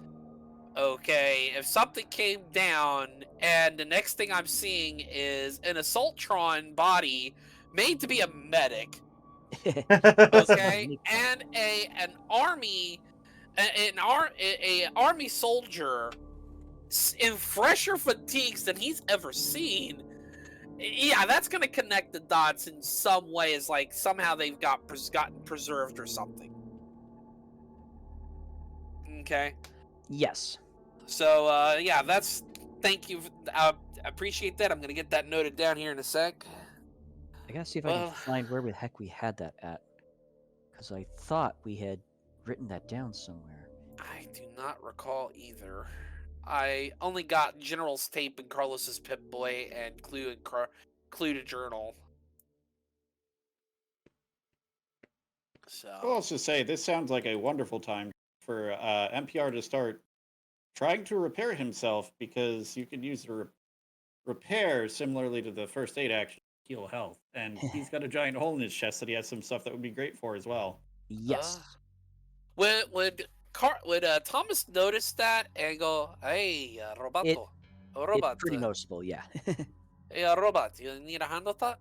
Okay, if something came down and the next thing I'm seeing is an Assaultron body made to be a medic, okay, and an army soldier in fresher fatigues than he's ever seen, Yeah, that's gonna connect the dots in some way. Is like somehow they've gotten preserved or something. Okay. Yes. So yeah, that's. Thank you. I appreciate that. I'm gonna get that noted down here in a sec. I gotta see if I Well- can find where the heck we had that at. Because I thought we had written that down somewhere. I do not recall either. I only got General's tape and Carlos's Pip-Boy and Clue to Journal. So. Well, let's just say this sounds like a wonderful time for NPR to start trying to repair himself, because you can use the repair similarly to the first aid action to heal health. And he's got a giant hole in his chest that he has some stuff that would be great for as well. Yes. Would Thomas notice that and go, "Hey, Roboto, robot, It's pretty noticeable, yeah. hey, robot, you need a hand with that?"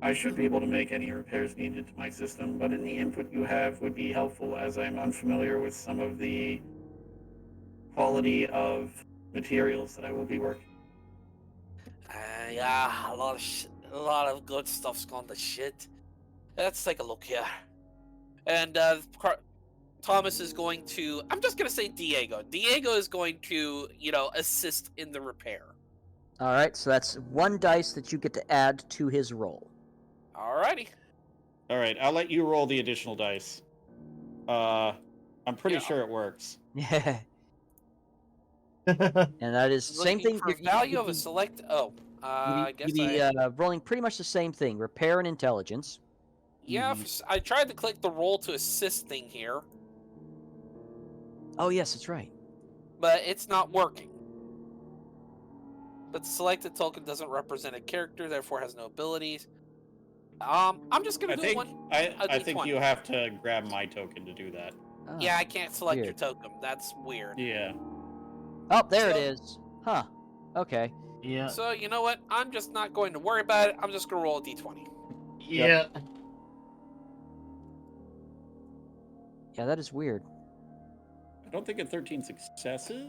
I should be able to make any repairs needed to my system, but any input you have would be helpful, as I'm unfamiliar with some of the quality of materials that I will be working. Yeah, a lot of good stuff's gone to shit. Let's take a look here. And Thomas is going to. I'm just gonna say Diego. Diego is going to, assist in the repair. All right, so that's 1 dice that you get to add to his roll. Alrighty. All right, I'll let you roll the additional dice. I'm pretty sure it works. Yeah. And that is same Looking thing. for value of a select. Oh, I guess you'd be rolling pretty much the same thing: repair and intelligence. Yeah, I tried to click the roll to assist thing here, Oh yes, that's right. but it's not working. But the selected token doesn't represent a character, therefore has no abilities. I'm just gonna do one. I think you have to grab my token to do that. Oh, Yeah, I can't select your weird. token. That's weird. Yeah. Oh, there it So- is. Huh. Okay. Yeah. So you know what? I'm just not going to worry about it. I'm just gonna roll a d20. Yeah. Yeah, that is weird. I don't think at 13 successes.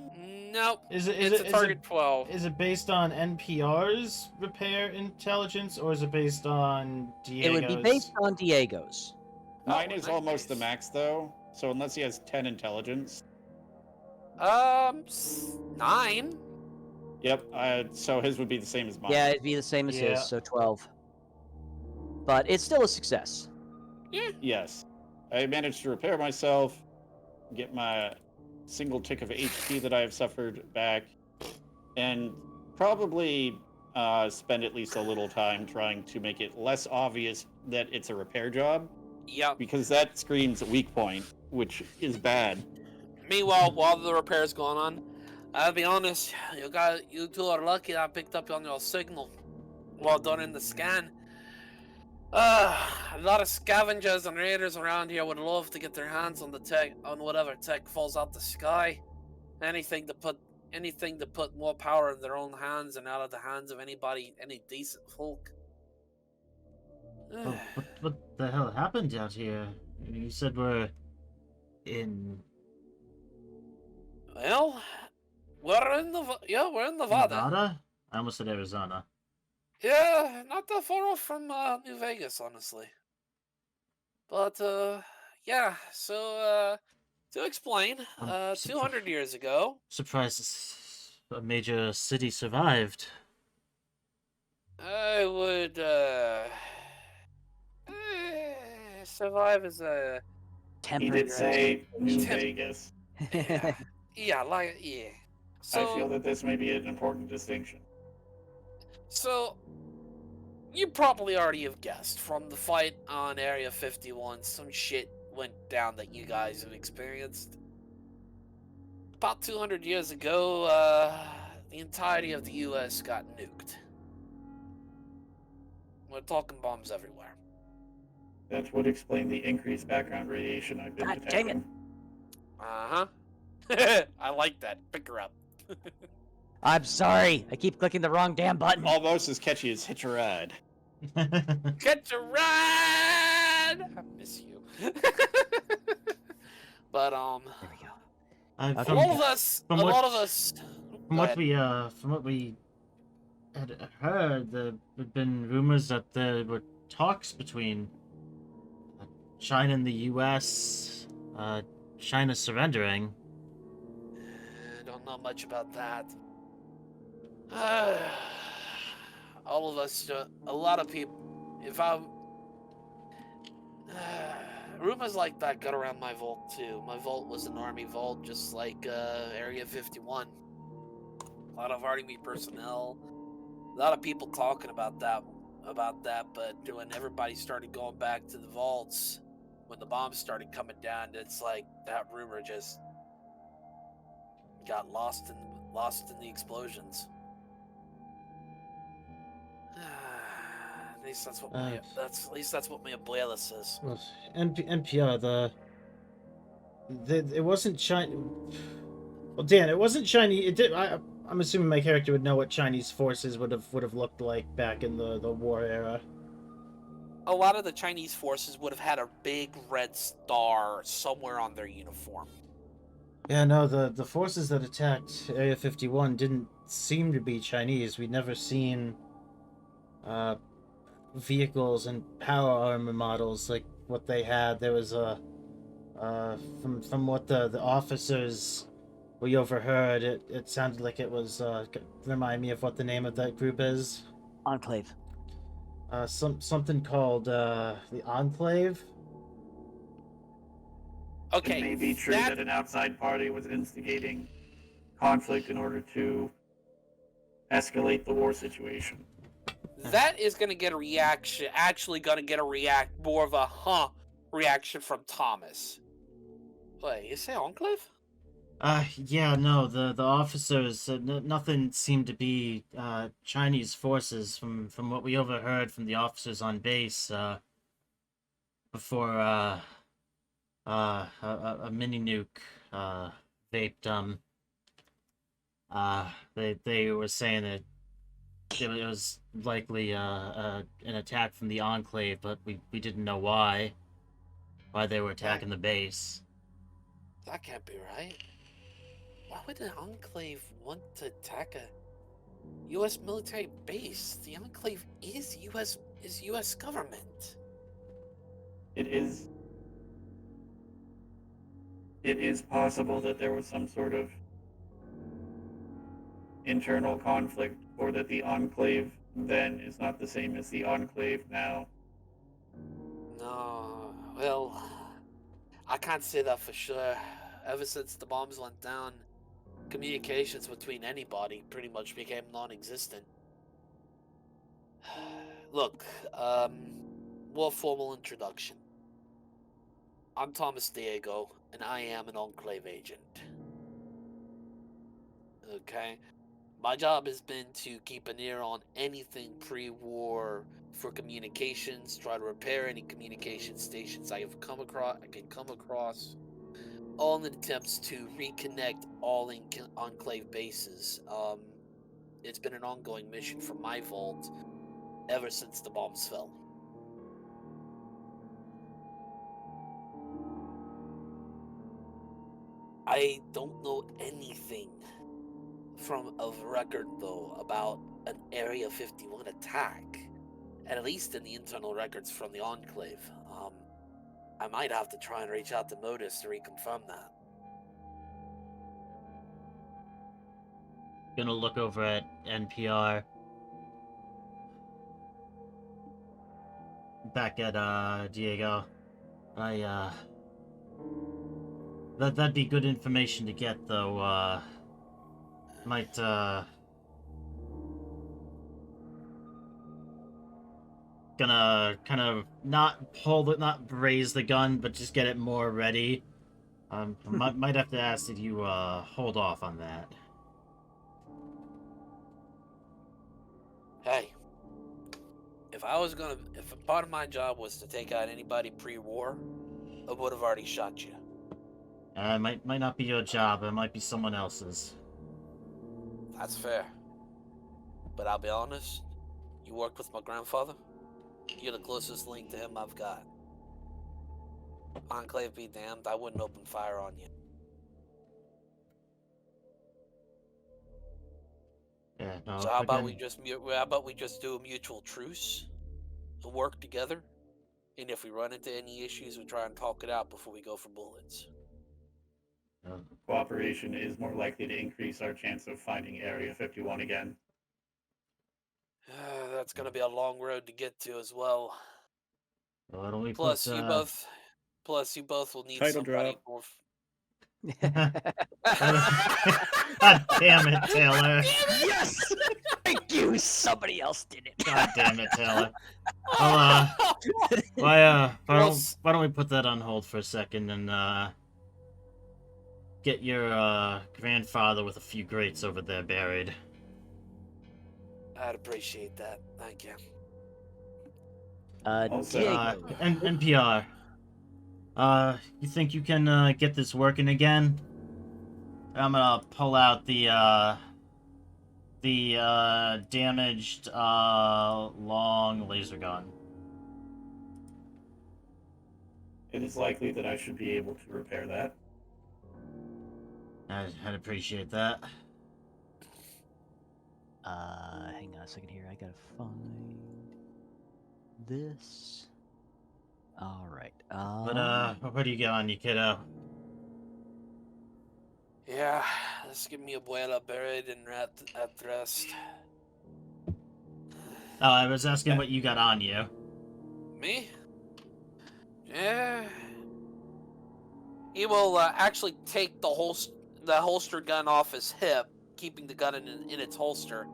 Nope. Is it It's a target 12. Is it based on NPR's repair intelligence, or is it based on Diego's? It would be based on Diego's. Mine in is that almost the case. max though, so unless he has 10 intelligence. 9. Yep. So his would be the same as mine. Yeah, it'd be the same as Yeah. his, so 12. But it's still a success. Yes. I managed to repair myself, get my single tick of HP that I have suffered back, and probably spend at least a little time trying to make it less obvious that it's a repair job, Yep. because that screams a weak point, which is bad. Meanwhile, while the repair's going on, I'll be honest, you two are lucky I picked up on your signal while during the scan. A lot of scavengers and raiders around here would love to get their hands on whatever tech falls out the sky. Anything to put more power in their own hands and out of the hands of any decent folk. Oh, what the hell happened out here? You said we're in Well, we're in Nevada. Nevada? I almost said Arizona. Yeah, not that far off from New Vegas, honestly. But yeah. So to explain, I'm 200 years ago, Surprised a major city survived. I would survive as a He did say New Temp- Vegas. yeah. So I feel that this may be an important distinction. So, you probably already have guessed from the fight on Area 51, some shit went down that you guys have experienced. About 200 years ago, the entirety of the US got nuked. We're talking bombs everywhere. That would explain the increased background radiation I've been God dang detecting. Uh-huh. I like that. Pick her up. I'm sorry. I keep clicking the wrong damn button. Almost as catchy as Hitch a Ride. Catch a ride! I miss you. But, There we go. I'm a from, lot of us, from a what- lot of us, From Go what ahead. we had heard, there had been rumors that there were talks between China and the U.S. China surrendering. I don't know much about that. All of us, a lot of people. If I rumors like that got around my vault too. My vault was an army vault, just like Area 51. A lot of army personnel, a lot of people talking about that. But when everybody started going back to the vaults, when the bombs started coming down, it's like that rumor just got lost in the explosions. At least that's what my abuela says. Well, NPR, it wasn't China. Well, Dan, it wasn't Chinese. It did. I'm assuming my character would know what Chinese forces would have looked like back in the war era. A lot of the Chinese forces would have had a big red star somewhere on their uniform. Yeah, no, the forces that attacked Area 51 didn't seem to be Chinese. We'd never seen vehicles and power armor models like what they had. There was a from what the officers we overheard, it sounded like it was remind me of what the name of that group is. Enclave. Something called the Enclave. Okay, It may be true that an outside party was instigating conflict in order to escalate the war situation. that is going to get a reaction. Actually, going to get more of a reaction from Thomas. Wait, you say Enclave? Yeah, no, the officers, nothing seemed to be Chinese forces from what we overheard from the officers on base before a mini nuke vaped they were saying that it was likely an attack from the Enclave, but we didn't know why they were attacking the base. That can't be right. Why would the Enclave want to attack a U.S. military base? The Enclave is U.S. government. It is possible that there was some sort of internal conflict, or that the Enclave then is not the same as the Enclave now. No, well, I can't say that for sure. Ever since the bombs went down, communications between anybody pretty much became non-existent. Look, more formal introduction. I'm Thomas Diego, and I am an Enclave agent. Okay? My job has been to keep an ear on anything pre-war for communications, try to repair any communication stations I can come across, all in attempts to reconnect all Enclave bases. It's been an ongoing mission for my vault ever since the bombs fell. I don't know anything of record, though, about an Area 51 attack, at least in the internal records from the Enclave. I might have to try and reach out to Modus to reconfirm that. Gonna look over at NPR. Back at Diego. That'd be good information to get, though. Might gonna kind of not raise the gun, but just get it more ready. Might have to ask that you hold off on that. Hey, if part of my job was to take out anybody pre-war, I would have already shot you. Might not be your job. It might be someone else's. That's fair. But I'll be honest, you worked with my grandfather? You're the closest link to him I've got. Enclave be damned, I wouldn't open fire on you. Yeah, no. So how about again, we just do a mutual truce and work together? And if we run into any issues, we try and talk it out before we go for bullets. Cooperation is more likely to increase our chance of finding Area 51 again. That's gonna be a long road to get to as well. why don't we Plus, put, you both will need Title somebody drop. more. God damn it, Taylor. Yes! Thank you! Somebody else did it. God damn it, Taylor. Well, why Well, don't we put that on hold for a second and get your grandfather with a few greats over there buried. I'd appreciate that. Thank you. Also, Diego. NPR. You think you can get this working again? I'm gonna pull out the damaged long laser gun. it is likely that I should be able to repair that. I'd appreciate that. Hang on a second here. I gotta find this. All right. But what do you got on you, kiddo? Yeah, let's get mi abuela buried and at rest. Oh, I was asking what you got on you. Me? Yeah. He will actually take the holster gun off his hip, keeping the gun in its holster.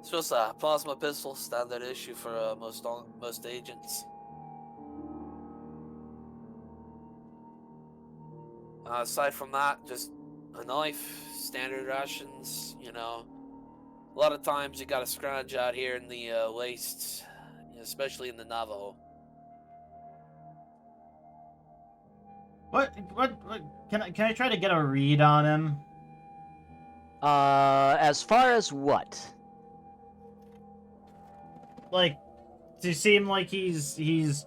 It's just a plasma pistol, standard issue for most agents. Aside from that, just a knife, standard rations, you know. A lot of times you gotta scrounge out here in the wastes, especially in the Navajo. What? Can I try to get a read on him? As far as what? Like, does he seem like he's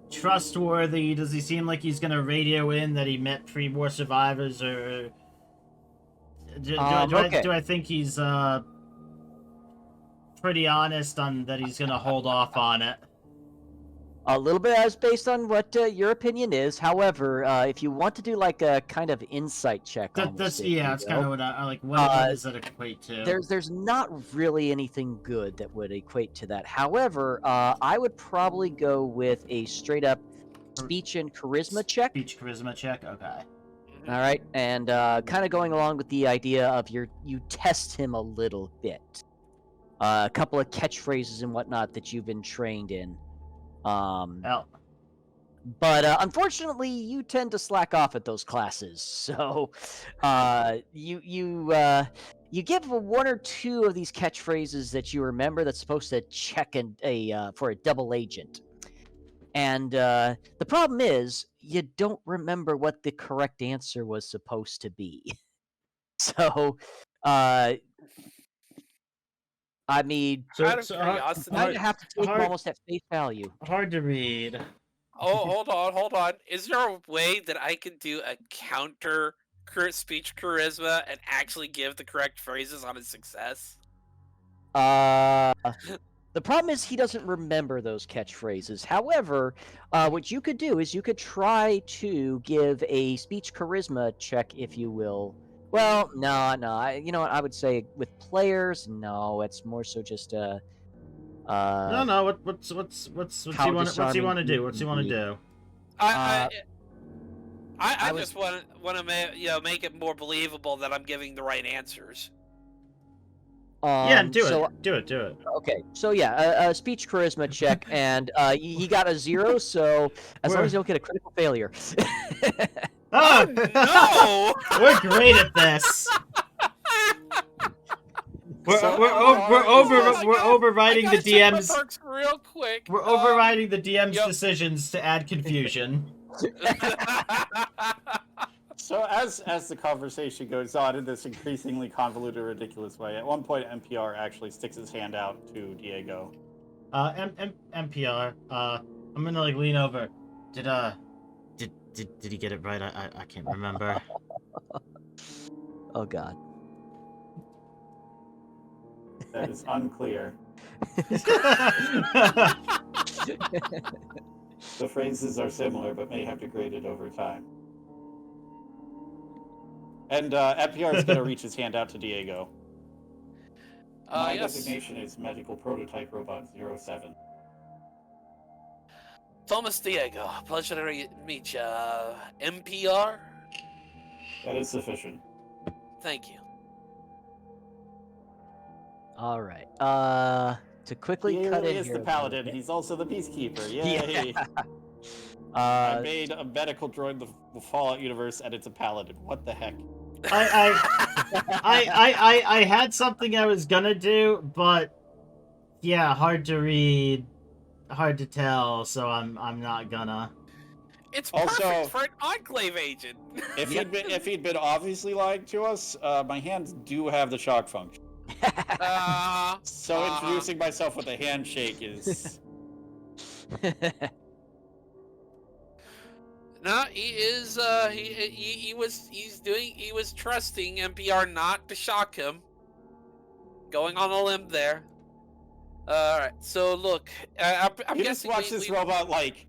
trustworthy? Does he seem like he's gonna radio in that he met pre-war survivors, or do I think he's pretty honest on that he's gonna hold off on it? A little bit as based on what your opinion is. However, if you want to do like a kind of insight check, That's there you that's go. kind of what I like. What does that equate to? There's not really anything good that would equate to that. However, I would probably go with a straight up speech and charisma check. Speech charisma check. Okay. All right, and kind of going along with the idea of you test him a little bit. A couple of catchphrases and whatnot that you've been trained in. Well, But unfortunately, you tend to slack off at those classes. So you give one or two of these catchphrases that you remember that's supposed to check for a double agent. And the problem is you don't remember what the correct answer was supposed to be. So I mean, Out of curiosity, you might have to take them hard- almost at face value. hard to read. oh, hold on. Is there a way that I can do a counter speech charisma and actually give the correct phrases on a success? The problem is he doesn't remember those catchphrases. However, what you could do is you could try to give a speech charisma check, if you will. Well, no. You know what? I would say with players, no. It's more so just No. What's how he want to do? disarming What's he you want to can be. do? I I just want to make it more believable that I'm giving the right answers. Yeah, do so, it. Do it. Okay, so yeah, a speech charisma check, and he got a 0. So as long as you don't get a critical failure. Oh No! We're great at this. We're overriding the DM's. Perks real quick. We're overriding the DM's yep. decisions to add confusion. So as the conversation goes on in this increasingly convoluted, ridiculous way, at one point NPR actually sticks his hand out to Diego. NPR. I'm gonna lean over. Did he get it right? I can't remember. Oh God. That is unclear. The phrases are similar, but may have degraded over time. And NPR is going to reach his hand out to Diego. My Yes. designation is Magical Prototype Robot 07. Thomas Diego, pleasure to meet you. NPR? That is sufficient. Thank you. All right. To quickly He cut really in is here the a little paladin. bit. He's also the peacekeeper. Yay! Yeah. I made a medical droid in the Fallout universe, and it's a paladin. What the heck? I had something I was gonna do, but yeah, hard to read, hard to tell, so I'm not gonna. It's Also- perfect for an Enclave agent. If he'd been obviously lying to us, my hands do have the shock function. So introducing myself with a handshake is No, he is. He was trusting NPR not to shock him. Going on a limb there. All right. So look, I'm you just guessing watch this robot like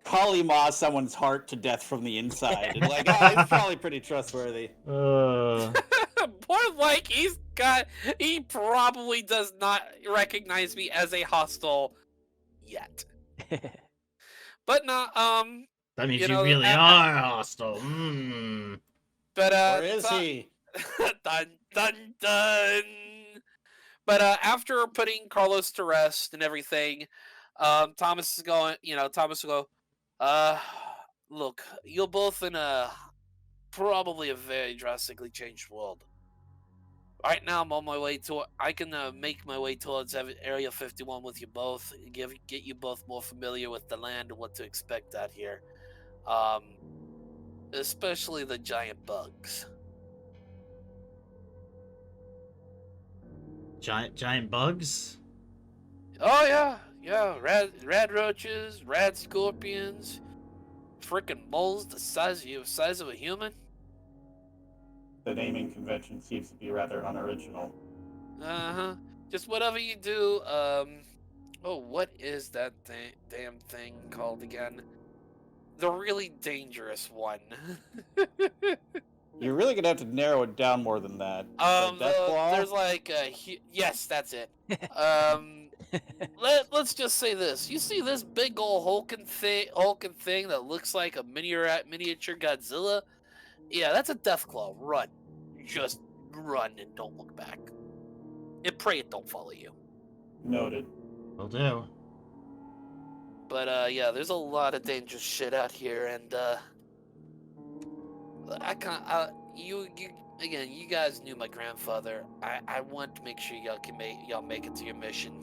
Kalima someone's heart to death from the inside, and like, oh, he's probably pretty trustworthy. More like he probably does not recognize me as a hostile yet. But no, That means you you know, really I- are hostile. Mm. but Or is he? dun dun dun. But after putting Carlos to rest and everything, Thomas is going. Thomas will go. Look, you're both in probably a very drastically changed world. Right now, I'm on my way to. I can make my way towards Area 51 with you both. Get you both more familiar with the land and what to expect out here. Especially the giant bugs. Giant bugs? Oh yeah. Rad roaches, rad scorpions, freaking moles the size of a human. The naming convention seems to be rather unoriginal. Just whatever you do. Oh, what is that damn thing called again? The really dangerous one. You're really gonna have to narrow it down more than that. The death claw? There's like yes, that's it. Let's just say this. You see this big old hulking thing that looks like a miniature Godzilla? Yeah, that's a Deathclaw. Run. Just run and don't look back. And pray it don't follow you. Noted. Will do. But yeah, there's a lot of dangerous shit out here, and I can't. You again. You guys knew my grandfather. I want to make sure y'all make it to your mission.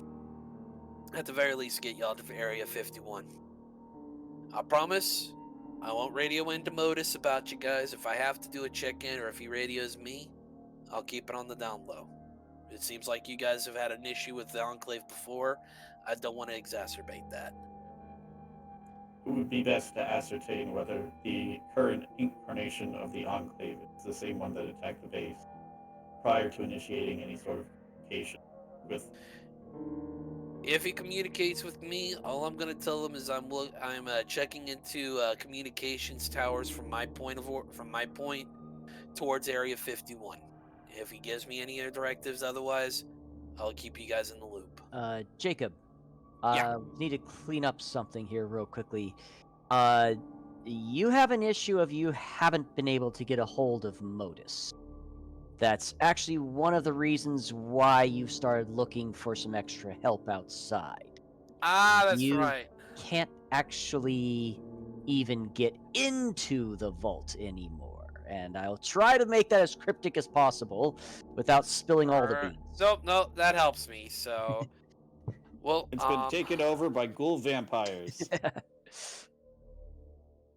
At the very least, get y'all to Area 51. I promise. I won't radio into Modus about you guys. If I have to do a check-in or if he radios me, I'll keep it on the down low. It seems like you guys have had an issue with the Enclave before. I don't want to exacerbate that. It would be best to ascertain whether the current incarnation of the Enclave is the same one that attacked the base prior to initiating any sort of communication with. If he communicates with me, all I'm gonna tell him is I'm checking into communications towers from my point towards Area 51. If he gives me any directives otherwise, I'll keep you guys in the loop. Jacob, Yeah. need to clean up something here real quickly. You have an issue of you haven't been able to get a hold of Modus. That's actually one of the reasons why you've started looking for some extra help outside. That's You right. can't actually even get into the vault anymore. And I'll try to make that as cryptic as possible without spilling all the beans. No, that helps me. So, well, It's been taken over by ghoul vampires.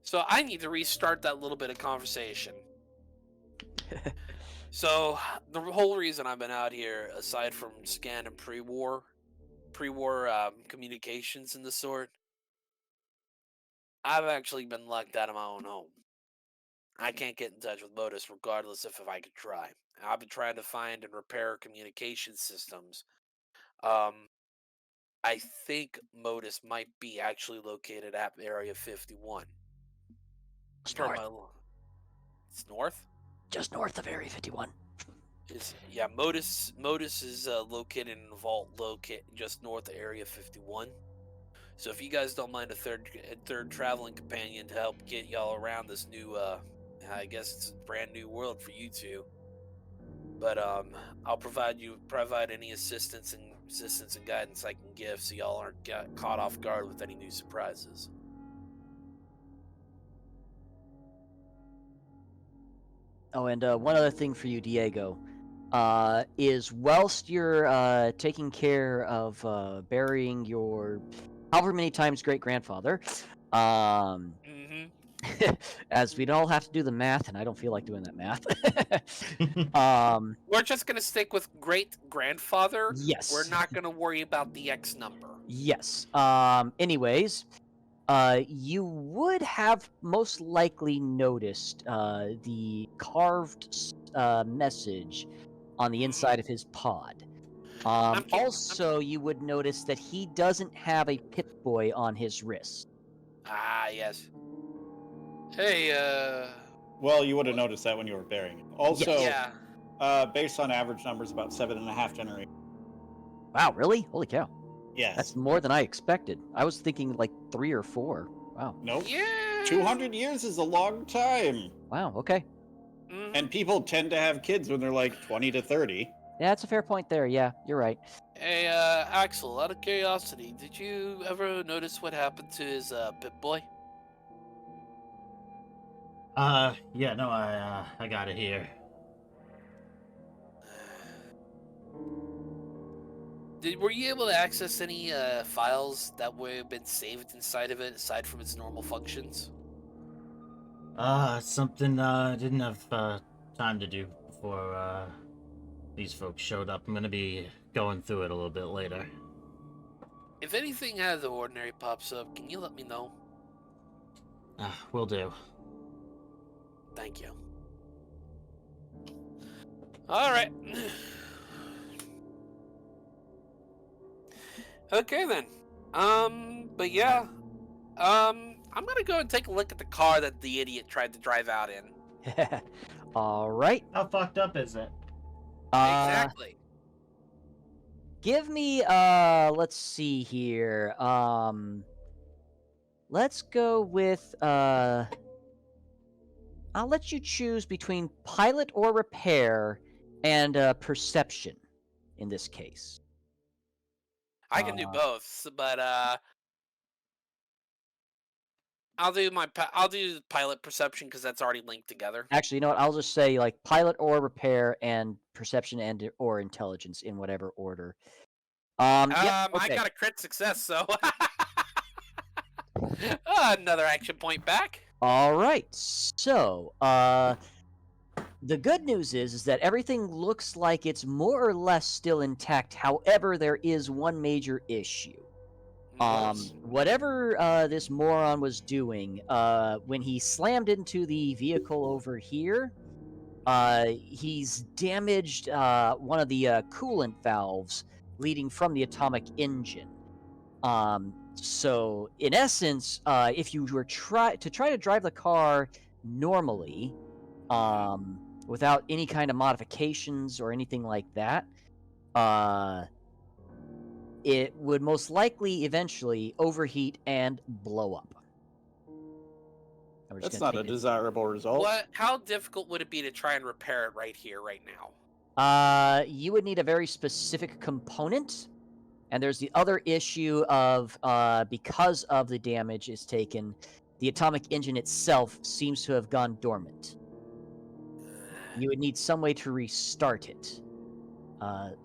So I need to restart that little bit of conversation. So the whole reason I've been out here, aside from scan and pre-war communications and the sort, I've actually been locked out of my own home. I can't get in touch with Modus regardless if I could try. I've been trying to find and repair communication systems. I think Modus might be actually located at Area 51. Just Per north. my it's north? Just north of Area 51. Yeah, Modus is located in a vault just north of Area 51. So if you guys don't mind a third traveling companion to help get y'all around this new I guess it's a brand new world for you two. But I'll provide any assistance and guidance I can give so y'all aren't caught off guard with any new surprises. Oh, and one other thing for you, Diego, is whilst you're taking care of burying your however many times great-grandfather, Mm-hmm. as we'd all have to do the math, and I don't feel like doing that math. We're just gonna stick with great-grandfather. Yes. We're not gonna worry about the X number. Yes. Anyways, you would have most likely noticed the carved message on the inside of his pod. Also, you would notice that he doesn't have a Pip-Boy on his wrist. Ah, yes. Hey, Well, you would have noticed that when you were burying it. Also, yeah. Based on average numbers, about 7.5 generations. Wow, really? Holy cow. Yes. That's more than I expected. I was thinking like 3 or 4. Wow. Nope. Yeah. 200 years is a long time. Wow, okay. Mhm. And people tend to have kids when they're like 20 to 30. Yeah, that's a fair point there. Yeah, you're right. Hey, Axel, out of curiosity, did you ever notice what happened to his Pip-Boy? Yeah, no, I got it here. Were you able to access any files that would have been saved inside of it, aside from its normal functions? Something I didn't have time to do before these folks showed up. I'm gonna be going through it a little bit later. If anything out of the ordinary pops up, can you let me know? Will do. Thank you. All right. Okay then. But yeah. I'm gonna go and take a look at the car that the idiot tried to drive out in. All right. How fucked up is it? Exactly. Give me let's see here. Let's go with I'll let you choose between pilot or repair and perception in this case. I can do both, but I'll do pilot perception because that's already linked together. Actually, you know what? I'll just say like pilot or repair and perception and or intelligence in whatever order. Yep, I got a crit success, so another action point back. All right. So, the good news is that everything looks like it's more or less still intact. However, there is one major issue. Whatever this moron was doing, when he slammed into the vehicle over here, he's damaged one of the coolant valves leading from the atomic engine. So in essence, if you were try to drive the car normally, without any kind of modifications or anything like that, it would most likely eventually overheat and blow up. That's not a desirable result. How difficult would it be to try and repair it right here, right now? You would need a very specific component. And there's the other issue of, because of the damage is taken, the atomic engine itself seems to have gone dormant. You would need some way to restart it.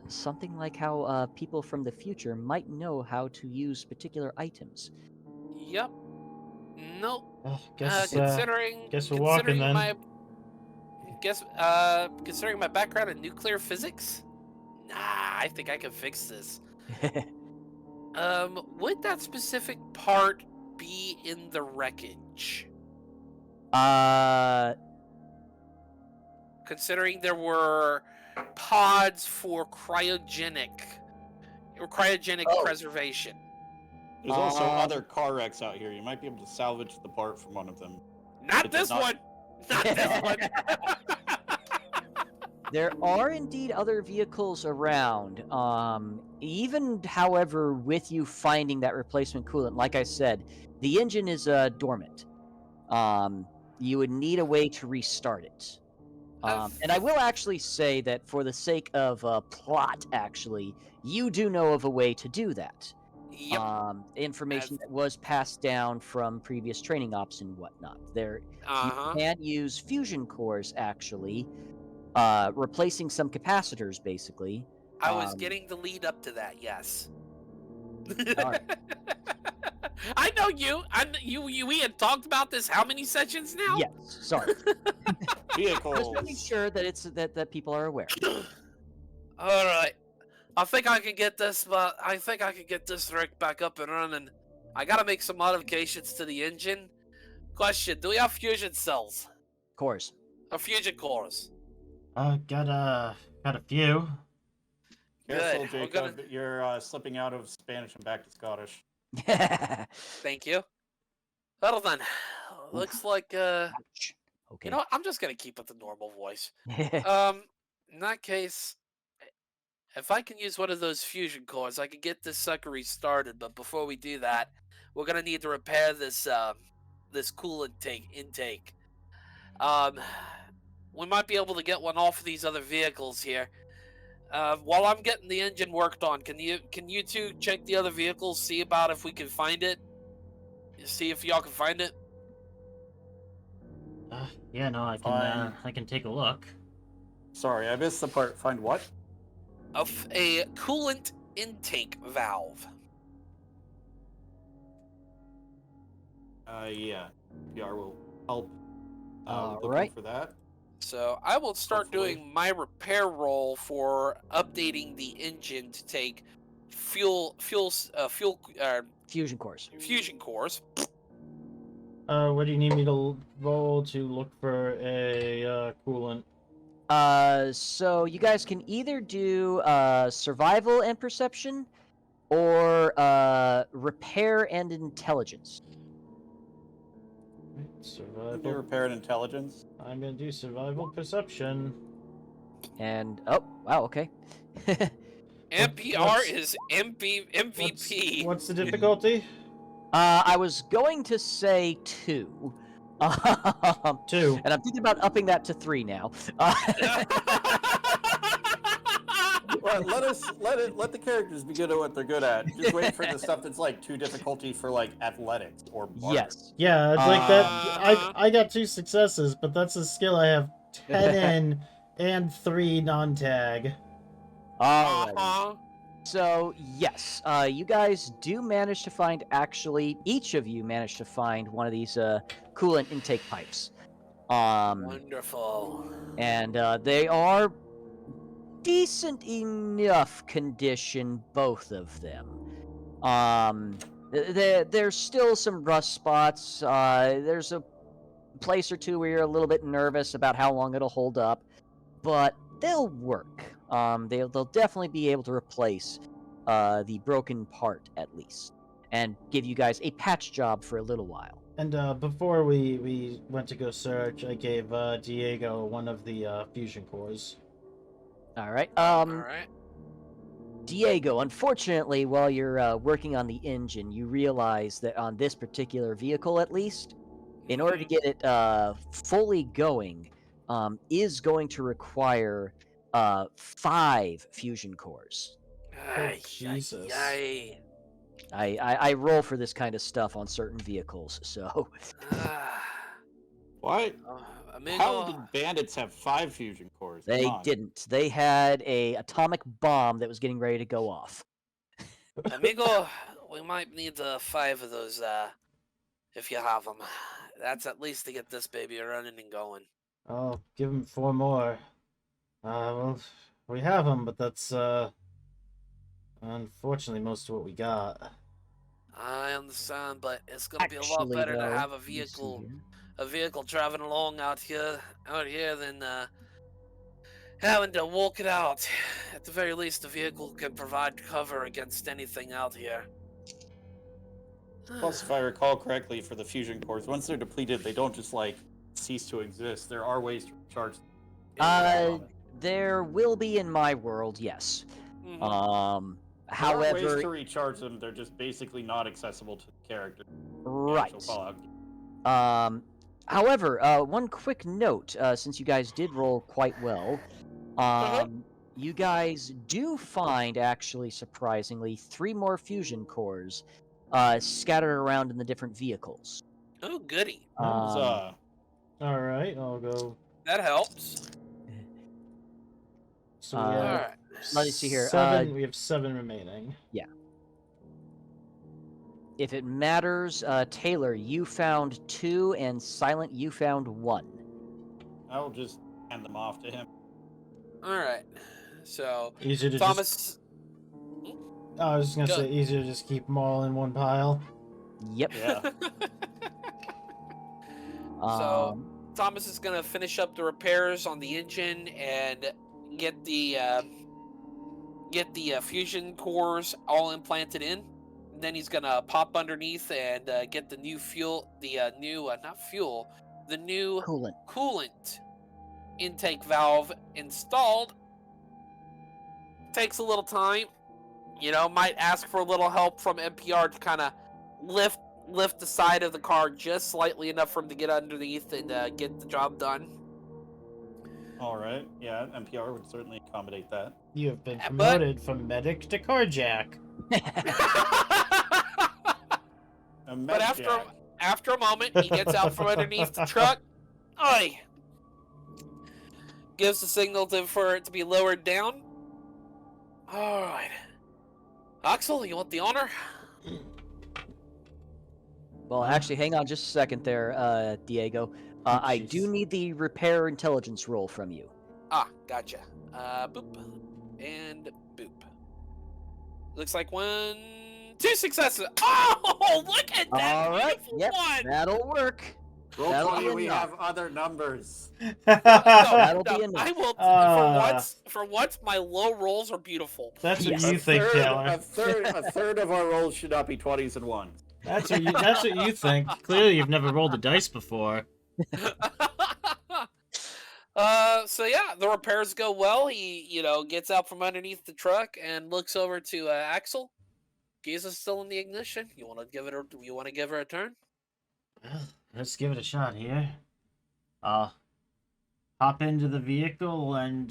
Something like how people from the future might know how to use particular items. Yep. Nope. Guess we're walking then. Considering my background in nuclear physics, nah, I think I can fix this. Would that specific part be in the wreckage? considering there were pods for cryogenic Oh. preservation. There's also Um, other car wrecks out here. You might be able to salvage the part from one of them. Not It does this not- one. Not this one. There are indeed other vehicles around. Even, however, with you finding that replacement coolant, like I said, the engine is dormant. You would need a way to restart it. And I will actually say that for the sake of plot, actually, you do know of a way to do that. Yep. Information As- that was passed down from previous training ops and whatnot. You can use fusion cores, actually, replacing some capacitors, basically. I was getting the lead up to that. Yes. Alright. I know you. We had talked about this how many sessions now? Yes, sorry. Vehicles. Just making sure that it's that people are aware. All right. I think I can get this, but I think I can get this rig back up and running. I gotta make some modifications to the engine. Question: do we have fusion cells Of course. or fusion cores? Got a few. Careful, Good. We're Jacob. You're slipping out of Spanish and back to Scottish. Thank you. Well then, looks like Ouch. Okay. you know what? I'm just gonna keep it the normal voice. In that case, if I can use one of those fusion cores, I can get this sucker restarted. But before we do that, we're gonna need to repair this this coolant intake. We might be able to get one off of these other vehicles here. While I'm getting the engine worked on, can you two check the other vehicles, see about if we can find it? See if y'all can find it. Yeah, no, Fine. I can take a look. Sorry, I missed the part. Find what? Of a coolant intake valve. Yeah. PR will help. Looking Alright. for that. So I will start Hopefully. doing my repair roll for updating the engine to take fusion cores. What do you need me to roll to look for a coolant? So you guys can either do survival and perception, or repair and intelligence. Do Survival. repair and intelligence. I'm gonna do survival perception. And oh wow, okay. NPR what's- is MVP. What's the difficulty? I was going to say 2. 2. And I'm thinking about upping that to 3 now. Well, let the characters be good at what they're good at. Just wait for the stuff that's like too difficulty for like athletics or barter. Yes. Yeah, it's like that. Uh-huh. I got 2 successes, but that's a skill I have 10 in and 3 non-tag. Alright. Uh-huh. So yes, you guys do manage to find. Actually, each of you managed to find one of these coolant intake pipes. Wonderful. And they are decent enough condition, both of them. There's still some rust spots. There's a place or two where you're a little bit nervous about how long it'll hold up, but they'll work. They'll definitely be able to replace the broken part at least, and give you guys a patch job for a little while. And before we went to go search, I gave Diego one of the fusion cores. All right. All right. Diego, unfortunately, while you're working on the engine, you realize that on this particular vehicle, at least, in order to get it fully going, is going to require 5 fusion cores. Ay, Jesus. ay, I roll for this kind of stuff on certain vehicles, so ay. What? Amigo, How did bandits have 5 fusion cores? Come they on. didn't. They had a atomic bomb that was getting ready to go off. Amigo, we might need 5 of those if you have them. That's at least to get this baby running and going. I'll give him 4 more. Well, we have them, but that's unfortunately most of what we got. I understand, but it's gonna be a lot Actually, better to though, have let me see here. a vehicle driving along out here than having to walk it out. At the very least, the vehicle can provide cover against anything out here. Plus, if I recall correctly, for the fusion cores, once they're depleted, they don't just like cease to exist. There are ways to recharge them. There will be in my world, yes. Mhm. There are ways However, to recharge them. They're just basically not accessible to the character. right. Actual Fallout. However, one quick note, since you guys did roll quite well, you guys do find, actually, surprisingly, 3 more fusion cores scattered around in the different vehicles. Oh, goody. Huzzah. All right, I'll go. That helps. So we Uh, have Alright. let me see here, 7. We have 7 remaining. If it matters, Taylor, you found 2, and Silent, you found 1. I'll just hand them off to him. Alright. So, Easier to Thomas. I was just gonna Go. say easier to just keep them all in one pile. Yep. Yeah. So, Thomas is going to finish up the repairs on the engine and get the fusion cores all implanted in. Then he's going to pop underneath and get the new fuel, the new coolant intake valve installed. Takes a little time. You know, might ask for a little help from NPR to kind of lift the side of the car just slightly enough for him to get underneath and get the job done. All right. Yeah, NPR would certainly accommodate that. You have been But- promoted from medic to carjack. But after a moment, he gets out from underneath the truck. Oi! Gives the signal for it to be lowered down. All right. Axel, you want the honor? Well, actually, hang on just a second there, Diego. I do Jeez. need the repair intelligence roll from you. Ah, gotcha. Boop. And boop. Looks like 1, 2 successes. Oh, look at that All right, beautiful yep, one! that'll work. Roll That'll 20, be we enough. have other numbers. That'll be enough. I will. Ah. For once, my low rolls are beautiful. That's what Yes. you think, Taylor. A third of our rolls should not be 20s and 1s. That's what you think. Clearly, you've never rolled the dice before. So yeah, the repairs go well. He, gets out from underneath the truck and looks over to Axel. Keys is still in the ignition. You want to give her a turn? Well, let's give it a shot here. Hop into the vehicle and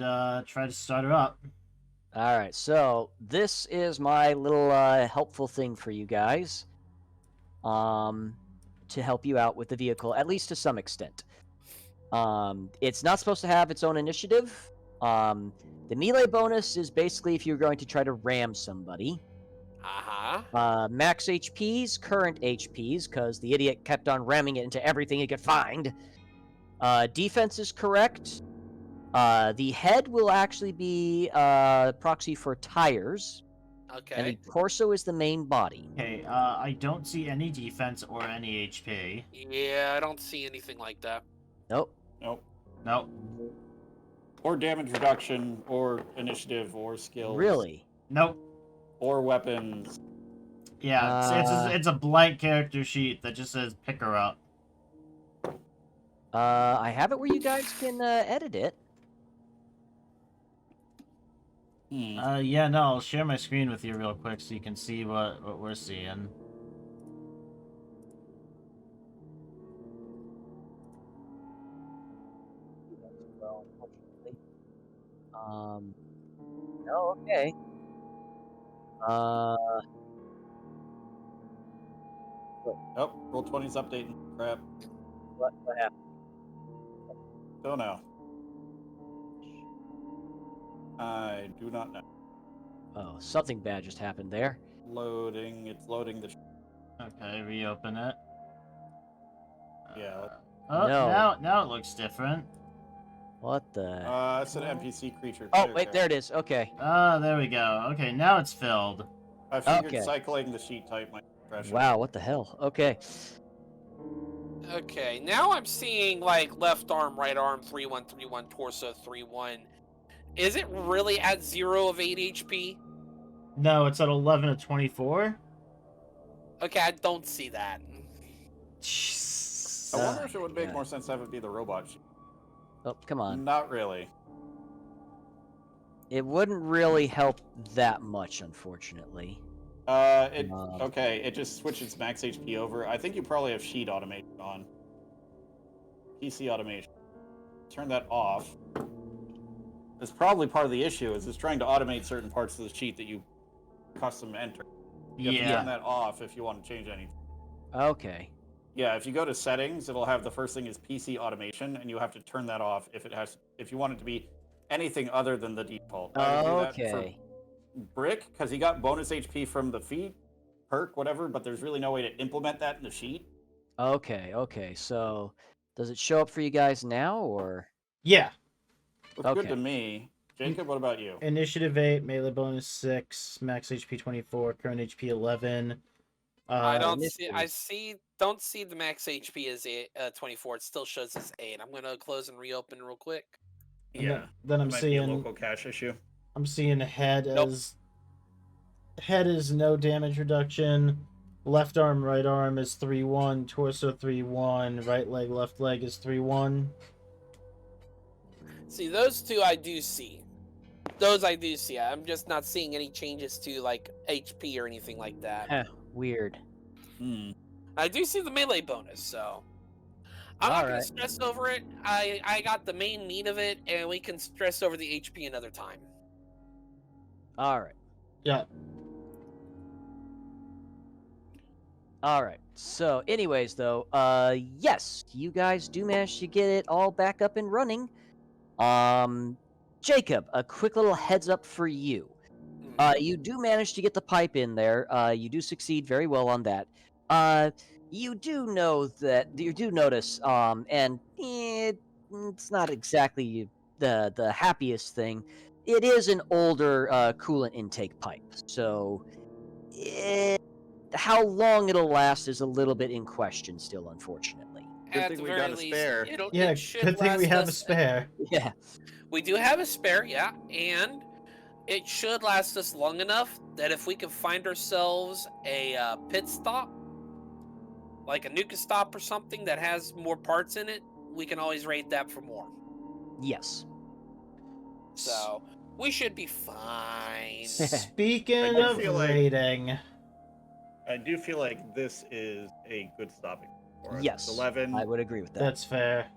try to start her up. All right, so this is my little helpful thing for you guys, to help you out with the vehicle, at least to some extent. It's not supposed to have its own initiative. The melee bonus is basically if you're going to try to ram somebody. Max HPs, current HPs, because the idiot kept on ramming it into everything he could find. Defense is correct. The head will actually be proxy for tires. And Okay. the torso is the main body. Okay, I don't see any defense or any HP. Yeah, I don't see anything like that. Nope. Nope. Nope. Or damage reduction, or initiative, or skills. Really? Nope. Or weapons. Yeah, it's a blank character sheet that just says pick her up. I have it where you guys can edit it. Yeah, no, I'll share my screen with you real quick so you can see what we're seeing. Well, unfortunately. No, okay. Oh, roll 20's updating. Crap. What happened? Don't know. I do not know. Oh, something bad just happened there. Loading. It's loading the. Okay, reopen it. Yeah. Oh, No. now it looks different. What the? It's an NPC creature. Oh, wait, there it is. Okay. Ah, there we go. Okay, now it's filled. I figured Okay. cycling the sheet type might be pressure. Wow, what the hell? Okay. Okay, now I'm seeing like left arm, right arm, 3-1, 3-1, torso, 3-1. Is it really at 0 of 8 HP? No, it's at 11 of 24. Okay, I don't see that. I wonder if it Oh, would make God. more sense to have it be the robot shield. Oh, come on. Not really. It wouldn't really help that much, unfortunately. Okay, it just switched its max HP over. I think you probably have sheet automation on. PC automation. Turn that off. That's probably part of the issue, is it's trying to automate certain parts of the sheet that you custom enter. You have to turn that off if you want to change anything. Okay. Yeah, if you go to settings, it'll have the first thing is PC automation, and you have to turn that off if you want it to be anything other than the default. I would do that for Okay. Brick, because he got bonus HP from the feat, perk, whatever, but there's really no way to implement that in the sheet. Okay. Okay. So, does it show up for you guys now, or? Yeah. Looks good Okay. to me. Jacob, what about you? Initiative 8, melee bonus 6, max HP 24, current HP 11. I don't initiative. don't see the max HP as 24. It still shows as 8. I'm gonna close and reopen real quick. And then I'm it might be a seeing local cache issue. I'm seeing head Nope. as head is no damage reduction. Left arm, right arm is 3-1, torso 3-1, right leg, left leg is 3-1. See, those two I do see. Those I do see. I'm just not seeing any changes to like HP or anything like that. Huh, weird. I do see the melee bonus, so I'm not gonna Alright. stress over it. I got the main meat of it, and we can stress over the HP another time. All right. Yeah. All right. So, anyways, though, yes, you guys do manage to get it all back up and running. Jacob, a quick little heads up for you. You do manage to get the pipe in there. You do succeed very well on that. You do notice, and it's not exactly the happiest thing. It is an older coolant intake pipe, so how long it'll last is a little bit in question still, unfortunately. Good At thing the we very got a least, spare. Yeah, it should good thing we last have a us- spare. Yeah. We do have a spare, yeah, and it should last us long enough that if we can find ourselves a pit stop, like a nuka stop or something that has more parts in it, we can always raid that for more. Yes. So we should be fine. Speaking I of feel like- raiding, I do feel like this is a good stopping for us. Yes. 11. I would agree with that. that's fair.